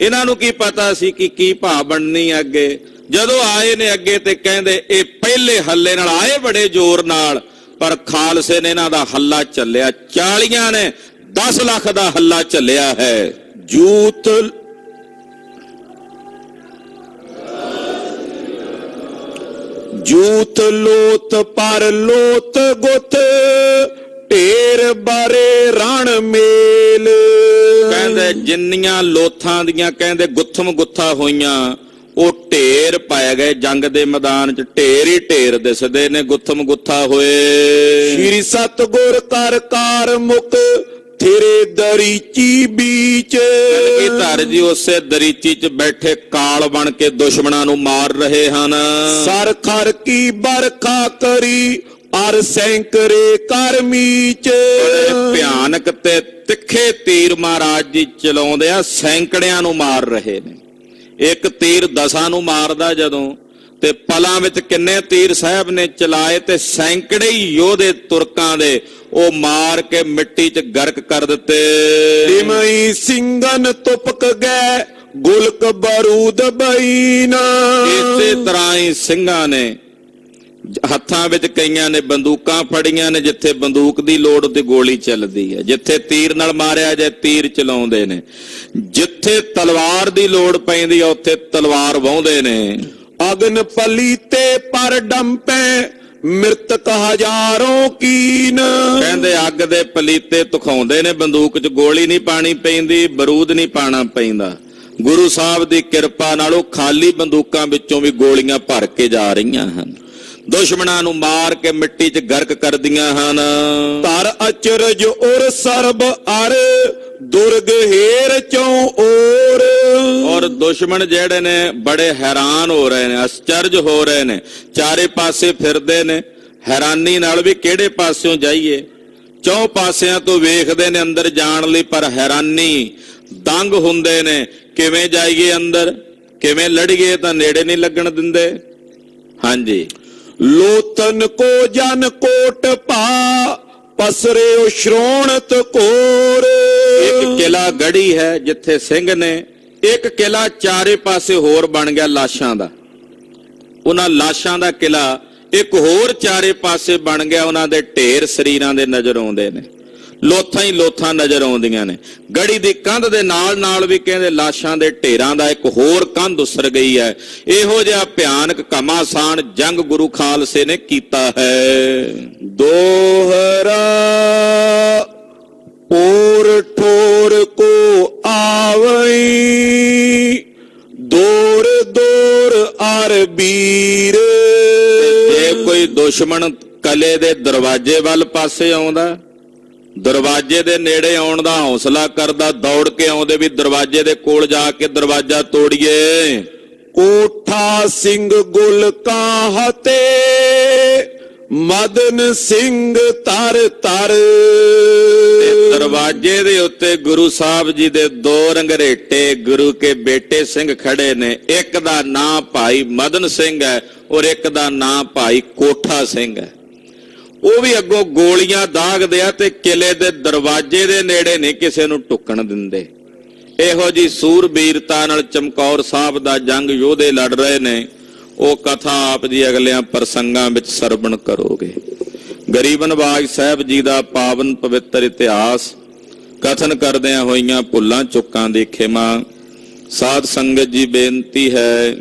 ਇਹਨਾਂ ਨੂੰ ਕੀ ਪਤਾ ਸੀ ਕਿ ਕੀ ਭਾਅ ਬਣਨੀ ਅੱਗੇ। ਜਦੋਂ ਆਏ ਨੇ ਅੱਗੇ ਤੇ ਕਹਿੰਦੇ ਇਹ ਪਹਿਲੇ ਹੱਲੇ ਨਾਲ ਆਏ ਬੜੇ ਜ਼ੋਰ ਨਾਲ, ਪਰ ਖਾਲਸੇ ਨੇ ਇਹਨਾਂ ਦਾ ਹੱਲਾ ਚੱਲਿਆ। 40 ਨੇ 10 ਲੱਖ ਦਾ ਹੱਲਾ ਚੱਲਿਆ ਹੈ। ਜੂਤ ਜੂਤ ਲੋਤ ਪਰ ਲੋਤ ਗੁੱਤ ਢੇਰ ਬਾਰੇ ਰਣ ਮੇਲ। ਕਹਿੰਦੇ ਜਿੰਨੀਆਂ ਲੋਥਾਂ ਦੀਆਂ ਕਹਿੰਦੇ ਗੁੱਥਮ ਗੁੱਥਾ ਹੋਈਆਂ, ਉਹ ਢੇਰ ਪਾਏ ਗਏ ਜੰਗ ਦੇ ਮੈਦਾਨ 'ਚ। ਢੇਰ ਹੀ ਢੇਰ ਦਿਸਦੇ ਨੇ, ਗੁੱਥਮ ਗੁੱਥਾ ਹੋਏ। ਸ਼੍ਰੀ ਸਤਗੁਰ ਕਰ ਕਾਰ ਮੁਕ ਥੇਰੇ ਦਰੀਚੀ ਬੀਚ। ਕੀ ਧਰ ਜੀ ਉਸੇ ਦਰੀਚੀ 'ਚ ਬੈਠੇ ਕਾਲ ਬਣ ਕੇ ਦੁਸ਼ਮਣਾਂ ਨੂੰ ਮਾਰ ਰਹੇ ਹਨ। ਸਰ ਖਰ ਕੀ ਬਰਖਾ ਕਰੀ ਅਰ ਸੈਂਕਰੇ ਕਰ ਮੀਚ। ਭਿਆਨਕ ਤੇ ਤਿੱਖੇ ਤੀਰ ਮਹਾਰਾਜ ਜੀ ਚਲਾਉਂਦੇ ਆ, ਸੈਂਕੜਿਆਂ ਨੂੰ ਮਾਰ ਰਹੇ ਨੇ। ਇੱਕ ਤੀਰ 10 ਨੂੰ ਮਾਰਦਾ ਜਦੋਂ, ਤੇ ਪਲਾਂ ਵਿੱਚ ਕਿੰਨੇ ਤੀਰ ਸਾਹਿਬ ਨੇ ਚਲਾਏ, ਤੇ ਸੈਂਕੜੇ ਹੀ ਯੋਧੇ ਤੁਰਕਾਂ ਦੇ ਉਹ ਮਾਰ ਕੇ ਮਿੱਟੀ 'ਚ ਗਰਕ ਕਰ ਦਿੱਤੇ। ਤਿਮਈ ਸਿੰਘਨ ਤੁਪਕ ਗਏ ਗੁਲਕ ਬਰੂਦ ਬਈਨਾ। ਇਸੇ ਤਰ੍ਹਾਂ ਹੀ ਸਿੰਘਾਂ ਨੇ ਹੱਥਾਂ ਵਿੱਚ ਕਈਆਂ ਨੇ ਬੰਦੂਕਾਂ ਫੜੀਆਂ ਨੇ, ਜਿੱਥੇ ਬੰਦੂਕ ਦੀ ਲੋੜ ਤੇ ਗੋਲੀ ਚੱਲਦੀ ਹੈ, ਜਿੱਥੇ ਤੀਰ ਨਾਲ ਮਾਰਿਆ ਜਾਏ ਤੀਰ ਚਲਾਉਂਦੇ ਨੇ, ਜਿੱਥੇ ਤਲਵਾਰ ਦੀ ਲੋੜ ਪੈਂਦੀ ਆ ਉੱਥੇ ਤਲਵਾਰ ਵਾਹੁੰਦੇ ਨੇ। ਅਗਨ ਪਲੀਤੇ ਪਰ ਡੰਪੇ ਮਿਰਤਕ ਹਜ਼ਾਰੋਂ ਕੀਨ। ਕਹਿੰਦੇ ਅੱਗ ਦੇ ਪਲੀਤੇ ਤੁਖਾਉਂਦੇ ਨੇ, ਬੰਦੂਕ 'ਚ ਗੋਲੀ ਨਹੀਂ ਪਾਣੀ ਪੈਂਦੀ, ਬਰੂਦ ਨਹੀਂ ਪਾਣਾ ਪੈਂਦਾ। ਗੁਰੂ ਸਾਹਿਬ ਦੀ ਕਿਰਪਾ ਨਾਲ ਉਹ ਖਾਲੀ ਬੰਦੂਕਾਂ ਵਿੱਚੋਂ ਵੀ ਗੋਲੀਆਂ ਭਰ ਕੇ ਜਾ ਰਹੀਆਂ ਹਨ, ਦੁਸ਼ਮਣਾਂ ਨੂੰ ਮਾਰ ਕੇ ਮਿੱਟੀ 'ਚ ਗਰਕ ਕਰਦੀਆਂ ਹਨ। ਧਰ ਅਚਰਜ ਔਰ ਸਰਬ ਅਰ ਦੁਰਗ ਹੇਰ ਚੋਂ ਔਰ ਦੁਸ਼ਮਣ ਜਿਹੜੇ ਨੇ ਬੜੇ ਹੈਰਾਨ ਹੋ ਰਹੇ ਨੇ, ਅਚਰਜ ਹੋ ਰਹੇ ਨੇ, ਚਾਰੇ ਪਾਸੇ ਫਿਰਦੇ ਨੇ ਹੈਰਾਨੀ ਨਾਲ ਵੀ ਕਿਹੜੇ ਪਾਸਿਓਂ ਜਾਈਏ। 4 ਪਾਸਿਆਂ ਤੋਂ ਵੇਖਦੇ ਨੇ ਅੰਦਰ ਜਾਣ ਲਈ, ਪਰ ਹੈਰਾਨੀ ਦੰਗ ਹੁੰਦੇ ਨੇ, ਕਿਵੇਂ ਜਾਈਏ ਅੰਦਰ, ਕਿਵੇਂ ਲੜੀਏ, ਤਾਂ ਨੇੜੇ ਨਹੀਂ ਲੱਗਣ ਦਿੰਦੇ। ਹਾਂਜੀ, ਲੋਤਨ ਕੋ ਜਨ ਕੋਟ ਭਾ ਪਸਰਿਓ ਸ਼੍ਰੋਣਤ ਕੋਰ। ਇੱਕ ਕਿਲਾ ਗੜੀ ਹੈ ਜਿੱਥੇ ਸਿੰਘ ਨੇ, ਇੱਕ ਕਿਲਾ ਚਾਰੇ ਪਾਸੇ ਹੋਰ ਬਣ ਗਿਆ ਲਾਸ਼ਾਂ ਦਾ। ਉਹਨਾਂ ਲਾਸ਼ਾਂ ਦਾ ਕਿਲਾ ਇੱਕ ਹੋਰ ਚਾਰੇ ਪਾਸੇ ਬਣ ਗਿਆ, ਉਹਨਾਂ ਦੇ ਢੇਰ ਸਰੀਰਾਂ ਦੇ ਨਜ਼ਰ ਆਉਂਦੇ ਨੇ, ਲੋਥਾਂ ਹੀ ਲੋਥਾਂ ਨਜ਼ਰ ਆਉਂਦੀਆਂ ਨੇ। ਗੜੀ ਦੀ ਕੰਧ ਦੇ ਨਾਲ ਨਾਲ ਵੀ ਕਹਿੰਦੇ ਲਾਸ਼ਾਂ ਦੇ ਢੇਰਾਂ ਦਾ ਇੱਕ ਹੋਰ ਕੰਧ ਉਸਰ ਗਈ ਹੈ। ਇਹੋ ਜਿਹਾ ਭਿਆਨਕ ਘਮਾਸਾਨ ਜੰਗ ਗੁਰੂ ਖਾਲਸੇ ਨੇ ਕੀਤਾ ਹੈ। ਦੋਹਰਾ ਔਰ ਠੋਰ ਕੋ ਆਵਈ ਦੌਰ ਦੌਰ ਅਰ ਵੀਰ। ਜੇ ਕੋਈ ਦੁਸ਼ਮਣ ਕਲੇ ਦੇ ਦਰਵਾਜ਼ੇ ਵੱਲ ਪਾਸੇ ਆਉਂਦਾ, ਦਰਵਾਜ਼ੇ ਦੇ ਨੇੜੇ ਆਉਣ ਦਾ ਹੌਸਲਾ ਕਰਦਾ, ਦੌੜ ਕੇ ਆਉਂਦੇ ਵੀ ਦਰਵਾਜ਼ੇ ਦੇ ਕੋਲ ਜਾ ਕੇ ਦਰਵਾਜ਼ਾ ਤੋੜੀਏ। ਕੋਠਾ ਸਿੰਘ ਗੁਲ ਕਾਹਤੇ ਮਦਨ ਸਿੰਘ ਤਰ ਤਰ। ਤੇ ਦਰਵਾਜ਼ੇ ਦੇ ਉੱਤੇ ਗੁਰੂ ਸਾਹਿਬ ਜੀ ਦੇ ਦੋ ਰੰਗਰੇਟੇ ਗੁਰੂ ਕੇ ਬੇਟੇ ਸਿੰਘ ਖੜੇ ਨੇ। ਇੱਕ ਦਾ ਨਾਂ ਭਾਈ ਮਦਨ ਸਿੰਘ ਹੈ ਔਰ ਇੱਕ ਦਾ ਨਾਂ ਭਾਈ ਕੋਠਾ ਸਿੰਘ ਹੈ। ਉਹ ਵੀ ਅੱਗੋਂ ਗੋਲੀਆਂ ਦਾਗਦੇ ਆ ਤੇ ਕਿਲੇ ਦੇ ਦਰਵਾਜ਼ੇ ਦੇ ਨੇੜੇ ਨਹੀਂ ਕਿਸੇ ਨੂੰ ਟੁੱਕਣ ਦਿੰਦੇ। ਇਹੋ ਜੀ ਸੂਰਬੀਰਤਾ ਨਾਲ ਚਮਕੌਰ ਸਾਹਿਬ ਦਾ ਜੰਗ ਯੋਧੇ ਲੜ ਰਹੇ ਨੇ। ਉਹ ਕਥਾ ਆਪ ਜੀ ਅਗਲਿਆਂ ਪ੍ਰਸੰਗਾਂ ਵਿੱਚ ਸਰਵਣ ਕਰੋਗੇ। ਗਰੀਬ ਨਵਾਜ ਸਾਹਿਬ ਜੀ ਦਾ ਪਾਵਨ ਪਵਿੱਤਰ ਇਤਿਹਾਸ ਕਥਨ ਕਰਦਿਆਂ ਹੋਈਆਂ ਭੁੱਲਾਂ ਚੁੱਕਾਂ ਦੀ ਖਿਮਾ। ਸਾਧ ਸੰਗਤ ਜੀ ਬੇਨਤੀ ਹੈ,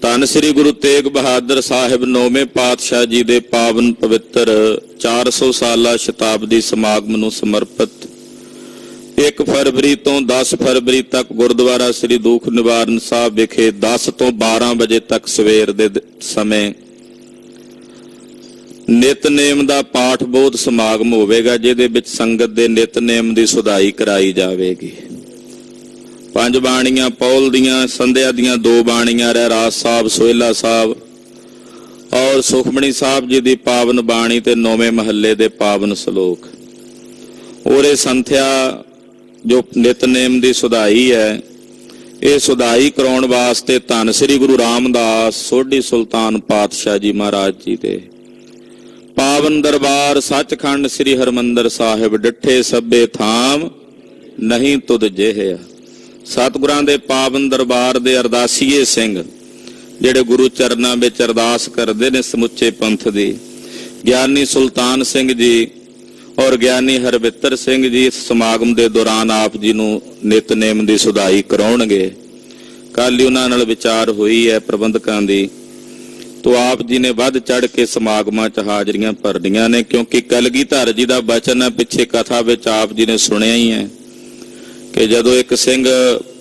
ਧੰਨ ਸ੍ਰੀ ਗੁਰੂ ਤੇਗ ਬਹਾਦਰ ਸਾਹਿਬ 9ਵੇਂ ਪਾਤਸ਼ਾਹ ਜੀ ਦੇ ਪਾਵਨ ਪਵਿੱਤਰ 400 ਸਾਲਾ ਸ਼ਤਾਬਦੀ ਸਮਾਗਮ ਨੂੰ ਸਮਰਪਿਤ 1 ਫਰਵਰੀ ਤੋਂ 10 ਫਰਵਰੀ ਤੱਕ ਗੁਰਦੁਆਰਾ ਸ੍ਰੀ ਦੁਖ ਨਿਵਾਰਨ ਸਾਹਿਬ ਵਿਖੇ 10 ਤੋਂ 12 ਵਜੇ ਤੱਕ ਸਵੇਰ ਦੇ ਸਮੇਂ ਨਿਤਨੇਮ ਦਾ ਪਾਠ ਬੋਧ ਸਮਾਗਮ ਹੋਵੇਗਾ, ਜਿਹਦੇ ਵਿੱਚ ਸੰਗਤ ਦੇ ਨਿਤਨੇਮ ਦੀ ਸੁਧਾਈ ਕਰਾਈ ਜਾਵੇਗੀ। 5 ਬਾਣੀਆਂ ਪੌਲ ਦੀਆਂ, ਸੰਧਿਆ ਦੀਆਂ 2 ਬਾਣੀਆਂ, ਰਹਿਰਾਸ ਸਾਹਿਬ, ਸੋਹਿਲਾ ਸਾਹਿਬ ਔਰ ਸੁਖਮਣੀ ਸਾਹਿਬ ਜੀ ਦੀ ਪਾਵਨ ਬਾਣੀ ਤੇ 9ਵੇਂ ਮਹੱਲੇ ਦੇ ਪਾਵਨ ਸਲੋਕ। ਔਰ ਇਹ ਸੰਥਿਆ ਜੋ ਨਿਤਨੇਮ ਦੀ ਸੁਧਾਈ ਹੈ, ਇਹ ਸੁਧਾਈ ਕਰਾਉਣ ਵਾਸਤੇ ਧੰਨ ਸ੍ਰੀ ਗੁਰੂ ਰਾਮਦਾਸ ਸੋਢੀ ਸੁਲਤਾਨ ਪਾਤਸ਼ਾਹ ਜੀ ਮਹਾਰਾਜ ਜੀ ਦੇ ਪਾਵਨ ਦਰਬਾਰ ਸੱਚਖੰਡ ਸ੍ਰੀ ਹਰਿਮੰਦਰ ਸਾਹਿਬ ਡਿੱਠੇ ਸਭੇ ਥਾਮ ਨਹੀਂ ਤੁਧ ਜਿਹਿਆ। ਸਤਿਗੁਰਾਂ ਦੇ ਪਾਵਨ ਦਰਬਾਰ ਦੇ ਅਰਦਾਸੀਏ ਸਿੰਘ ਜਿਹੜੇ ਗੁਰੂ ਚਰਨਾਂ ਵਿੱਚ ਅਰਦਾਸ ਕਰਦੇ ਨੇ ਸਮੁੱਚੇ ਪੰਥ ਦੀ, ਗਿਆਨੀ ਸੁਲਤਾਨ ਸਿੰਘ ਜੀ ਔਰ ਗਿਆਨੀ ਹਰਵਿੱਤਰ ਸਿੰਘ ਜੀ ਇਸ ਸਮਾਗਮ ਦੇ ਦੌਰਾਨ ਆਪ ਜੀ ਨੂੰ ਨਿਤਨੇਮ ਦੀ ਸੁਧਾਈ ਕਰਾਉਣਗੇ। ਕੱਲ੍ਹ ਉਹਨਾਂ ਨਾਲ ਵਿਚਾਰ ਹੋਈ ਹੈ ਪ੍ਰਬੰਧਕਾਂ ਦੀ, ਤੋ ਆਪ ਜੀ ਨੇ ਵੱਧ ਚੜ ਕੇ ਸਮਾਗਮਾਂ 'ਚ ਹਾਜ਼ਰੀਆਂ ਭਰਨੀਆਂ ਨੇ, ਕਿਉਂਕਿ ਕਲਗੀਧਰ ਜੀ ਦਾ ਬਚਨ ਹੈ, ਪਿੱਛੇ ਕਥਾ ਵਿੱਚ ਆਪ ਜੀ ਨੇ ਸੁਣਿਆ ਹੀ ਹੈ ਕਿ ਜਦੋਂ ਇੱਕ ਸਿੰਘ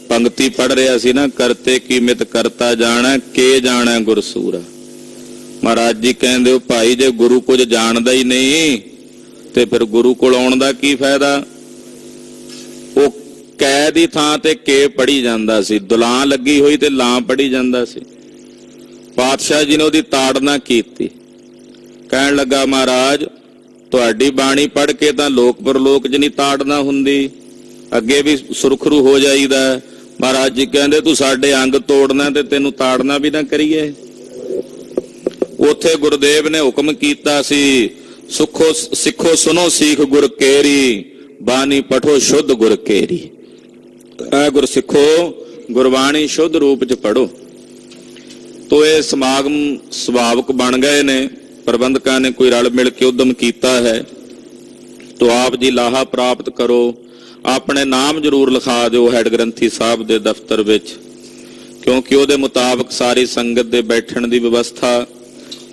ਪੰਕਤੀ ਪੜ੍ਹ ਰਿਹਾ ਸੀ ਨਾ, ਕਰਤੇ ਕੀ ਮਿਤ ਕਰਤਾ ਜਾਣਾ ਕੇ ਜਾਣਾ ਗੁਰਸੂਰਾ। ਮਹਾਰਾਜ ਜੀ ਕਹਿੰਦੇ ਹੋ ਭਾਈ, ਜੇ ਗੁਰੂ ਕੁਝ ਜਾਣਦਾ ਹੀ ਨਹੀਂ ਤੇ ਫਿਰ ਗੁਰੂ ਕੋਲ ਆਉਣ ਦਾ ਕੀ ਫਾਇਦਾ। ਉਹ ਕੈ ਦੀ ਥਾਂ ਤੇ ਕੇ ਪੜ੍ਹੀ ਜਾਂਦਾ ਸੀ, ਦੁਲਾਂ ਲੱਗੀ ਹੋਈ ਤੇ ਲਾਂ ਪੜ੍ਹੀ ਜਾਂਦਾ ਸੀ। ਪਾਤਸ਼ਾਹ ਜੀ ਨੇ ਉਹਦੀ ਤਾੜਨਾ ਕੀਤੀ, ਕਹਿਣ ਲੱਗਾ ਮਹਾਰਾਜ ਤੁਹਾਡੀ ਬਾਣੀ ਪੜ੍ਹ ਕੇ ਤਾਂ ਲੋਕ ਪਰਲੋਕ 'ਚ ਨਹੀਂ ਤਾੜਨਾ ਹੁੰਦੀ, ਅੱਗੇ ਵੀ ਸੁਰਖਰੂ ਹੋ ਜਾਈਦਾ। ਮਹਾਰਾਜ ਜੀ ਕਹਿੰਦੇ ਤੂੰ ਸਾਡੇ ਅੰਗ ਤੋੜਨਾ ਤੇ ਤੈਨੂੰ ਤਾੜਨਾ ਵੀ ਨਾ ਕਰੀਏ। ਉੱਥੇ ਗੁਰਦੇਵ ਨੇ ਹੁਕਮ ਕੀਤਾ ਸੀ, ਸੁਖੋ ਸਿੱਖੋ ਸੁਨੋ ਸੀਖ ਗੁਰ ਕੇਰੀ, ਬਾਣੀ ਪਠੋ ਸ਼ੁੱਧ ਗੁਰ ਕੇਰੀ। ਐ ਗੁਰ ਸਿੱਖੋ ਗੁਰਬਾਣੀ ਸ਼ੁੱਧ ਰੂਪ 'ਚ ਪੜੋ। ਤੋ ਇਹ ਸਮਾਗਮ ਸੁਭਾਵਕ ਬਣ ਗਏ ਨੇ, ਪ੍ਰਬੰਧਕਾਂ ਨੇ ਕੋਈ ਰਲ ਮਿਲ ਕੇ ਉਦਮ ਕੀਤਾ ਹੈ। ਤੋ ਆਪ ਜੀ ਲਾਹਾ ਪ੍ਰਾਪਤ ਕਰੋ, ਆਪਣੇ ਨਾਮ ਜ਼ਰੂਰ ਲਿਖਾ ਦਿਓ ਹੈਡ ਗ੍ਰੰਥੀ ਸਾਹਿਬ ਦੇ ਦਫ਼ਤਰ ਵਿੱਚ, ਕਿਉਂਕਿ ਉਹਦੇ ਮੁਤਾਬਕ ਸਾਰੀ ਸੰਗਤ ਦੇ ਬੈਠਣ ਦੀ ਵਿਵਸਥਾ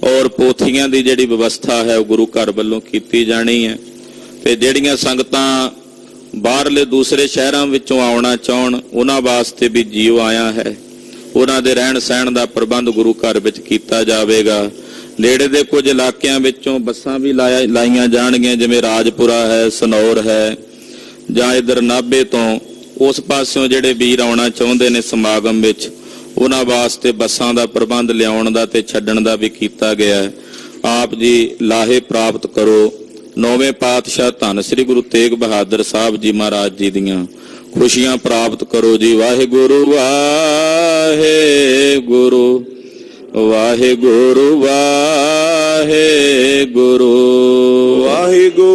ਔਰ ਪੋਥੀਆਂ ਦੀ ਜਿਹੜੀ ਵਿਵਸਥਾ ਹੈ ਉਹ ਗੁਰੂ ਘਰ ਵੱਲੋਂ ਕੀਤੀ ਜਾਣੀ ਹੈ। ਤੇ ਜਿਹੜੀਆਂ ਸੰਗਤਾਂ ਬਾਹਰਲੇ ਦੂਸਰੇ ਸ਼ਹਿਰਾਂ ਵਿੱਚੋਂ ਆਉਣਾ ਚਾਹਣ, ਉਹਨਾਂ ਵਾਸਤੇ ਵੀ ਜੀਓ ਆਇਆ ਹੈ, ਉਹਨਾਂ ਦੇ ਰਹਿਣ ਸਹਿਣ ਦਾ ਪ੍ਰਬੰਧ ਗੁਰੂ ਘਰ ਵਿੱਚ ਕੀਤਾ ਜਾਵੇਗਾ। ਨੇੜੇ ਦੇ ਕੁਝ ਇਲਾਕਿਆਂ ਵਿੱਚੋਂ ਬੱਸਾਂ ਵੀ ਲਾਈਆਂ ਜਾਣਗੀਆਂ, ਜਿਵੇਂ ਰਾਜਪੁਰਾ ਹੈ, ਸਨੌਰ ਹੈ, ਜਾਂ ਇਧਰ ਨਾਭੇ ਤੋਂ ਉਸ ਪਾਸਿਓਂ ਜਿਹੜੇ ਵੀਰ ਆਉਣਾ ਚਾਹੁੰਦੇ ਨੇ ਸਮਾਗਮ ਵਿੱਚ, ਉਹਨਾਂ ਵਾਸਤੇ ਬੱਸਾਂ ਦਾ ਪ੍ਰਬੰਧ ਲਿਆਉਣ ਦਾ ਤੇ ਛੱਡਣ ਦਾ ਵੀ ਕੀਤਾ ਗਿਆ ਹੈ। ਆਪ ਜੀ ਲਾਹੇ ਪ੍ਰਾਪਤ ਕਰੋ। 9ਵੇਂ ਪਾਤਸ਼ਾਹ ਧੰਨ ਸ੍ਰੀ ਗੁਰੂ ਤੇਗ ਬਹਾਦਰ ਸਾਹਿਬ ਜੀ ਮਹਾਰਾਜ ਜੀ ਦੀਆਂ ਖੁਸ਼ੀਆਂ ਪ੍ਰਾਪਤ ਕਰੋ ਜੀ। ਵਾਹਿਗੁਰੂ ਵਾਹਿਗੁਰੂ ਵਾਹਿਗੁਰੂ ਵਾਹਿਗੁਰੂ ਵਾਹਿਗੁਰੂ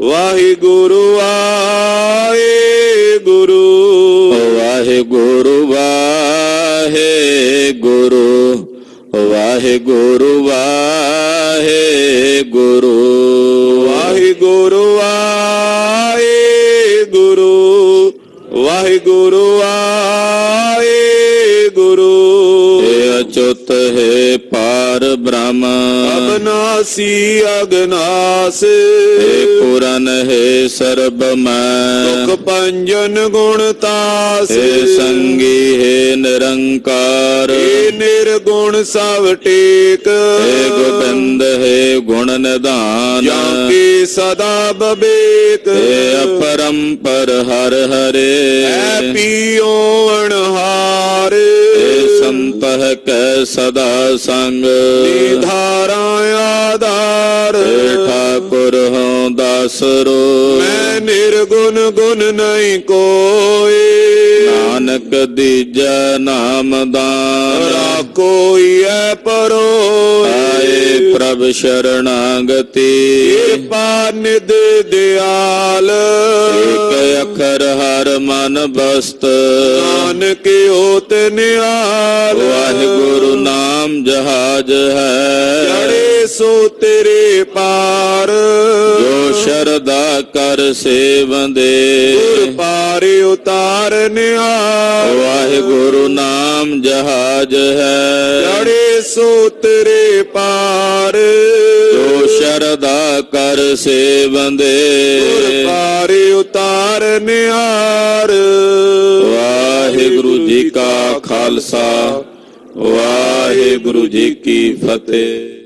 ਵਾਹਿਗੁਰੂ ਵਾਹਿਗੁਰੂ ਵਾਹਿਗੁਰੂ ਵਾਹਿਗੁਰੂ ਵਾਹਿਗੁਰੂ ਵਾਹਿਗੁਰੂ ਵਾਹਿਗੁਰੂ ਵਾਹਿਗੁਰੂ ਵਾਹਿਗੁਰੂ ਵਾਹਿਗੁਰੂ ਵਾਹਿਗੁਰੂ। ਅਚੁੱਤ ਹੈ ਪਾਰ ਬ੍ਰਹਮ ਅਬਨਾਸੀ ਅਗਨਾਸ, ਪੁਰਨ ਹੈ ਸਰਬ ਮੈਂ ਦੁਖ ਭੰਜਨ ਗੁਣ ਤਾਸ, ਸੰਗੀ ਹੈ ਨਿਰੰਕਾਰ ਨਿਰਗੁਣ ਸਭ ਟੇਕ, ਗੋਬਿੰਦ ਹੈ ਗੁਣ ਨਿਧਾਨ ਜਾਂ ਕੀ ਸਦਾ ਬਵੇਕ, ਅਪਰੰਪਰ ਹਰ ਹਰੇ ਪੀਓ ਅਣਹਾਰ, ਸੰਤਹ ਕੈ ਸਦਾ ਸੰਗ ਨਿਧਾਰਾ ਆਧਾਰ ਏ ਠਾਕੁਰ ਹਉ ਦਾਸਰੋ ਮੈਂ ਨਿਰਗੁਣ ਗੁਣ ਨਹੀਂ ਕੋਈ ਨਾਨਕ ਦੀਜੈ ਨਾਮ ਦਾਨ ਕੋਈ ਐ ਪਰੋਏ ਆਏ ਪ੍ਰਭ ਸ਼ਰਣਾਗਤੀ ਕਿਰਪਾ ਨਿਧ ਦਿਆਲ ਏਕ ਅੱਖਰ ਹਰ ਮਨ ਬਸਤ ਨਾਨਕ ਓਤ ਨਿਹਾਲ ਵਾਹਿਗੁਰੂ ਨਾਮ ਜਹਾਜ ਹੈ ਚੜੇ ਸੋ ਤੇਰੇ ਪਾਰ ਜੋ ਸ਼ਰਧਾ ਕਰ ਸੇਵੰਦੇ ਗੁਰ ਪਾਰ ਉਤਾਰ ਨਿਹਾਲ ਵਾਹਿਗੁਰੂ ਨਾਮ ਜਹਾਜ ਹੈ ਚੜੇ ਸੋ ਤੇਰੇ ਪਾਰ ਜੋ ਸ਼ਰਧਾ ਕਰ ਸੇਵੰਦੇ ਗੁਰ ਪਾਰ ਉਤਾਰ ਨਿਹਾਰ ਵਾਹਿਗੁਰੂ ਜੀ ਕਾ ਖਾਲਸਾ ਵਾਹਿਗੁਰੂ ਜੀ ਕੀ ਫਤਿਹ।